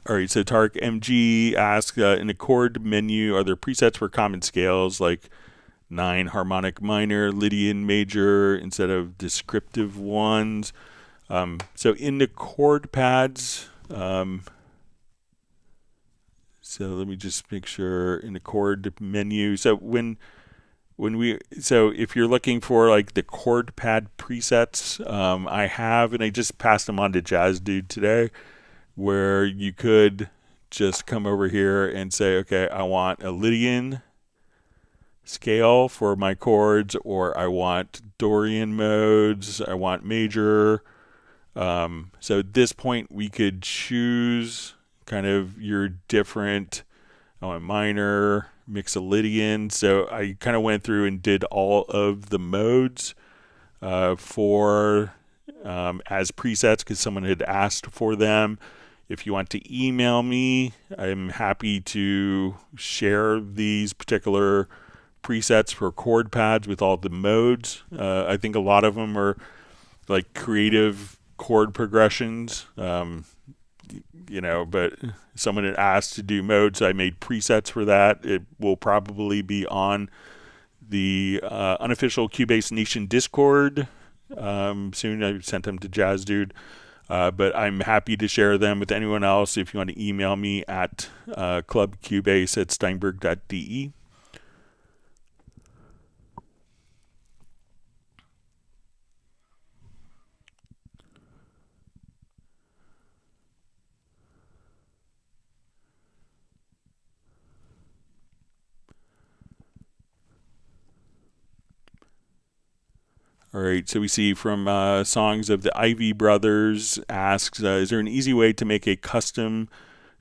All right, so Tarek MG asks, in the chord menu, are there presets for common scales like 9 harmonic minor, Lydian major, instead of descriptive ones? So in the chord pads, so let me just make sure in the chord menu. So if you're looking for like the chord pad presets, I have, and I just passed them on to Jazz Dude today, where you could just come over here and say, okay, I want a Lydian scale for my chords, or I want Dorian modes, I want major. So at this point, we could choose kind of your different, I want minor, mix a Lydian. So I kind of went through and did all of the modes for as presets because someone had asked for them. If you want to email me, I'm happy to share these particular presets for chord pads with all the modes. I think a lot of them are like creative chord progressions, but someone had asked to do modes. I made presets for that. It will probably be on the unofficial Cubase Nation Discord soon. I sent them to Jazz Dude. But I'm happy to share them with anyone else if you want to email me at clubcubase@steinberg.de. All right, so we see from Songs of the Ivy Brothers asks, is there an easy way to make a custom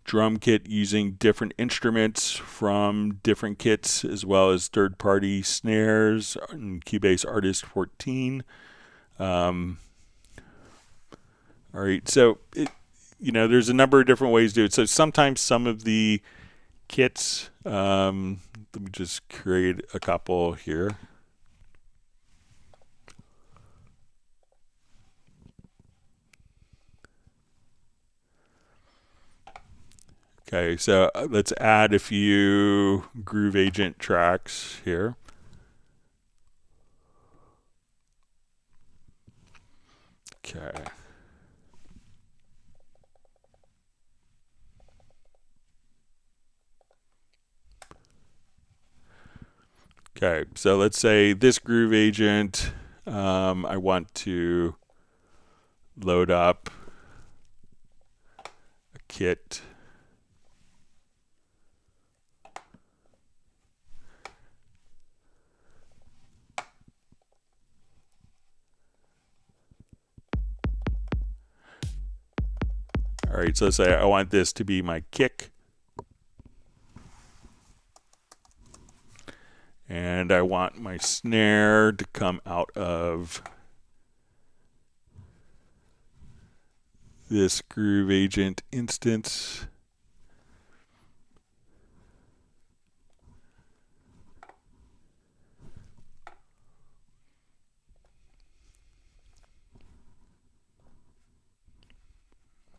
drum kit using different instruments from different kits as well as third-party snares in Cubase Artist 14? All right, so there's a number of different ways to do it. So sometimes some of the kits, let me just create a couple here. Okay, so let's add a few Groove Agent tracks here. Okay. Okay, so let's say this groove agent, I want to load up a kit. All right, so let's say I want this to be my kick. And I want my snare to come out of this groove agent instance.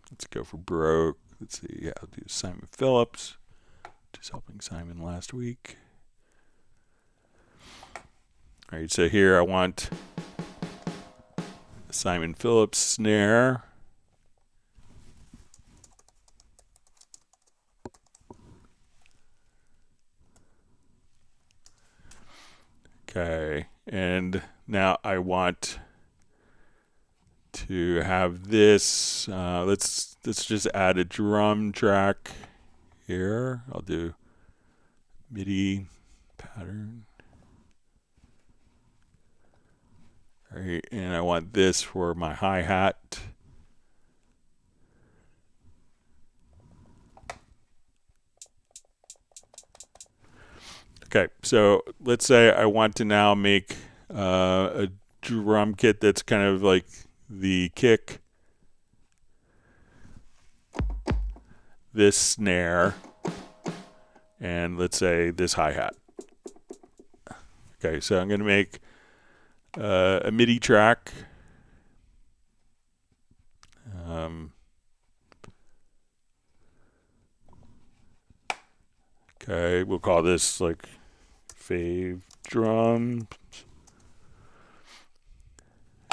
Let's go for broke. Let's see, yeah, I'll do Simon Phillips. Just helping Simon last week. All right, so here I want a Simon Phillips snare. Okay, and now I want to have this. Let's just add a drum track here. I'll do MIDI pattern. All right, and I want this for my hi-hat. Okay, so let's say I want to now make a drum kit that's kind of like the kick, this snare, and let's say this hi-hat. Okay, so I'm going to make a MIDI track. Okay, we'll call this like fave drums.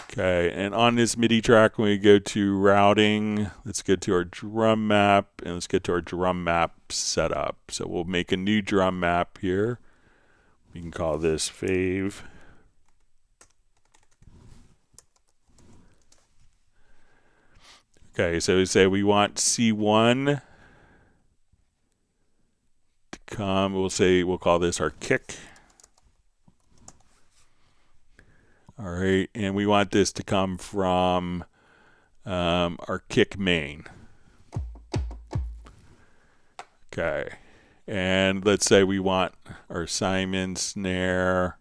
Okay, and on this MIDI track, when we go to routing, let's go to our drum map, and let's get to our drum map setup. So we'll make a new drum map here. We can call this fave. Okay, so we say we want C1 to come. We'll call this our kick. All right, and we want this to come from our kick main. Okay, and let's say we want our Simon snare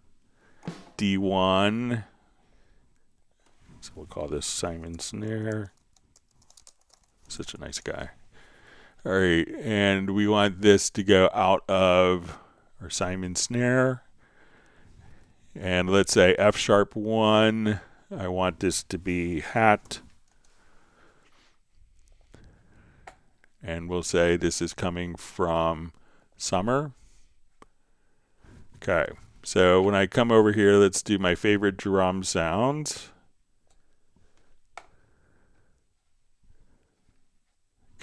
D1. So we'll call this Simon snare. Such a nice guy. All right, and we want this to go out of our Simon snare. And let's say F#1, I want this to be hat. And we'll say this is coming from summer. Okay, so when I come over here, let's do my favorite drum sounds.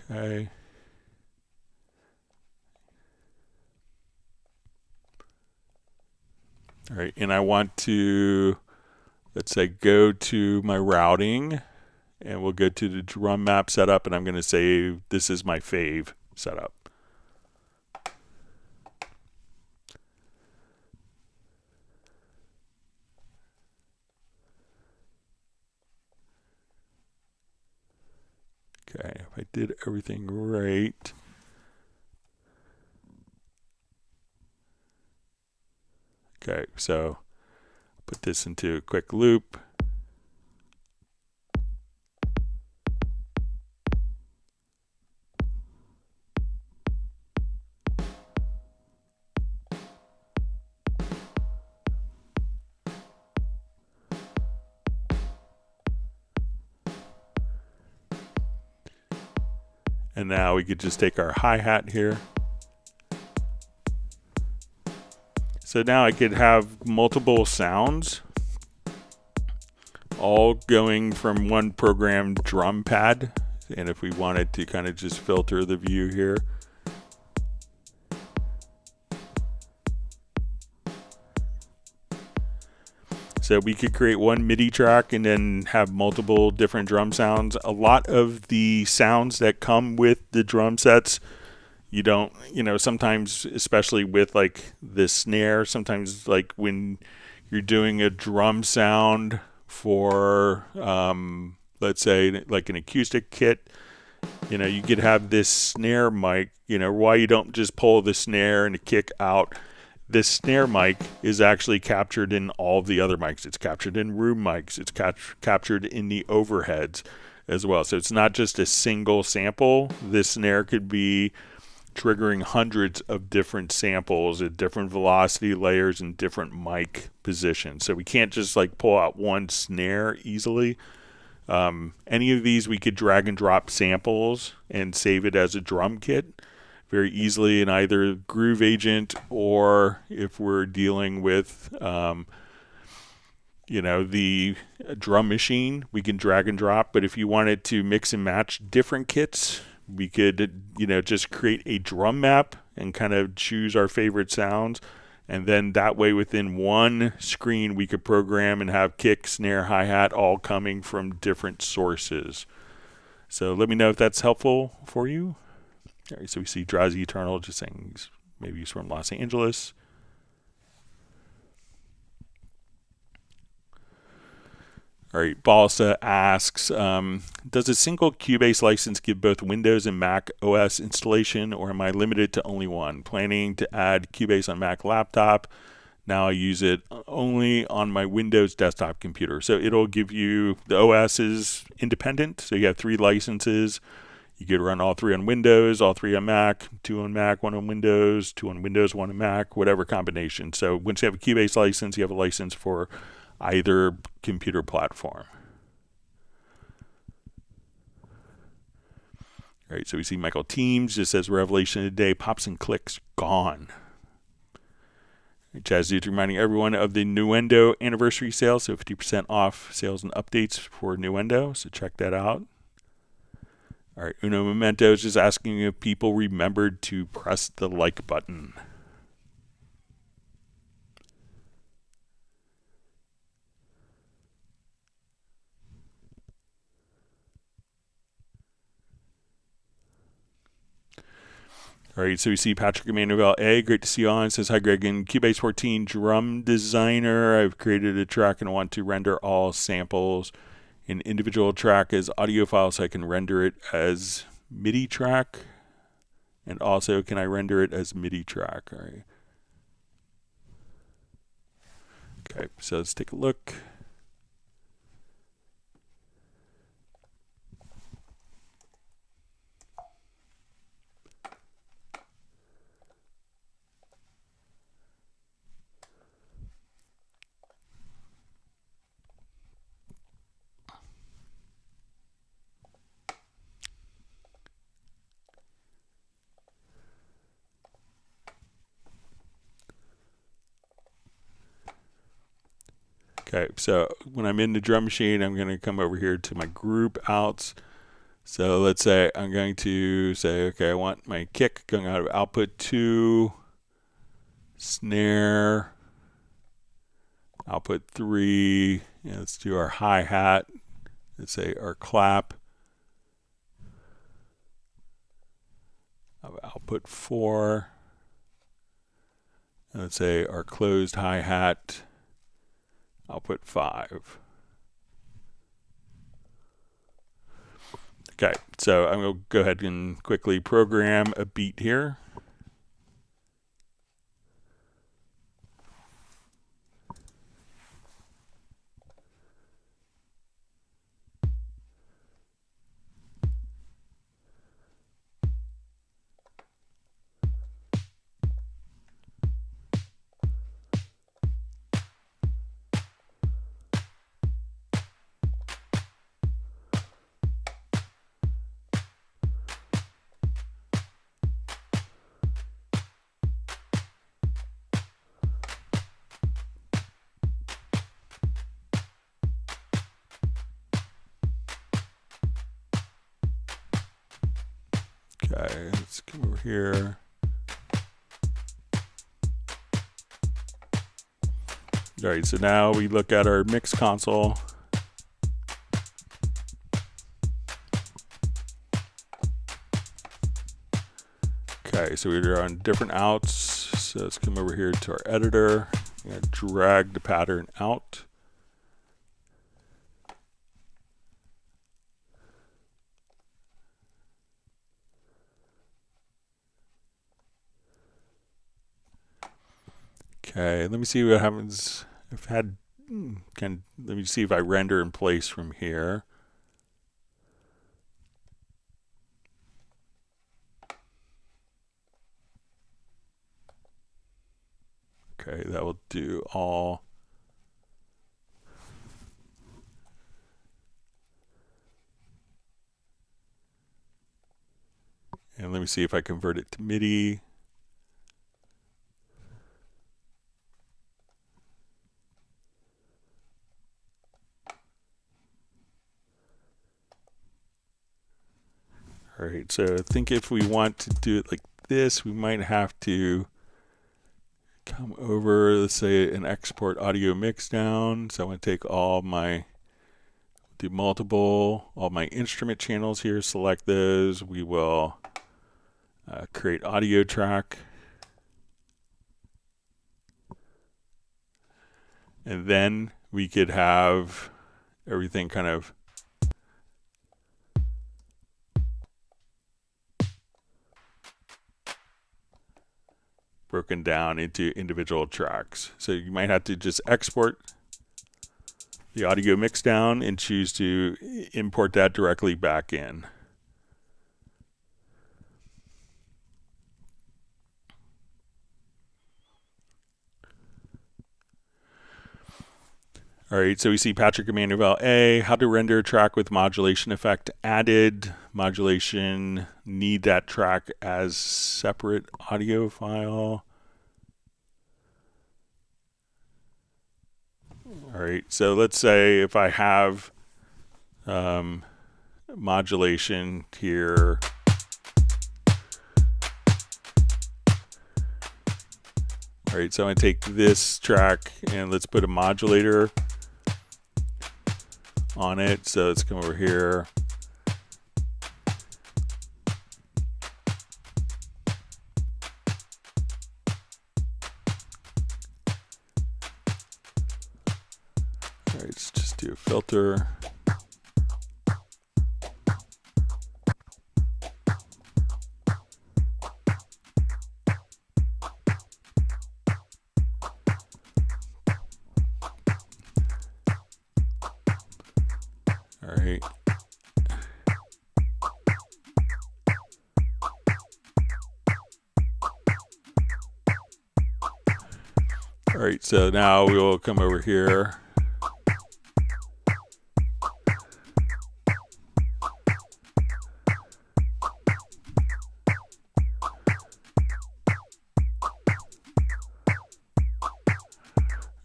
Okay. All right, and I want to, let's say, go to my routing, and we'll go to the drum map setup, and I'm going to say this is my fave setup. Okay, if I did everything right. Okay, so put this into a quick loop. And now we could just take our hi-hat here. So now I could have multiple sounds all going from one programmed drum pad. And if we wanted to kind of just filter the view here, So we could create one MIDI track and then have multiple different drum sounds. A lot of the sounds that come with the drum sets, you don't, sometimes, especially with like the snare, sometimes like when you're doing a drum sound for, let's say like an acoustic kit, you could have this snare mic, why you don't just pull the snare and the kick out. This snare mic is actually captured in all of the other mics. It's captured in room mics. It's captured in the overheads as well. So it's not just a single sample. This snare could be triggering hundreds of different samples at different velocity layers and different mic positions. So we can't just like pull out one snare easily. Any of these we could drag and drop samples and save it as a drum kit very easily in either Groove Agent, or if we're dealing with the drum machine, we can drag and drop. But if you wanted to mix and match different kits, we could just create a drum map and kind of choose our favorite sounds, and then that way within one screen we could program and have kick, snare, hi-hat all coming from different sources. So let me know if that's helpful for you. All right, so we see Drowsy Eternal just saying maybe he's from Los Angeles. All right, Balsa asks, does a single Cubase license give both Windows and Mac OS installation, or am I limited to only one? Planning to add Cubase on Mac laptop. Now I use it only on my Windows desktop computer. So it'll give you, the OS is independent, so you have 3 licenses. You could run all 3 on Windows, all 3 on Mac, 2 on Mac, 1 on Windows, 2 on Windows, 1 on Mac, whatever combination. So once you have a Cubase license, you have a license for either computer platform. All right, so we see Michael Teams just says Revelation today, pops and clicks gone. Chaz Dude reminding everyone of the Nuendo anniversary sale, so 50% off sales and updates for Nuendo, so check that out. All right, Uno Memento is just asking if people remembered to press the like button. All right, so we see Patrick Emmanuel A. Great to see you on. Says, hi, Greg. In Cubase 14 Drum Designer, I've created a track and want to render all samples in individual track as audio files, so I can render it as MIDI track. And also, can I render it as MIDI track? All right. Okay, so let's take a look. Okay, so when I'm in the drum machine, I'm going to come over here to my group outs. So let's say I'm going to say, okay, I want my kick going out of output 2, snare, output 3, and let's do our hi-hat, let's say our clap, output 4, and let's say our closed hi-hat, output 5. Okay, so I'm going to go ahead and quickly program a beat here. Okay, let's come over here. All right, so now we look at our mix console. Okay, so we're on different outs. So let's come over here to our editor. I'm going to drag the pattern out. Okay, let me see what happens. Let me see if I render in place from here. Okay, that will do all. And let me see if I convert it to MIDI. All right, so I think if we want to do it like this, we might have to come over, let's say, and export audio mix down. So I'm going to take all my, all my instrument channels here, select those. We will create audio track. And then we could have everything kind of broken down into individual tracks. So you might have to just export the audio mix down and choose to import that directly back in. All right, so we see Patrick Emmanuel A, how to render a track with modulation effect added. Modulation, need that track as separate audio file. All right, so let's say if I have modulation here. All right, so I'm going to take this track and let's put a modulator on it. So let's come over here. All right, let's just do a filter. All right. All right, so now we will come over here.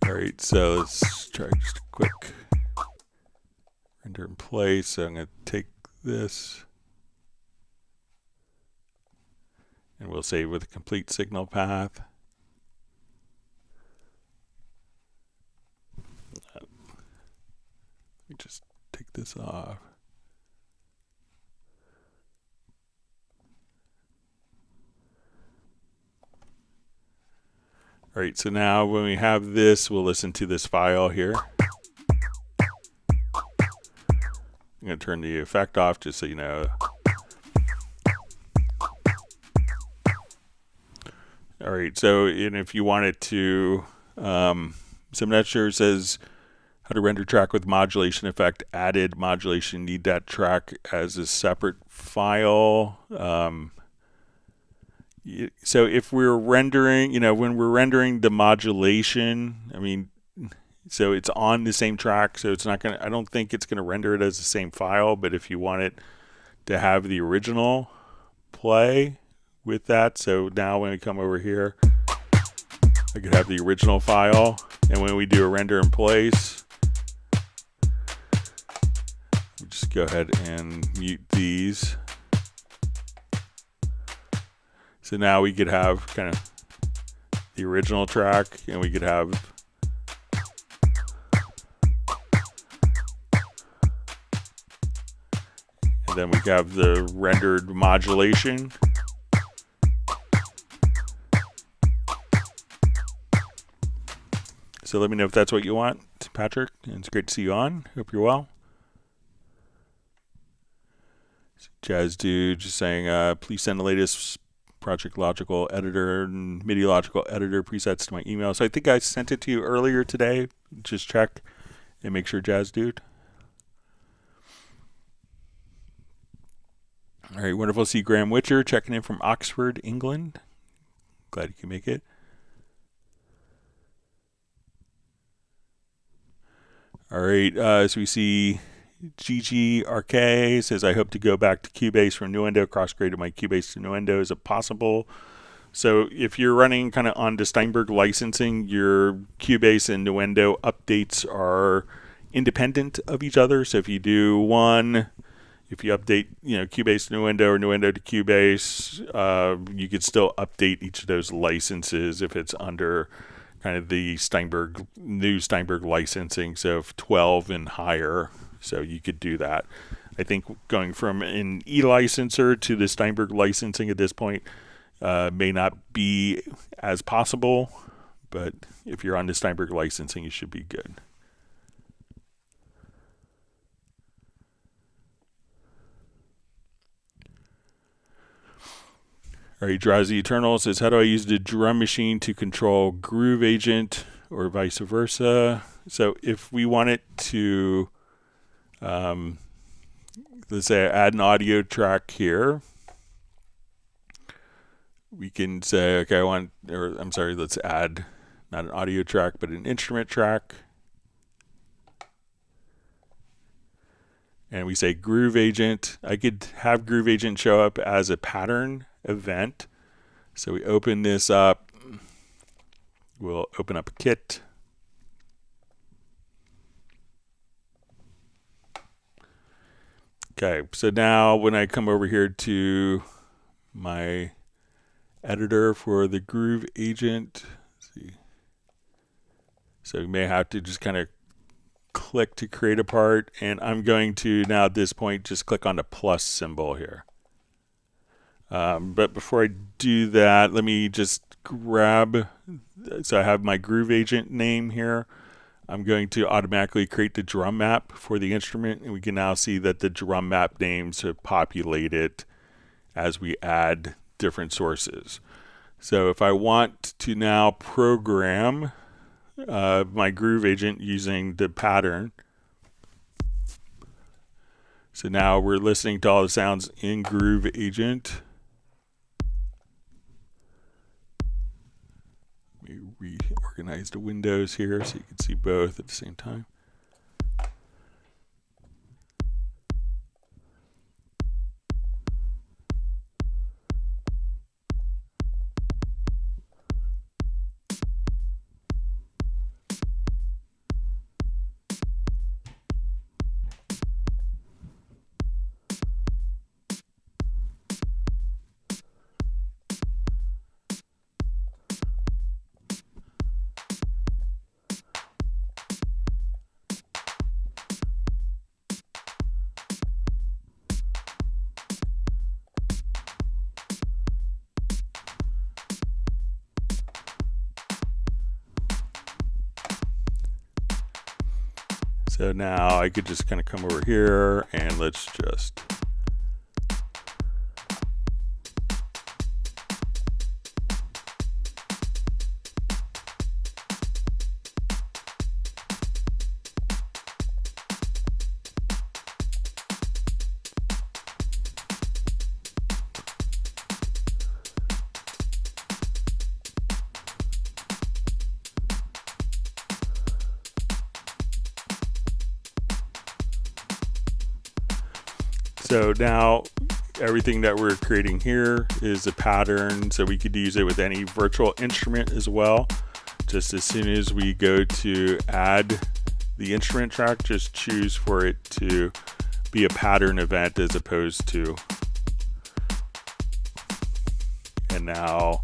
All right, so let's try just a quick render in place. So I'm going to take this and we'll save with a complete signal path. Let me just take this off. All right, so now when we have this, we'll listen to this file here. I'm going to turn the effect off just so you know. All right, so and if you wanted to, Simnetsure says how to render track with modulation effect added. Modulation, need that track as a separate file. So if we're rendering, when we're rendering the modulation, so it's on the same track, so it's not going to, I don't think it's going to render it as the same file, but if you want it to have the original play with that, so now when we come over here, I could have the original file, and when we do a render in place, we just go ahead and mute these. So now we could have kind of the original track, and we could have And then we have the rendered modulation. So let me know if that's what you want, Patrick. And it's great to see you on. Hope you're well. Jazz Dude just saying, please send the latest Project Logical Editor and MIDI Logical Editor presets to my email. So I think I sent it to you earlier today. Just check and make sure, Jazz Dude. All right, wonderful to see Graham Witcher checking in from Oxford, England. Glad you can make it. All right, so we see GGRK says, I hope to go back to Cubase from Nuendo, cross-graded my Cubase to Nuendo. Is it possible? So if you're running kind of on the Steinberg licensing, your Cubase and Nuendo updates are independent of each other. So if you do one, if you update, Cubase to Nuendo or Nuendo to Cubase, you could still update each of those licenses if it's under kind of the new Steinberg licensing, so 12 and higher. So you could do that. I think going from an E-licenser to the Steinberg licensing at this point may not be as possible, but if you're on the Steinberg licensing, you should be good. All right, Drowsy Eternal says, how do I use the drum machine to control Groove Agent or vice versa? So if we want it to, let's say, add an audio track here, we can say, okay, let's add not an audio track, but an instrument track. And we say Groove Agent. I could have Groove Agent show up as a pattern event. So we open this up. We'll open up a kit. Okay, so now when I come over here to my editor for the Groove Agent, let's see. So you may have to just kind of click to create a part, and I'm going to now at this point just click on the plus symbol here. But before I do that, let me just grab, so I have my Groove Agent name here. I'm going to automatically create the drum map for the instrument, and we can now see that the drum map names have populated as we add different sources. So if I want to now program my Groove Agent using the pattern, so now we're listening to all the sounds in Groove Agent. Reorganize the windows here so you can see both at the same time. So now I could just kind of come over here and let's just So now everything that we're creating here is a pattern, so we could use it with any virtual instrument as well. Just as soon as we go to add the instrument track, just choose for it to be a pattern event as opposed to, and now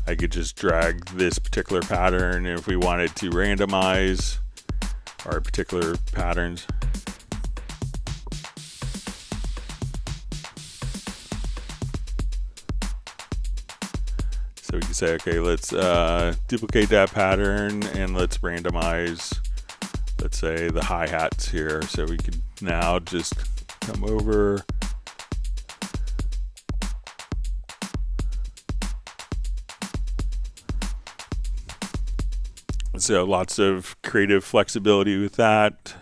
I could just drag this particular pattern, and if we wanted to randomize our particular patterns, can say, okay, let's duplicate that pattern and let's randomize, let's say, the hi-hats here. So we can now just come over. So lots of creative flexibility with that.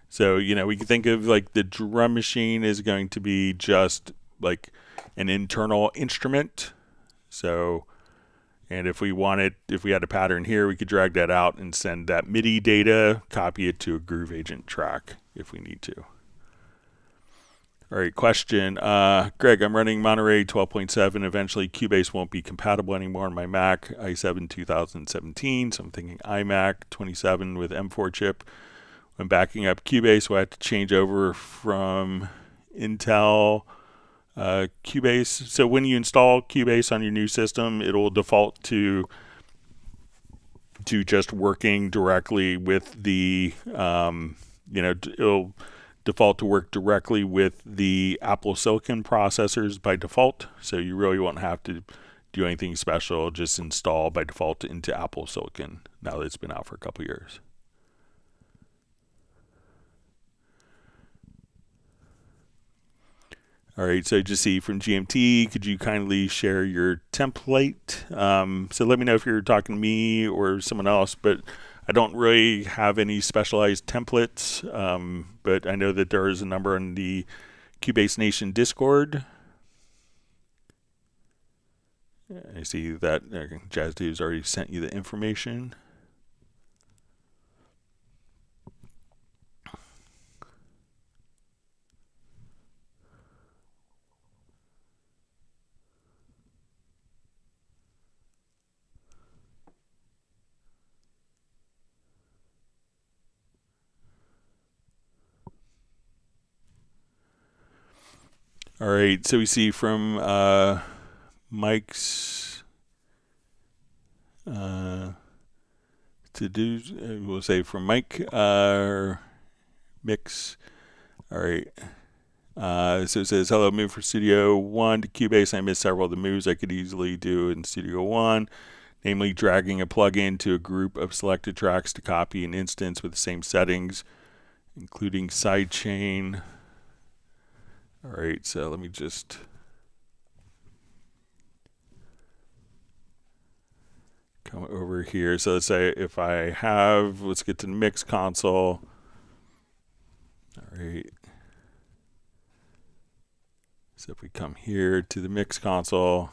So, you know, we can think of like the drum machine is going to be just like an internal instrument. So, and if we had a pattern here, we could drag that out and send that MIDI data, copy it to a Groove Agent track if we need to. All right, question. Greg, I'm running Monterey 12.7. Eventually, Cubase won't be compatible anymore on my Mac i7 2017. So I'm thinking iMac 27 with M4 chip. When backing up Cubase, we'll have to change over from Intel Cubase. So when you install Cubase on your new system, it will default to just working directly with the, it'll default to work directly with the Apple Silicon processors by default. So you really won't have to do anything special. Just install by default into Apple Silicon now that it's been out for a couple years. All right, so just see from GMT, could you kindly share your template? So let me know if you're talking to me or someone else, but I don't really have any specialized templates, but I know that there is a number on the Cubase Nation Discord. I see that JazzDude's already sent you the information. All right, so we see from Mike's to do, we'll say from Mike Mix. All right. So it says, hello, move from Studio One to Cubase. I missed several of the moves I could easily do in Studio One, namely dragging a plugin to a group of selected tracks to copy an instance with the same settings, including sidechain. All right, so let me just come over here. So let's say if I have, let's get to the mix console. All right. So if we come here to the mix console,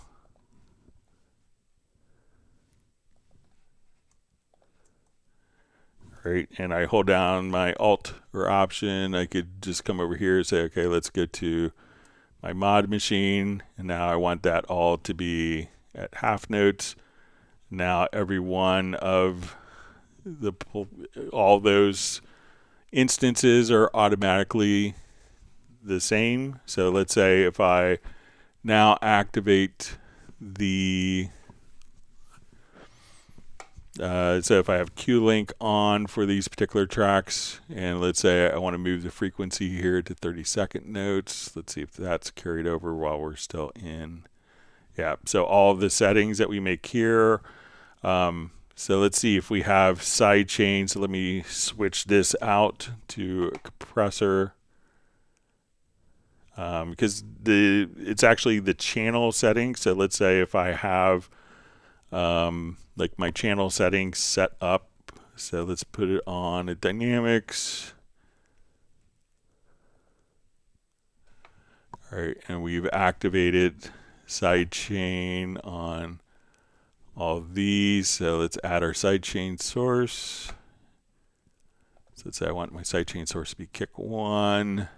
right, and I hold down my Alt or Option, I could just come over here and say, okay, let's go to my mod machine, and now I want that all to be at half notes. Now every one of all those instances are automatically the same. So let's say if I now activate the so if I have Q-Link on for these particular tracks, and let's say I want to move the frequency here to 30-second notes. Let's see if that's carried over while we're still in. Yeah, so all of the settings that we make here. So let's see if we have sidechain. So let me switch this out to a compressor. Because it's actually the channel setting. So let's say if I have like my channel settings set up. So let's put it on a dynamics. All right, and we've activated sidechain on all of these. So let's add our sidechain source. So let's say I want my sidechain source to be kick 1.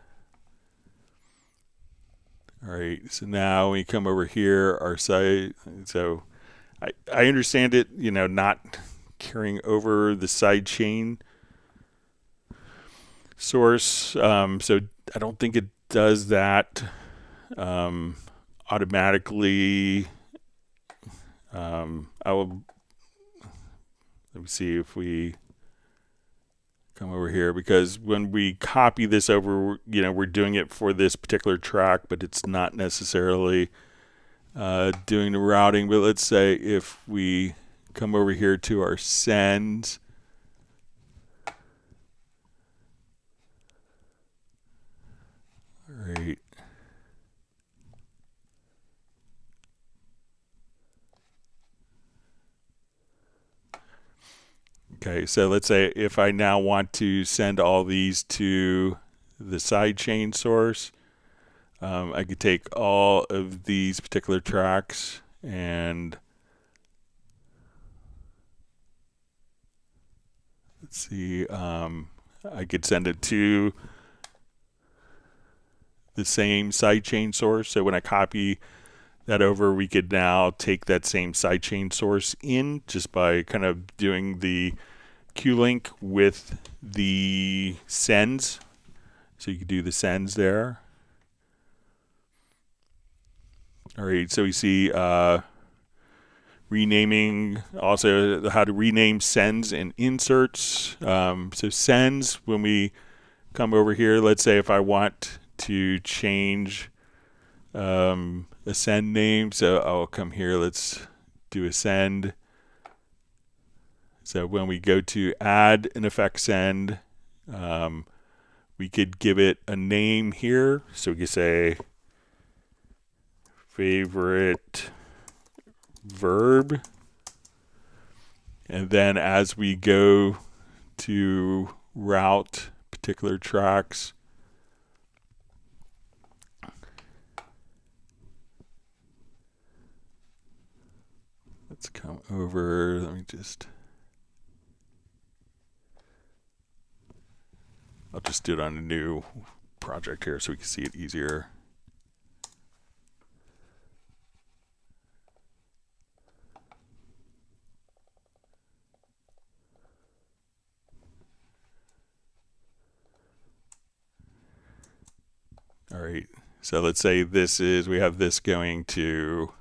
All right, so now we come over here, our side, so I understand it, not carrying over the sidechain source. So I don't think it does that automatically. Let me see if we come over here, because when we copy this over, we're doing it for this particular track, but it's not necessarily doing the routing, but let's say if we come over here to our sends, all right. Okay, so let's say if I now want to send all these to the sidechain source, I could take all of these particular tracks and let's see, I could send it to the same sidechain source. So when I copy that over, we could now take that same sidechain source in just by kind of doing the Q-link with the sends. So you could do the sends there. All right, so we see renaming, also how to rename sends and inserts. So sends, when we come over here, let's say if I want to change a send name, so I'll come here, let's do a send. So when we go to add an effect send, we could give it a name here. So we could say favorite verb. And then as we go to route particular tracks, let's come over, let me just, I'll just do it on a new project here so we can see it easier. All right, so let's say this is, we have this going to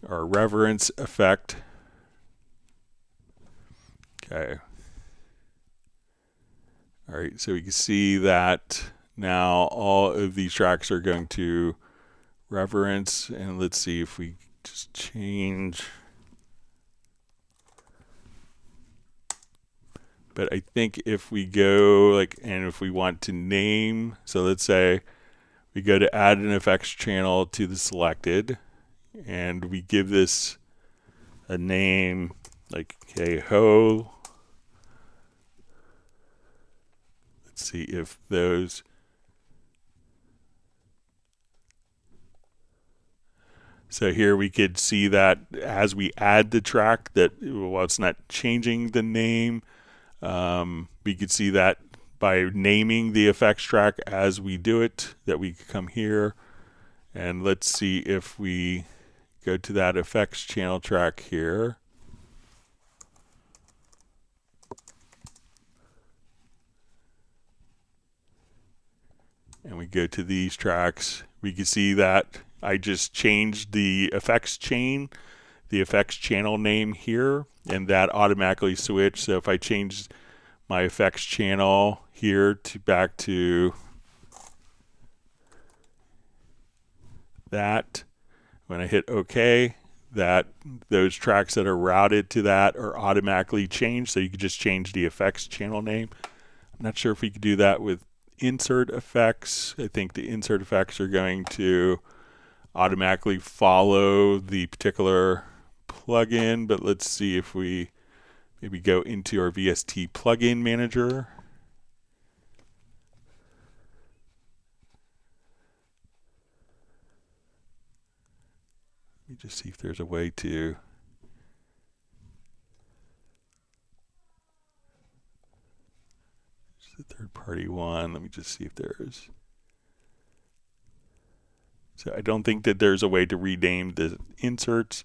our reverence effect. Okay. All right, so we can see that now all of these tracks are going to reverence, and let's see if we just change. But I think if we go like, and if we want to name, so let's say we go to add an effects channel to the selected, and we give this a name like hey ho. Let's see if those, so here we could see that as we add the track that, well, it's not changing the name. We could see that by naming the effects track as we do it, that we could come here and let's see if we go to that effects channel track here. And we go to these tracks, we can see that I just changed the effects chain, the effects channel name here, and that automatically switched. So if I change my effects channel here to back to that, when I hit OK, that those tracks that are routed to that are automatically changed. So you could just change the effects channel name. I'm not sure if we could do that with insert effects. I think the insert effects are going to automatically follow the particular plugin, but let's see if we maybe go into our VST plugin manager. Let me just see if there's a way to, the third party one, let me just see if there's, so I don't think that there's a way to rename the inserts.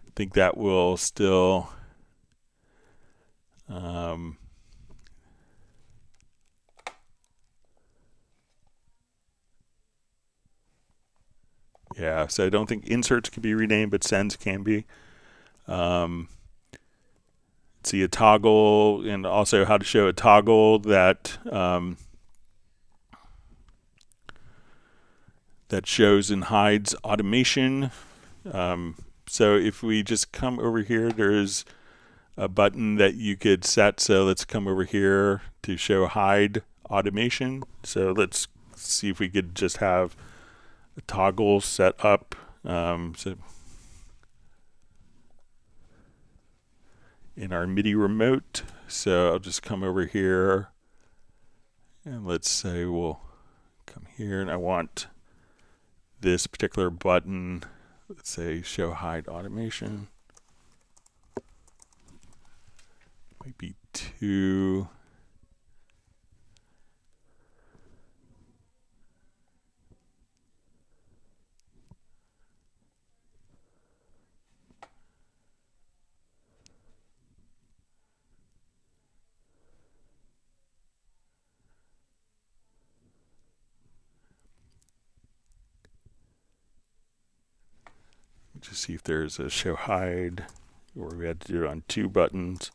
I think that will still yeah, so I don't think inserts can be renamed, but sends can be. See a toggle, and also how to show a toggle that that shows and hides automation. So if we just come over here, there's a button that you could set. So let's come over here to show hide automation. So let's see if we could just have a toggle set up. So in our MIDI remote, so I'll just come over here and let's say we'll come here and I want this particular button, let's say show hide automation. Might be too. Just see if there's a show hide, or we had to do it on 2 buttons.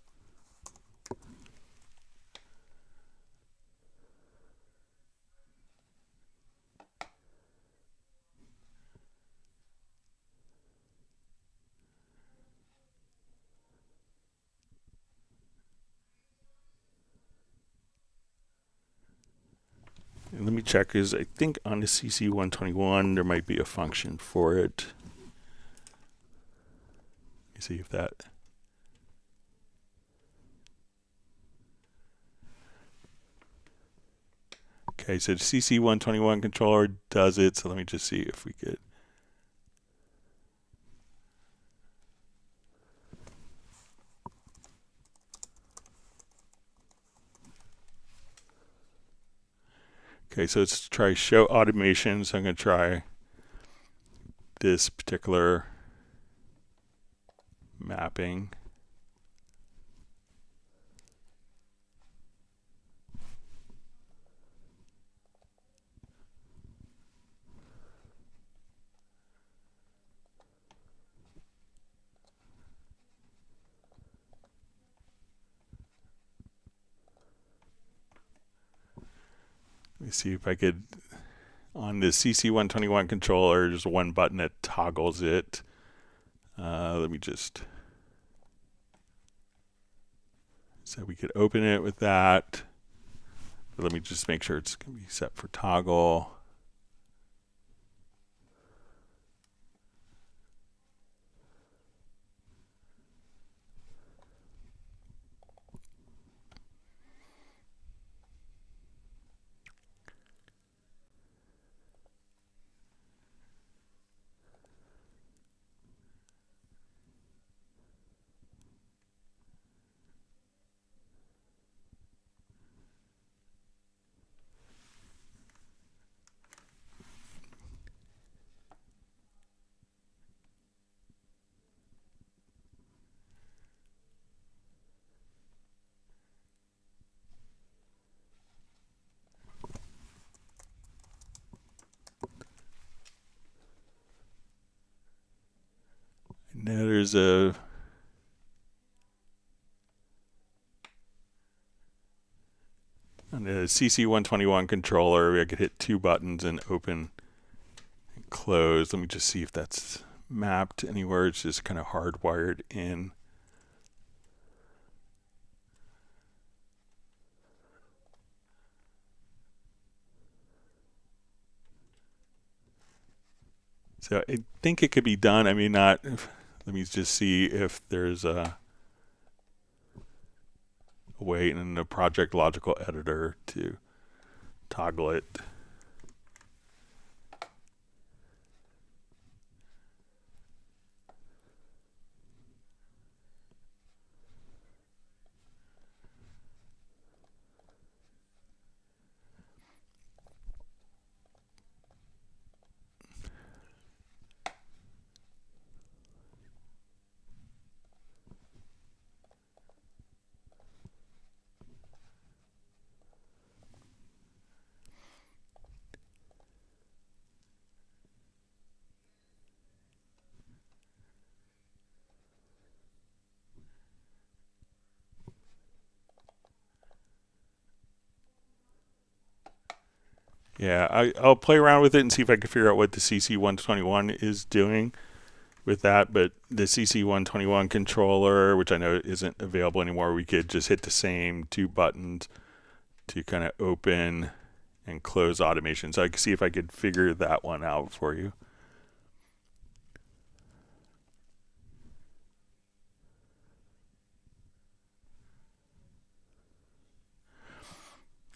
And let me check, because I think on the CC121 there might be a function for it. Let me see if that. Okay, so the CC121 controller does it, so let me just see if we could. Okay, so let's try show automation. So I'm going to try this particular mapping. Let me see if I could, on the CC121 controller, there's one button that toggles it. Let me just, so we could open it with that. But let me just make sure it's going to be set for toggle. Now there's a on the CC121 controller, I could hit 2 buttons and open and close. Let me just see if that's mapped anywhere. It's just kind of hardwired in. So I think it could be done. I mean, not. Let me just see if there's a way in the project logical editor to toggle it. Yeah, I'll play around with it and see if I can figure out what the CC121 is doing with that. But the CC121 controller, which I know isn't available anymore, we could just hit the same two buttons to kind of open and close automation. So I can see if I could figure that one out for you.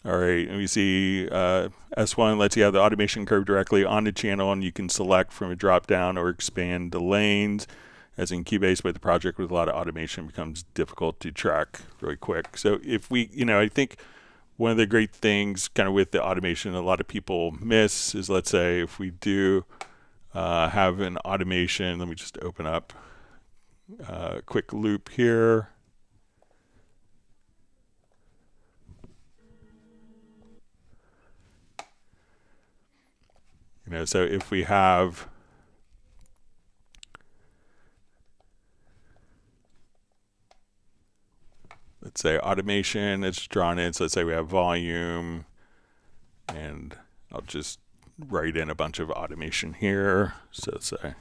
All right, and we see S1 lets you have the automation curve directly on the channel, and you can select from a drop down or expand the lanes. As in Cubase, but the project with a lot of automation becomes difficult to track really quick. So if we, I think one of the great things kind of with the automation a lot of people miss is, let's say if we do have an automation, let me just open up a quick loop here. So if we have, let's say automation, it's drawn in. So let's say we have volume, and I'll just write in a bunch of automation here. So say,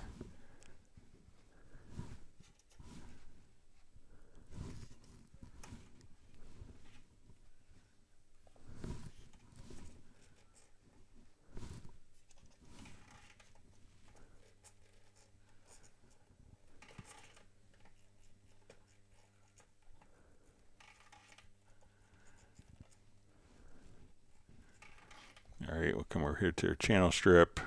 all right, we'll come over here to our channel strip.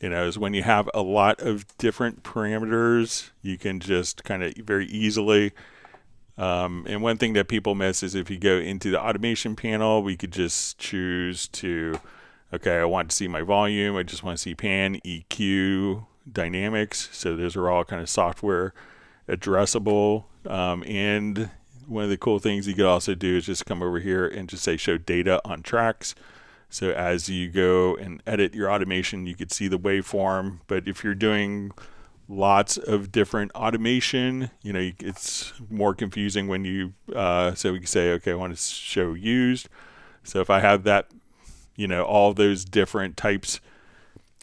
Is when you have a lot of different parameters, you can just kind of very easily. And one thing that people miss is if you go into the automation panel, we could just choose to, okay, I want to see my volume. I just want to see pan, EQ, dynamics. So those are all kind of software addressable. And one of the cool things you could also do is just come over here and just say show data on tracks. So as you go and edit your automation, you could see the waveform. But if you're doing lots of different automation, it's more confusing when you, so we can say, okay, I want to show used. So if I have that, all those different types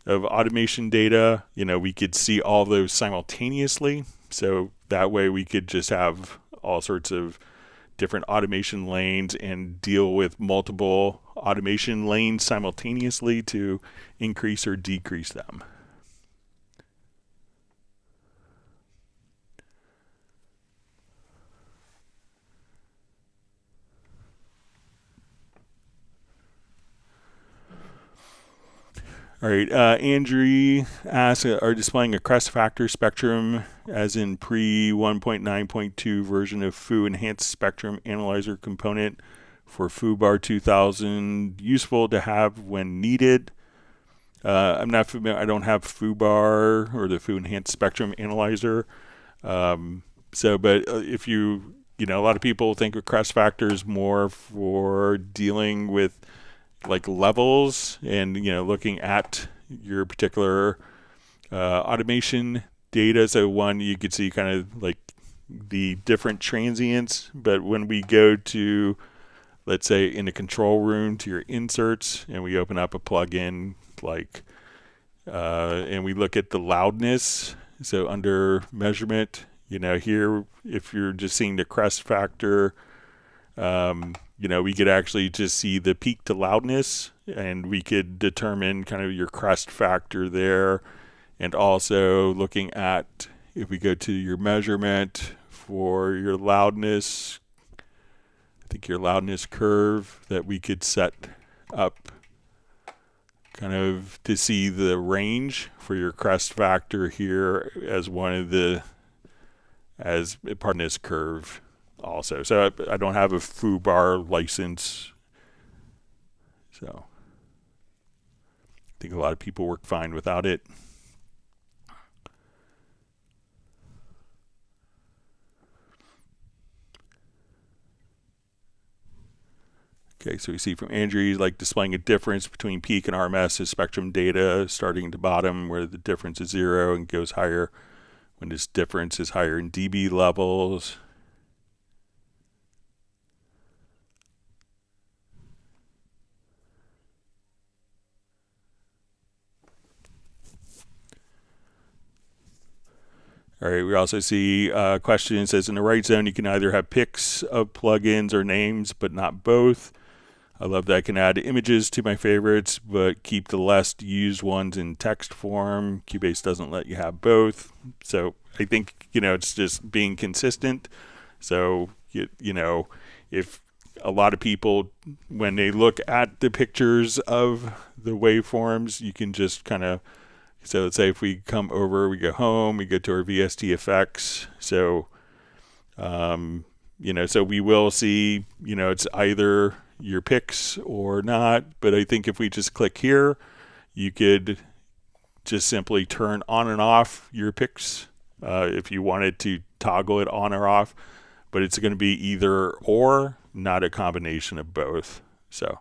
of automation data, we could see all those simultaneously. So that way we could just have all sorts of different automation lanes and deal with multiple automation lanes simultaneously to increase or decrease them. All right, Andrew asks, are displaying a crest factor spectrum as in pre 1.9.2 version of Foo Enhanced Spectrum Analyzer component for FooBar 2000 useful to have when needed? I'm not familiar, I don't have FooBar or the Foo Enhanced Spectrum Analyzer. But if you, a lot of people think of crest factors more for dealing with like levels and looking at your particular automation data. So one, you could see kind of like the different transients, but when we go to, let's say in the control room to your inserts and we open up a plugin like and we look at the loudness, so under measurement, here if you're just seeing the crest factor, we could actually just see the peak to loudness, and we could determine kind of your crest factor there. And also looking at, if we go to your measurement for your loudness, I think your loudness curve that we could set up kind of to see the range for your crest factor here as one of the, as part of this curve. Also, so I don't have a FooBar license, so I think a lot of people work fine without it. Okay, so we see from Andrew, he's like displaying a difference between peak and RMS as spectrum data, starting at the bottom where the difference is 0 and goes higher when this difference is higher in dB levels. All right, we also see a question that says in the right zone you can either have pics of plugins or names, but not both. I love that I can add images to my favorites, but keep the less used ones in text form. Cubase doesn't let you have both. So I think, it's just being consistent. So, if a lot of people, when they look at the pictures of the waveforms, you can just kind of, so let's say if we come over, we go home, we go to our VST effects. So, so we will see, it's either your picks or not. But I think if we just click here, you could just simply turn on and off your picks if you wanted to toggle it on or off. But it's going to be either or, not a combination of both. So,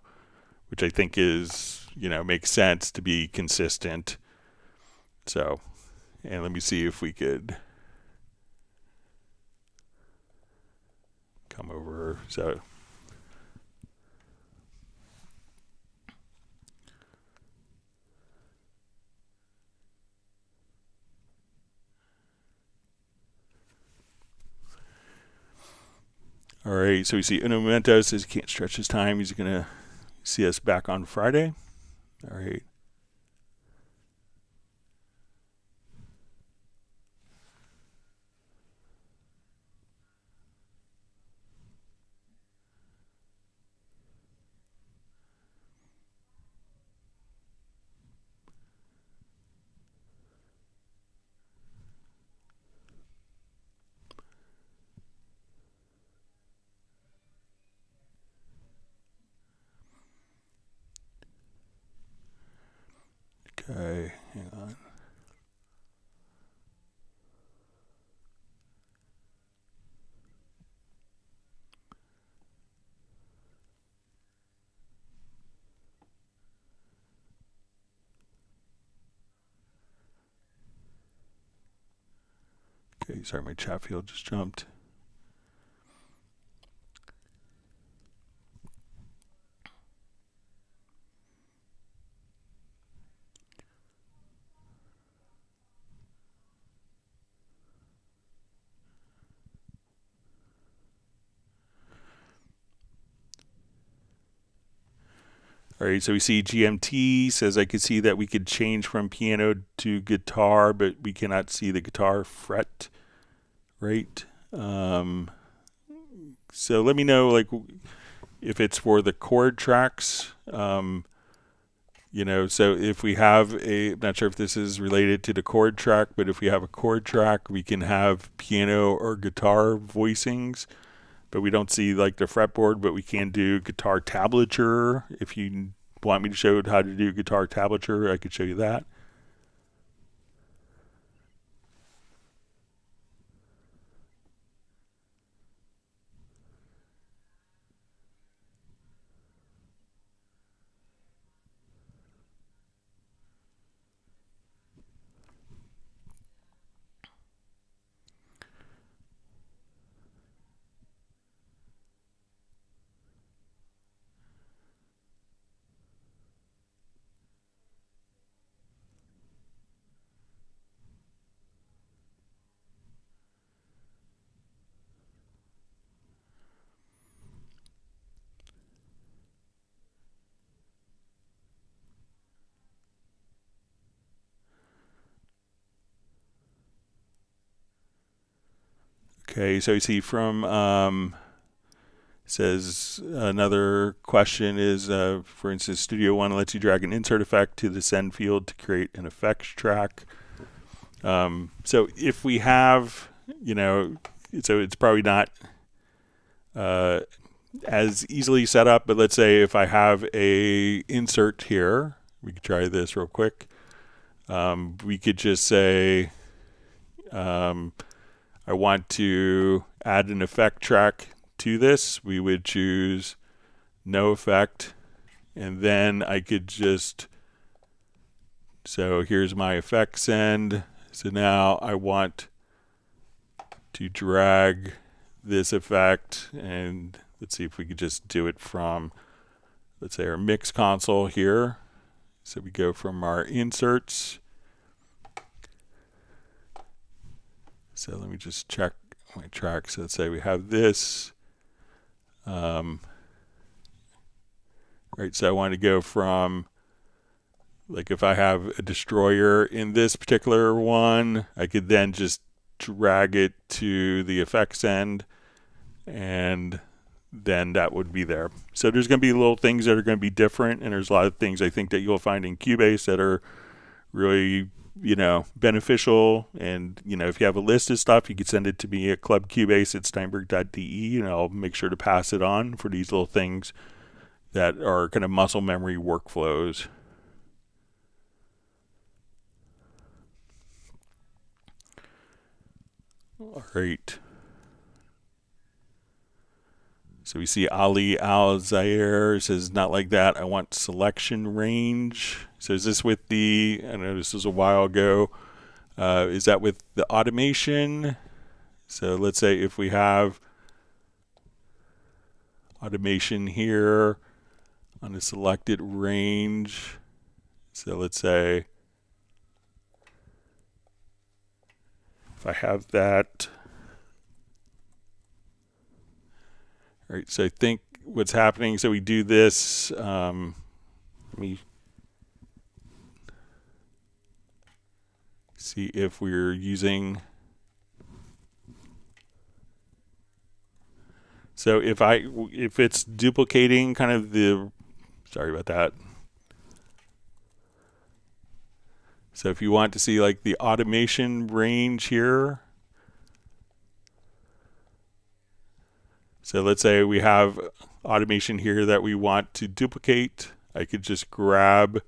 which I think is, makes sense to be consistent. So, and let me see if we could come over. So, all right, so we see Uno Momento says he can't stretch his time. He's going to see us back on Friday. All right. Okay, hang on. Okay, sorry, my chat field just jumped. All right, so we see GMT says I could see that we could change from piano to guitar, but we cannot see the guitar fret, right? So let me know, like, if it's for the chord tracks. So if we have I'm not sure if this is related to the chord track, but if we have a chord track, we can have piano or guitar voicings. But we don't see like the fretboard, but we can do guitar tablature. If you want me to show how to do guitar tablature, I could show you that. Okay, so you see from says another question is, for instance, Studio One lets you drag an insert effect to the send field to create an effects track. So if we have, so it's probably not as easily set up, but let's say if I have a insert here, we could try this real quick. We could just say, I want to add an effect track to this. We would choose no effect, and then I could just, so here's my effect send. So now I want to drag this effect, and let's see if we could just do it from, let's say, our mix console here. So we go from our inserts. So let me just check my tracks. So let's say we have this. Right, so I want to go from, like if I have a destroyer in this particular one, I could then just drag it to the effects end, and then that would be there. So there's going to be little things that are going to be different, and there's a lot of things I think that you'll find in Cubase that are really, beneficial. And, if you have a list of stuff, you could send it to me at clubcubase@steinberg.de, and I'll make sure to pass it on for these little things that are kind of muscle memory workflows. All right. So we see Ali Al-Zaire says, not like that. I want selection range. So is this with the, I know this was a while ago. Is that with the automation? So let's say if we have automation here on the selected range. So let's say if I have that. All right, so I think what's happening, so we do this, let me see if we're using, so if it's duplicating kind of the, sorry about that. So if you want to see like the automation range here, so let's say we have automation here that we want to duplicate. I could just grab,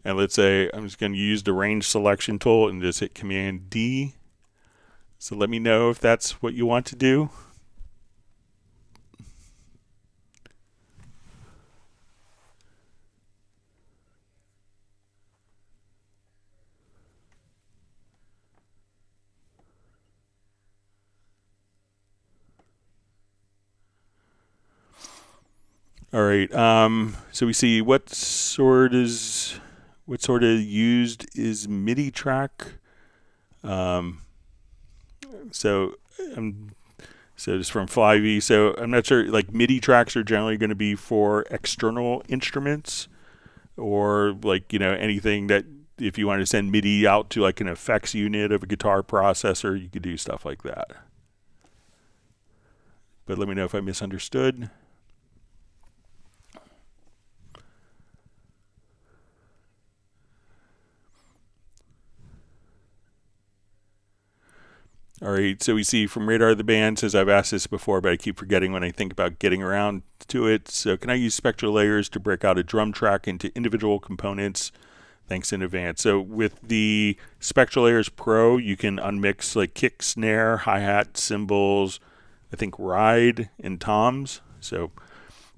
and let's say I'm just going to use the range selection tool and just hit Command D. So let me know if that's what you want to do. All right. So we see what sort of used is MIDI track. So just from Flyvy. So I'm not sure. Like MIDI tracks are generally going to be for external instruments, or like anything that if you want to send MIDI out to like an effects unit of a guitar processor, you could do stuff like that. But let me know if I misunderstood. All right, so we see from Radar the Band says, I've asked this before, but I keep forgetting when I think about getting around to it. So can I use Spectral Layers to break out a drum track into individual components? Thanks in advance. So with the Spectral Layers Pro, you can unmix like kick, snare, hi-hat, cymbals, I think ride, and toms. So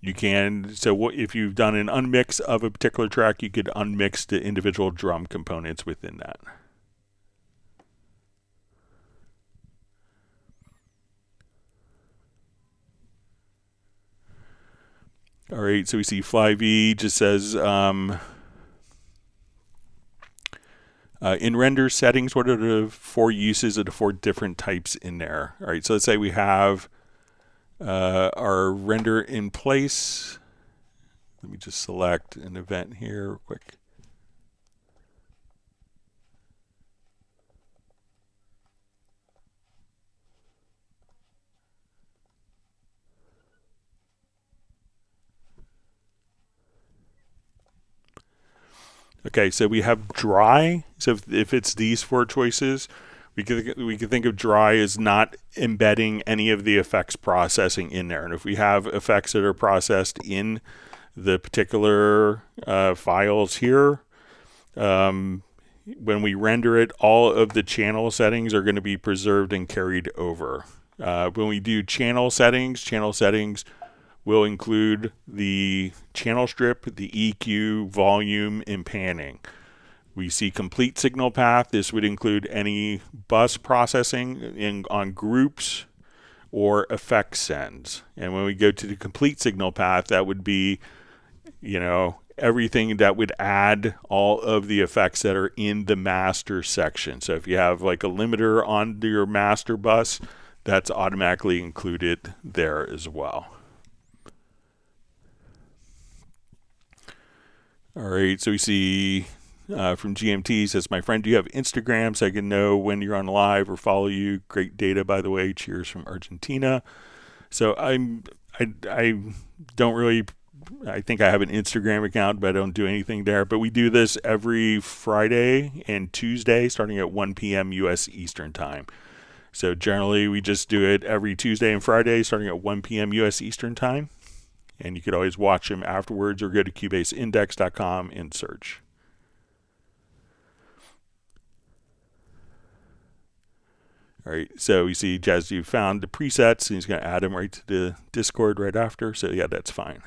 you can, if you've done an unmix of a particular track, you could unmix the individual drum components within that. All right, so we see Flyvy just says, in render settings, what are the 4 uses of the 4 different types in there? All right, so let's say we have our render in place. Let me just select an event here real quick. Okay, so we have dry. So if it's these 4 choices, we could think of dry as not embedding any of the effects processing in there. And if we have effects that are processed in the particular files here, when we render it, all of the channel settings are going to be preserved and carried over. When we do channel settings will include the channel strip, the EQ, volume, and panning. We see complete signal path. This would include any bus processing on groups or effect sends. And when we go to the complete signal path, that would be, everything that would add all of the effects that are in the master section. So if you have like a limiter on your master bus, that's automatically included there as well. All right, so we see from GMT says, my friend, do you have Instagram so I can know when you're on live or follow you? Great data, by the way. Cheers from Argentina. So I don't really, I think I have an Instagram account, but I don't do anything there. But we do this every Friday and Tuesday starting at 1 p.m. U.S. Eastern Time. So generally we just do it every Tuesday and Friday starting at 1 p.m. U.S. Eastern Time. And you could always watch them afterwards or go to cubaseindex.com and search. All right, so we see Jazzy found the presets, and he's going to add them right to the Discord right after. So yeah, that's fine.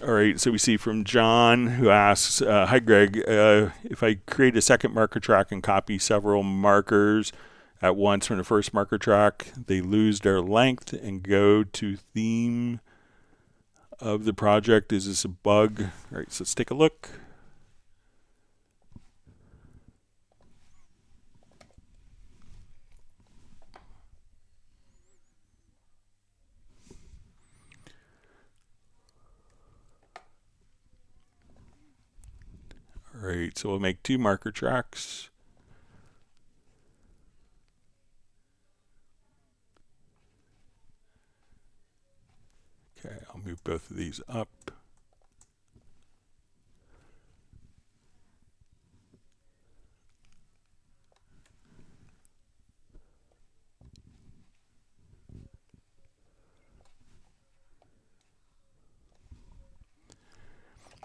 All right, so we see from John who asks, hi Greg, if I create a second marker track and copy several markers at once from the first marker track, they lose their length and go to theme of the project. Is this a bug? All right, so let's take a look. All right, so we'll make 2 marker tracks. Okay, I'll move both of these up.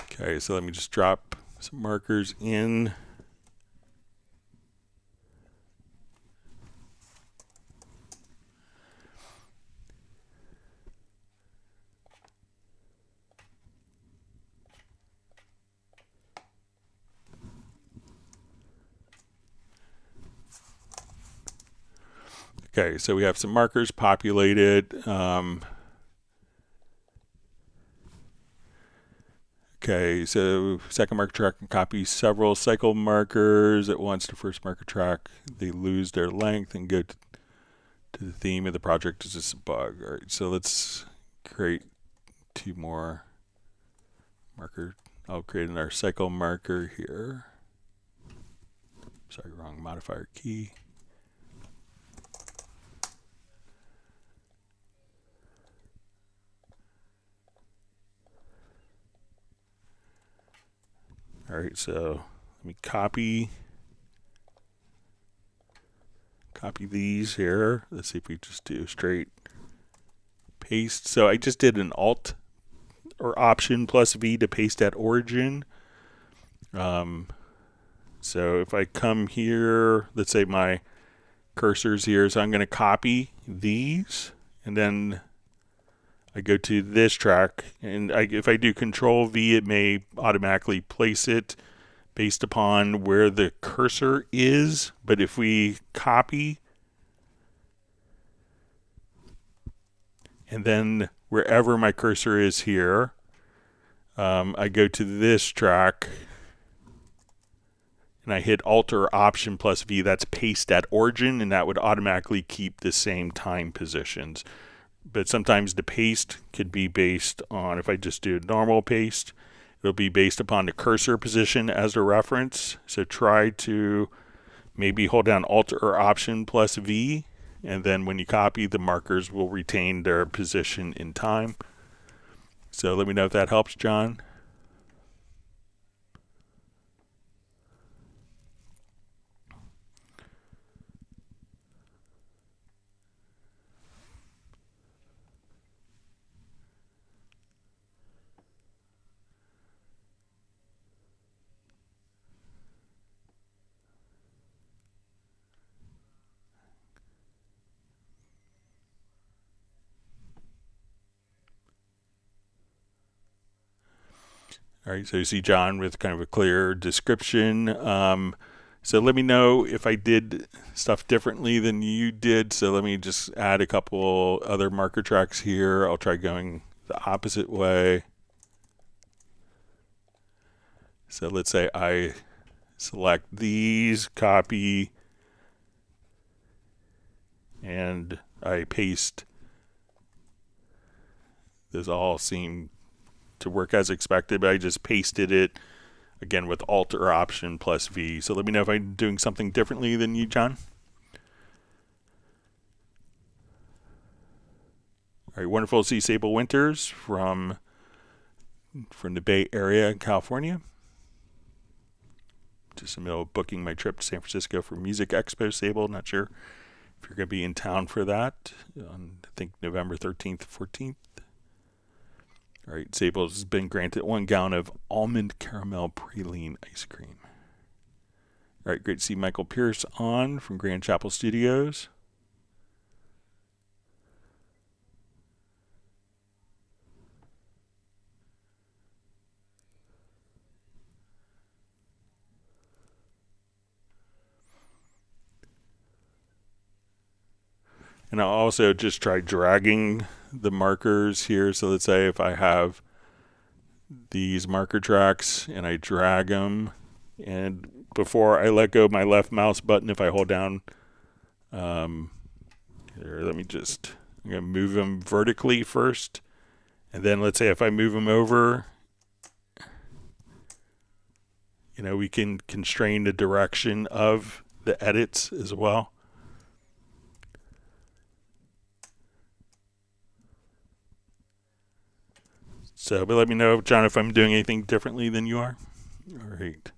Okay, so let me just drop some markers in. Okay, so we have some markers populated. Okay, so second marker track can copy several cycle markers at once to first marker track. They lose their length and go to the theme of the project. Is this a bug? All right, so let's create 2 more marker. I'll create another cycle marker here. Sorry, wrong modifier key. All right, so let me copy these here. Let's see if we just do straight paste. So I just did an Alt or Option plus V to paste at origin. So if I come here, let's say my cursor's here, so I'm going to copy these, and then I go to this track, and if I do Control V, it may automatically place it based upon where the cursor is. But if we copy, and then wherever my cursor is here, I go to this track, and I hit Alt or Option plus V, that's paste at origin, and that would automatically keep the same time positions. But sometimes the paste could be based on, if I just do normal paste, it'll be based upon the cursor position as a reference. So try to maybe hold down Alt or Option plus V, and then when you copy, the markers will retain their position in time. So let me know if that helps, John. All right, so you see John with kind of a clear description. So let me know if I did stuff differently than you did. So let me just add a couple other marker tracks here. I'll try going the opposite way. So let's say I select these, copy, and I paste. Those all seem to work as expected, but I just pasted it again with Alt or Option plus V. So let me know if I'm doing something differently than you, John. All right, wonderful to see Sable Winters from the Bay Area in California. Just in the middle of booking my trip to San Francisco for Music Expo. Sable, not sure if you're going to be in town for that on, I think, November 13th, 14th. All right, Sable has been granted 1 gallon of almond caramel praline ice cream. All right, great to see Michael Pierce on from Grand Chapel Studios. And I'll also just try dragging the markers here. So let's say if I have these marker tracks and I drag them, and before I let go of my left mouse button, if I hold down, here, I'm going to move them vertically first. And then let's say if I move them over, we can constrain the direction of the edits as well. So, but let me know, John, if I'm doing anything differently than you are. All right.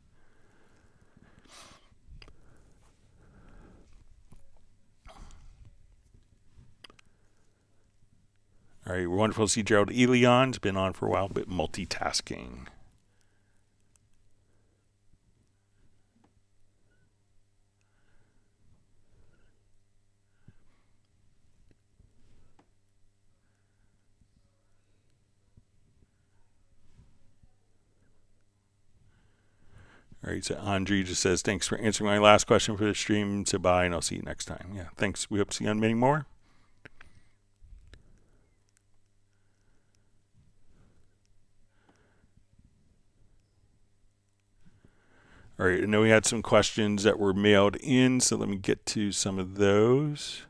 All right, wonderful to see Gerald Elian's been on for a while, but multitasking. All right, so Andre just says, thanks for answering my last question for the stream. So bye, and I'll see you next time. Yeah, thanks. We hope to see you on many more. All right, I know we had some questions that were mailed in, so let me get to some of those.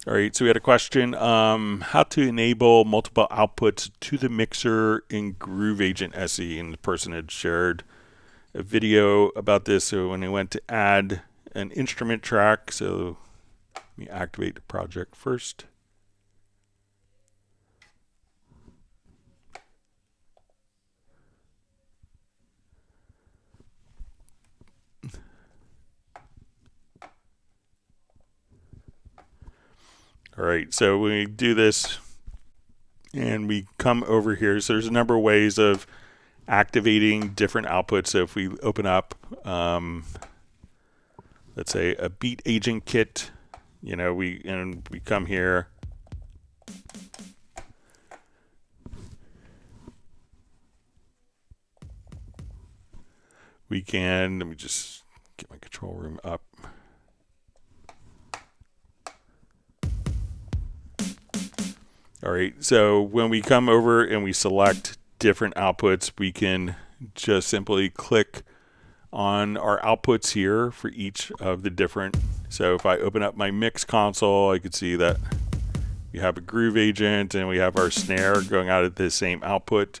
All right, so we had a question, how to enable multiple outputs to the mixer in Groove Agent SE, and the person had shared a video about this. So when I went to add an instrument track, so let me activate the project first. All right, so when we do this and we come over here, so there's a number of ways of activating different outputs. So if we open up, let's say a beat agent kit, we come here. Let me just get my control room up. All right, so when we come over and we select different outputs, we can just simply click on our outputs here for each of the different. So if I open up my mix console, I could see that we have a groove agent and we have our snare going out of the same output.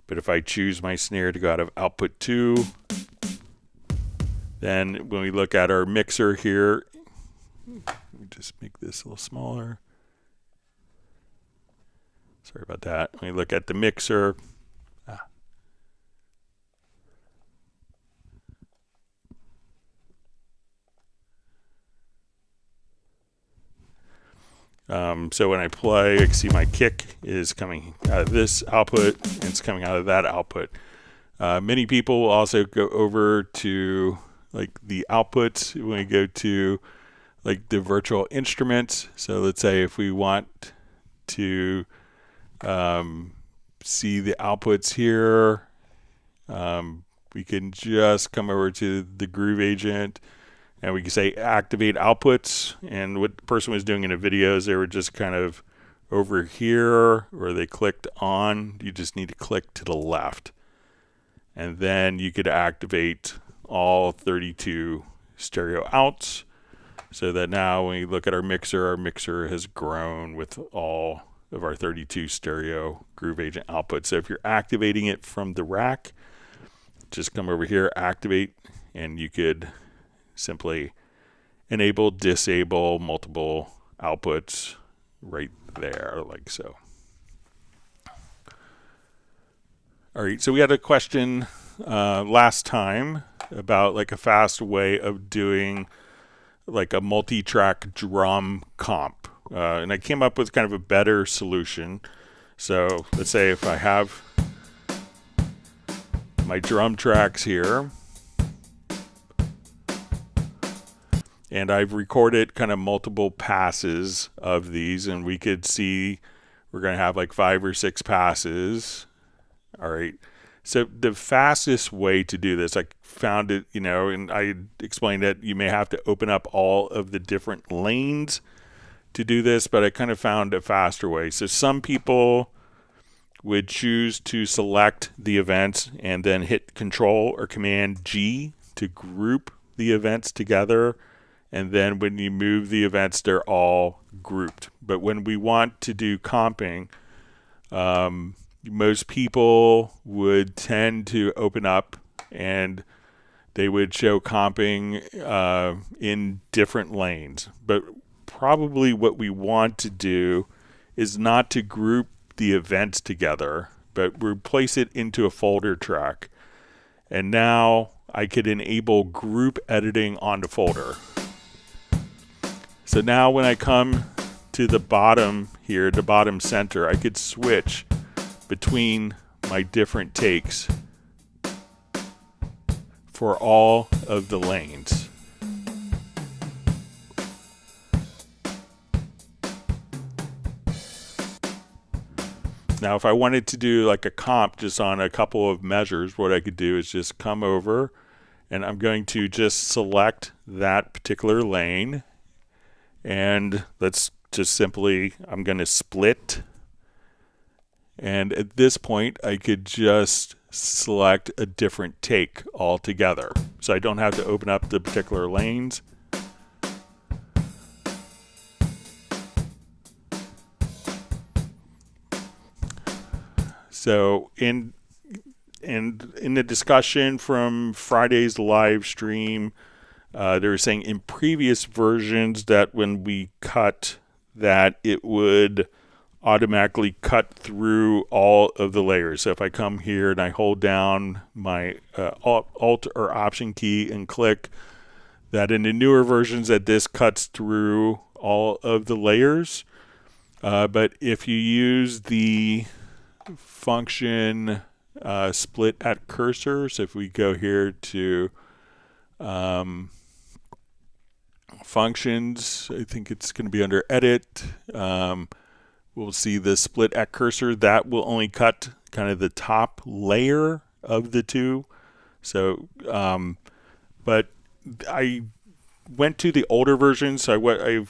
But if I choose my snare to go out of output 2, then when we look at our mixer here, let me just make this a little smaller. Sorry about that. When we look at the mixer, so when I play, I can see my kick is coming out of this output, and it's coming out of that output. Many people will also go over to like the outputs when we go to like the virtual instruments. So let's say if we want to see the outputs here, we can just come over to the Groove Agent and we can say activate outputs. And what the person was doing in the videos, they were just kind of over here where they clicked on. You just need to click to the left. And then you could activate all 32 stereo outs, so that now when you look at our mixer has grown with all of our 32 stereo Groove Agent outputs. So if you're activating it from the rack, just come over here, activate, and you could simply enable, disable multiple outputs right there, like so. All right, so we had a question last time about like a fast way of doing like a multi-track drum comp. And I came up with kind of a better solution. So let's say if I have my drum tracks here, and I've recorded kind of multiple passes of these, and we could see we're going to have like 5 or 6 passes. All right. So the fastest way to do this, I found it, you know, and I explained that you may have to open up all of the different lanes to do this, but I kind of found a faster way. So some people would choose to select the events and then hit Control or Command G to group the events together. And then when you move the events, they're all grouped. But when we want to do comping, most people would tend to open up and they would show comping in different lanes. But probably what we want to do is not to group the events together, but replace it into a folder track. And now I could enable group editing on the folder. So now when I come to the bottom here, the bottom center, I could switch between my different takes for all of the lanes. Now if I wanted to do like a comp just on a couple of measures, what I could do is just come over and I'm going to just select that particular lane, and let's just simply, I'm going to split. And at this point, I could just select a different take altogether. So I don't have to open up the particular lanes. So in the discussion from Friday's live stream, they were saying in previous versions that when we cut, that it would automatically cut through all of the layers. So if I come here and I hold down my Alt or Option key and click, that in the newer versions that this cuts through all of the layers. But if you use the function split at cursor, so if we go here to functions, I think it's going to be under edit, we'll see the split at cursor. That will only cut kind of the top layer of the two. So but I went to the older version, so I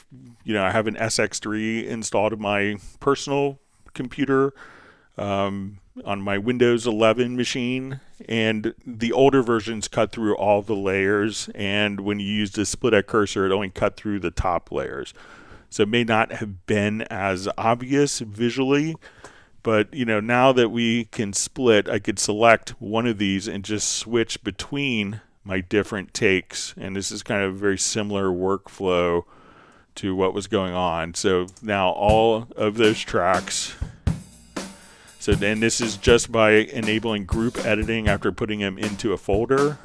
have an SX3 installed in my personal computer on my Windows 11 machine, and the older versions cut through all the layers, and when you use the split at cursor, it only cut through the top layers. So it may not have been as obvious visually, but now that we can split, I could select one of these and just switch between my different takes, and this is kind of a very similar workflow to what was going on. So now all of those tracks, so then this is just by enabling group editing after putting them into a folder.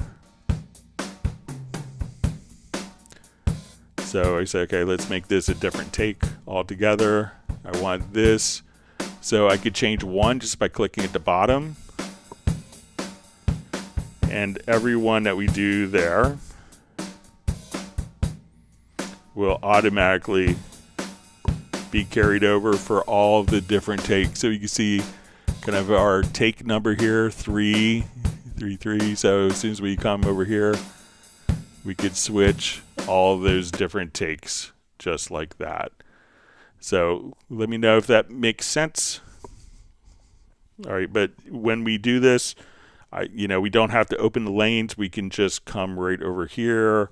So I say, okay, let's make this a different take altogether. I want this. So I could change one just by clicking at the bottom. And every one that we do there will automatically be carried over for all the different takes. So you can see kind of our take number here, 3, 3, 3. So as soon as we come over here, we could switch all those different takes just like that. So let me know if that makes sense. All right, but when we do this, we don't have to open the lanes. We can just come right over here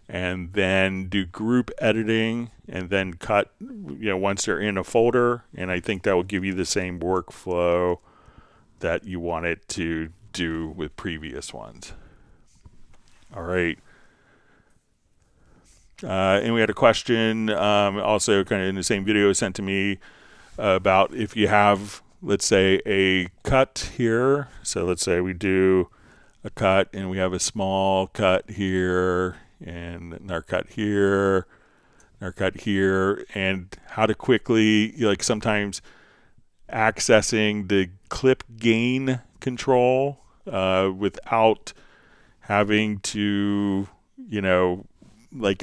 and then do group editing and then cut, once they're in a folder. And I think that will give you the same workflow that you want it to do with previous ones. All right. And we had a question also kind of in the same video sent to me about if you have, let's say, a cut here. So let's say we do a cut and we have a small cut here and our cut here, our cut here, and how to quickly, sometimes accessing the clip gain control without having to,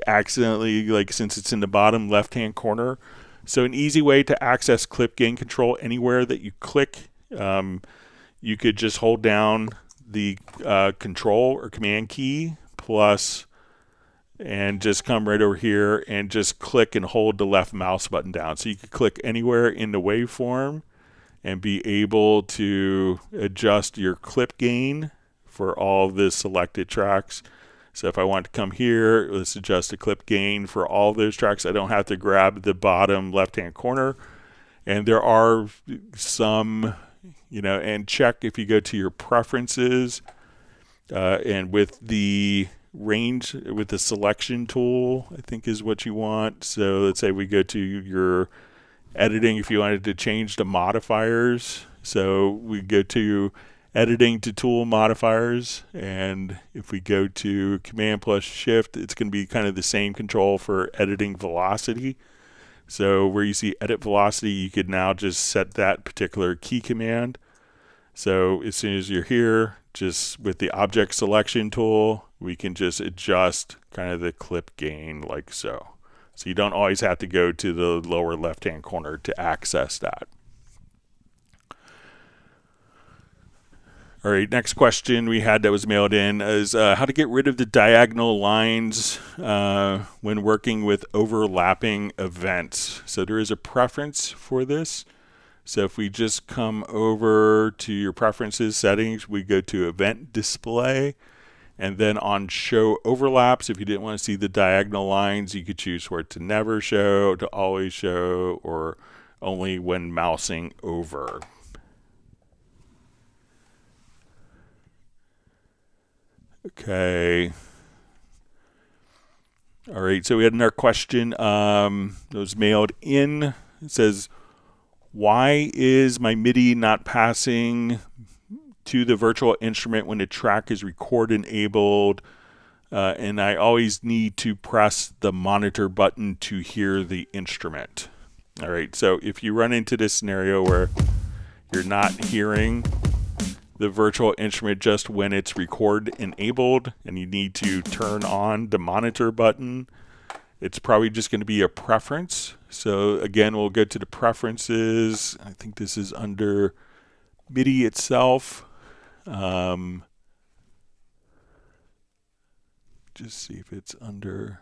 accidentally, since it's in the bottom left-hand corner. So an easy way to access clip gain control anywhere that you click, you could just hold down the control or command key plus and just come right over here and just click and hold the left mouse button down. So you could click anywhere in the waveform and be able to adjust your clip gain for all the selected tracks. So if I want to come here, let's adjust the clip gain for all those tracks. I don't have to grab the bottom left-hand corner. And there are some, and check if you go to your preferences and with the range, with the selection tool, I think is what you want. So let's say we go to your editing if you wanted to change the modifiers. So we go to editing to tool modifiers, and if we go to command plus shift, it's going to be kind of the same control for editing velocity. So where you see edit velocity, you could now just set that particular key command. So as soon as you're here, just with the object selection tool, we can just adjust kind of the clip gain like so. So you don't always have to go to the lower left-hand corner to access that. All right, next question we had that was mailed in is how to get rid of the diagonal lines when working with overlapping events. So there is a preference for this. So if we just come over to your preferences settings, we go to event display, and then on show overlaps, if you didn't want to see the diagonal lines, you could choose for it to never show, to always show, or only when mousing over. Okay. All right, so we had another question that was mailed in. It says, why is my MIDI not passing to the virtual instrument when the track is record enabled? And I always need to press the monitor button to hear the instrument. All right, so if you run into this scenario where you're not hearing the virtual instrument just when it's record enabled and you need to turn on the monitor button, it's probably just going to be a preference. So again, we'll go to the preferences. I think this is under MIDI itself. Just see if it's under.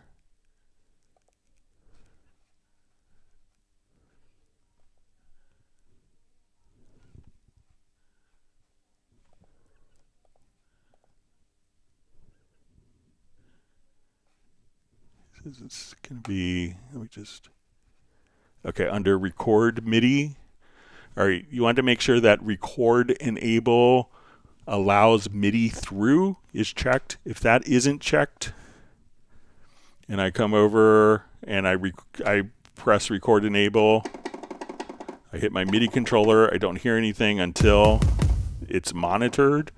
It's going to be, let me just, okay, under record MIDI. All right, you want to make sure that record enable allows MIDI through is checked. If that isn't checked, and I come over and I press record enable, I hit my MIDI controller, I don't hear anything until it's monitored.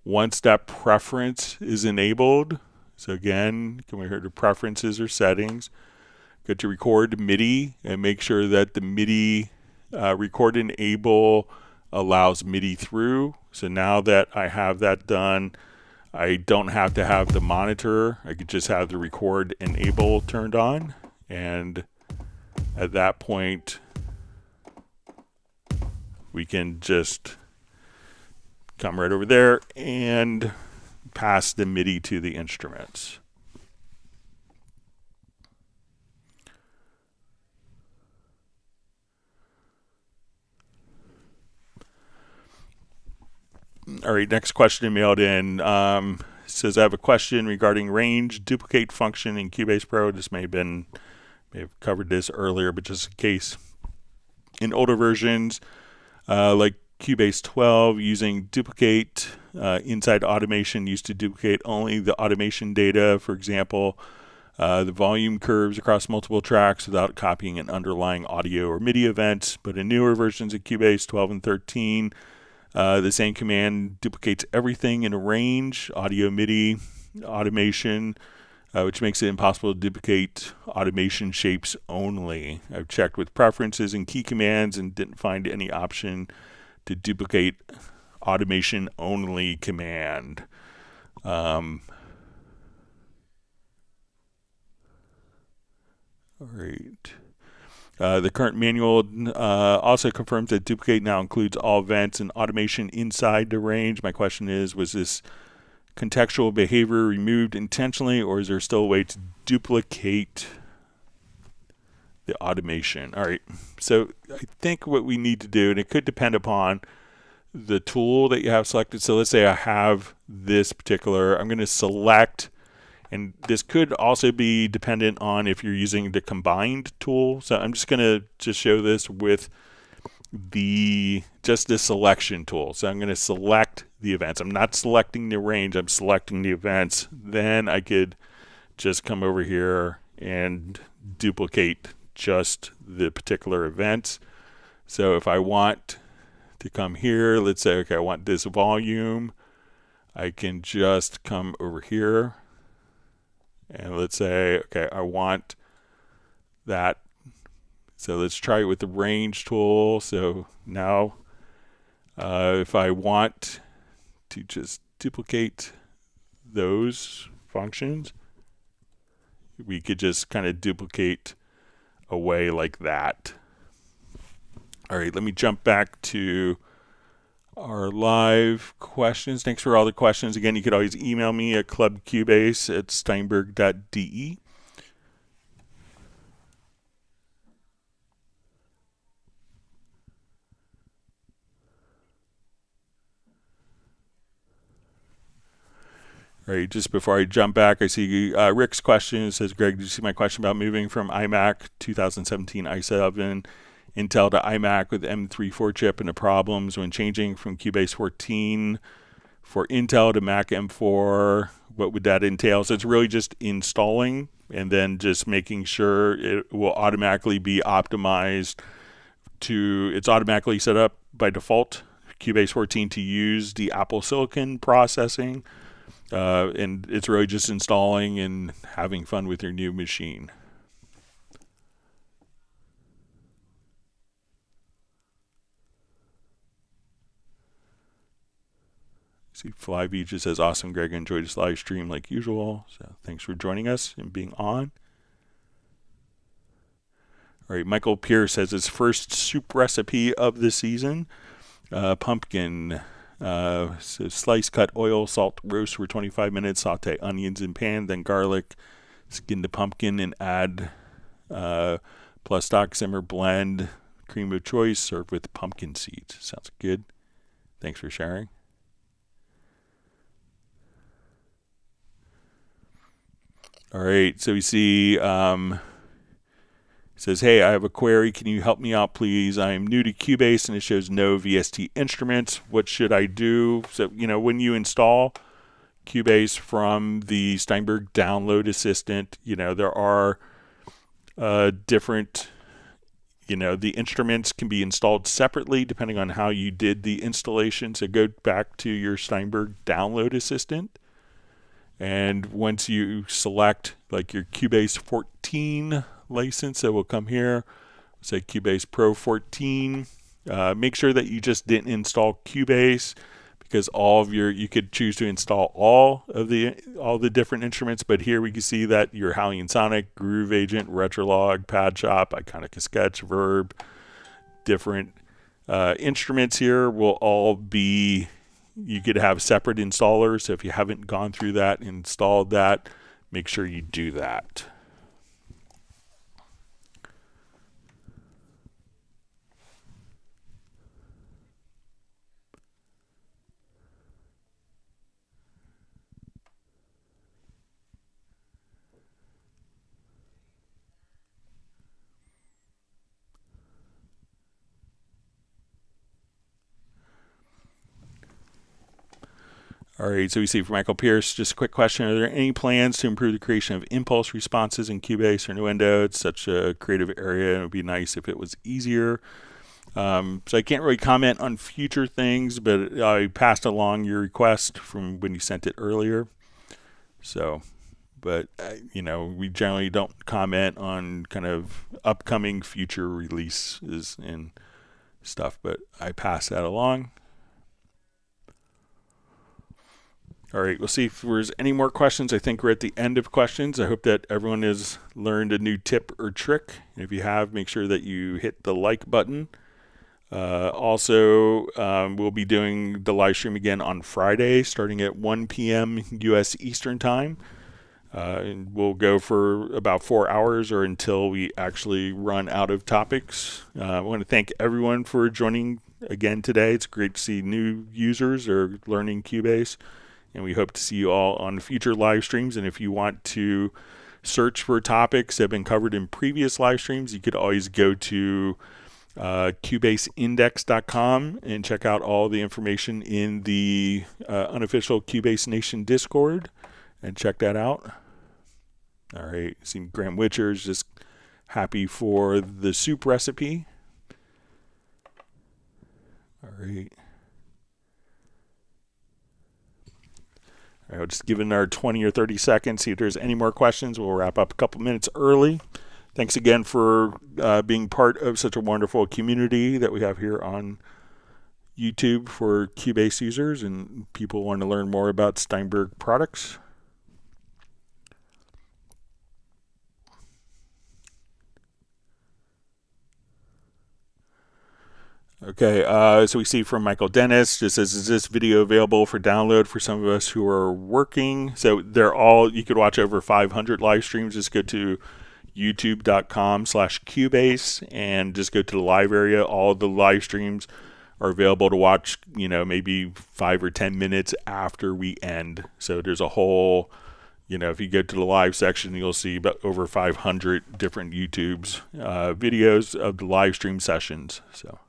Once that preference is enabled, so again, come over here to preferences or settings, go to record MIDI and make sure that the MIDI record enable allows MIDI through. So now that I have that done, I don't have to have the monitor. I could just have the record enable turned on, and at that point we can just come right over there and pass the MIDI to the instruments. All right, next question mailed in. Says, I have a question regarding range duplicate function in Cubase Pro. This may have covered this earlier, but just in case. In older versions, like Cubase 12, using duplicate inside automation used to duplicate only the automation data. For example, the volume curves across multiple tracks without copying an underlying audio or MIDI event. But in newer versions of Cubase 12 and 13, the same command duplicates everything in a range, audio, MIDI, automation, which makes it impossible to duplicate automation shapes only. I've checked with preferences and key commands and didn't find any option to duplicate automation only command. All right. The current manual also confirms that duplicate now includes all events and automation inside the range. My question is, was this contextual behavior removed intentionally, or is there still a way to duplicate the automation? All right, so I think what we need to do, and it could depend upon the tool that you have selected. So let's say I have this particular, I'm going to select, and this could also be dependent on if you're using the combined tool. So I'm just going to show this with just the selection tool. So I'm going to select the events. I'm not selecting the range, I'm selecting the events. Then I could just come over here and duplicate just the particular events. So if I want to come here, let's say, okay, I want this volume, I can just come over here and let's say, okay, I want that. So let's try it with the range tool. So now if I want to just duplicate those functions, we could just kind of duplicate away like that. All right, let me jump back to our live questions. Thanks for all the questions. Again, you could always email me at clubcubase@steinberg.de. All right, just before I jump back, I see Rick's question. It says, Greg, did you see my question about moving from iMac 2017 i7 Intel to iMac with M3 chip and the problems when changing from Cubase 14 for Intel to Mac M4? What would that entail? So it's really just installing and then just making sure it will automatically be optimized to, it's automatically set up by default, Cubase 14, to use the Apple Silicon processing. And it's really just installing and having fun with your new machine. See, Flyvee just says, awesome, Greg, I enjoyed this live stream like usual. So thanks for joining us and being on. All right, Michael Pierce has his first soup recipe of the season. Pumpkin. So slice, cut, oil, salt, roast for 25 minutes, saute onions in pan, then garlic, skin the pumpkin and add plus stock, simmer, blend, cream of choice, serve with pumpkin seeds. Sounds good. Thanks for sharing. All right, so we see says, hey, I have a query. Can you help me out, please? I am new to Cubase and it shows no VST instruments. What should I do? So, when you install Cubase from the Steinberg download assistant, there are different, the instruments can be installed separately depending on how you did the installation. So go back to your Steinberg download assistant. And once you select like your Cubase 14 license, it will come here, say Cubase Pro 14. Make sure that you just didn't install Cubase, because you could choose to install all the different instruments, but here we can see that your Halian Sonic, Groove Agent, Retrolog, Pad Shop, Iconica Sketch, Verb, different instruments here will all be, you could have separate installers. So if you haven't gone through that, installed that, make sure you do that. All right, so we see from Michael Pierce, just a quick question. Are there any plans to improve the creation of impulse responses in Cubase or Nuendo? It's such a creative area, and it would be nice if it was easier. So I can't really comment on future things, but I passed along your request from when you sent it earlier. So, but, we generally don't comment on kind of upcoming future releases and stuff, but I pass that along. All right, we'll see if there's any more questions. I think we're at the end of questions. I hope that everyone has learned a new tip or trick. If you have, make sure that you hit the like button. Also, we'll be doing the live stream again on Friday, starting at 1 p.m. U.S. Eastern Time. And we'll go for about 4 hours or until we actually run out of topics. I want to thank everyone for joining again today. It's great to see new users or learning Cubase. And we hope to see you all on future live streams. And if you want to search for topics that have been covered in previous live streams, you could always go to cubaseindex.com and check out all the information in the unofficial Cubase Nation Discord and check that out. All right, see Graham Witcher's just happy for the soup recipe. All right. All right, we'll just give it another 20 or 30 seconds, see if there's any more questions. We'll wrap up a couple minutes early. Thanks again for being part of such a wonderful community that we have here on YouTube for Cubase users and people want to learn more about Steinberg products. Okay, so we see from Michael Dennis, just says, is this video available for download for some of us who are working? So they're all, you could watch over 500 live streams. Just go to youtube.com/Cubase and just go to the live area. All the live streams are available to watch, maybe 5 or 10 minutes after we end. So there's a whole, if you go to the live section, you'll see about over 500 different YouTube's videos of the live stream sessions. So.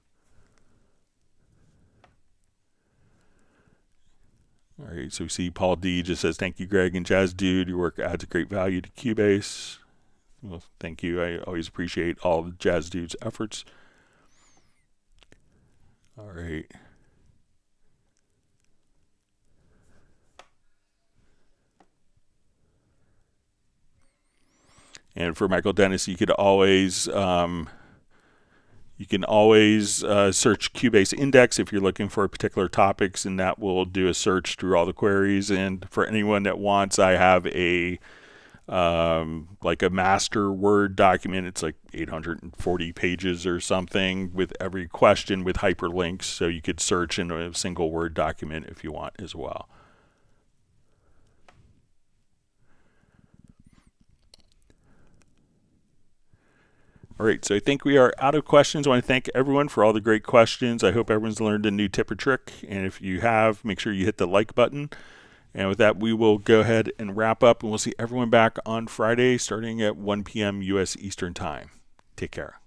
All right, so we see Paul D just says, thank you, Greg and Jazz Dude. Your work adds a great value to Cubase. Well, thank you. I always appreciate all the Jazz Dude's efforts. All right. And for Michael Dennis, you could always search Cubase Index if you're looking for particular topics, and that will do a search through all the queries. And for anyone that wants, I have a master Word document. It's like 840 pages or something with every question with hyperlinks, so you could search in a single Word document if you want as well. All right, so I think we are out of questions. I want to thank everyone for all the great questions. I hope everyone's learned a new tip or trick. And if you have, make sure you hit the like button. And with that, we will go ahead and wrap up. And we'll see everyone back on Friday starting at 1 p.m. U.S. Eastern Time. Take care.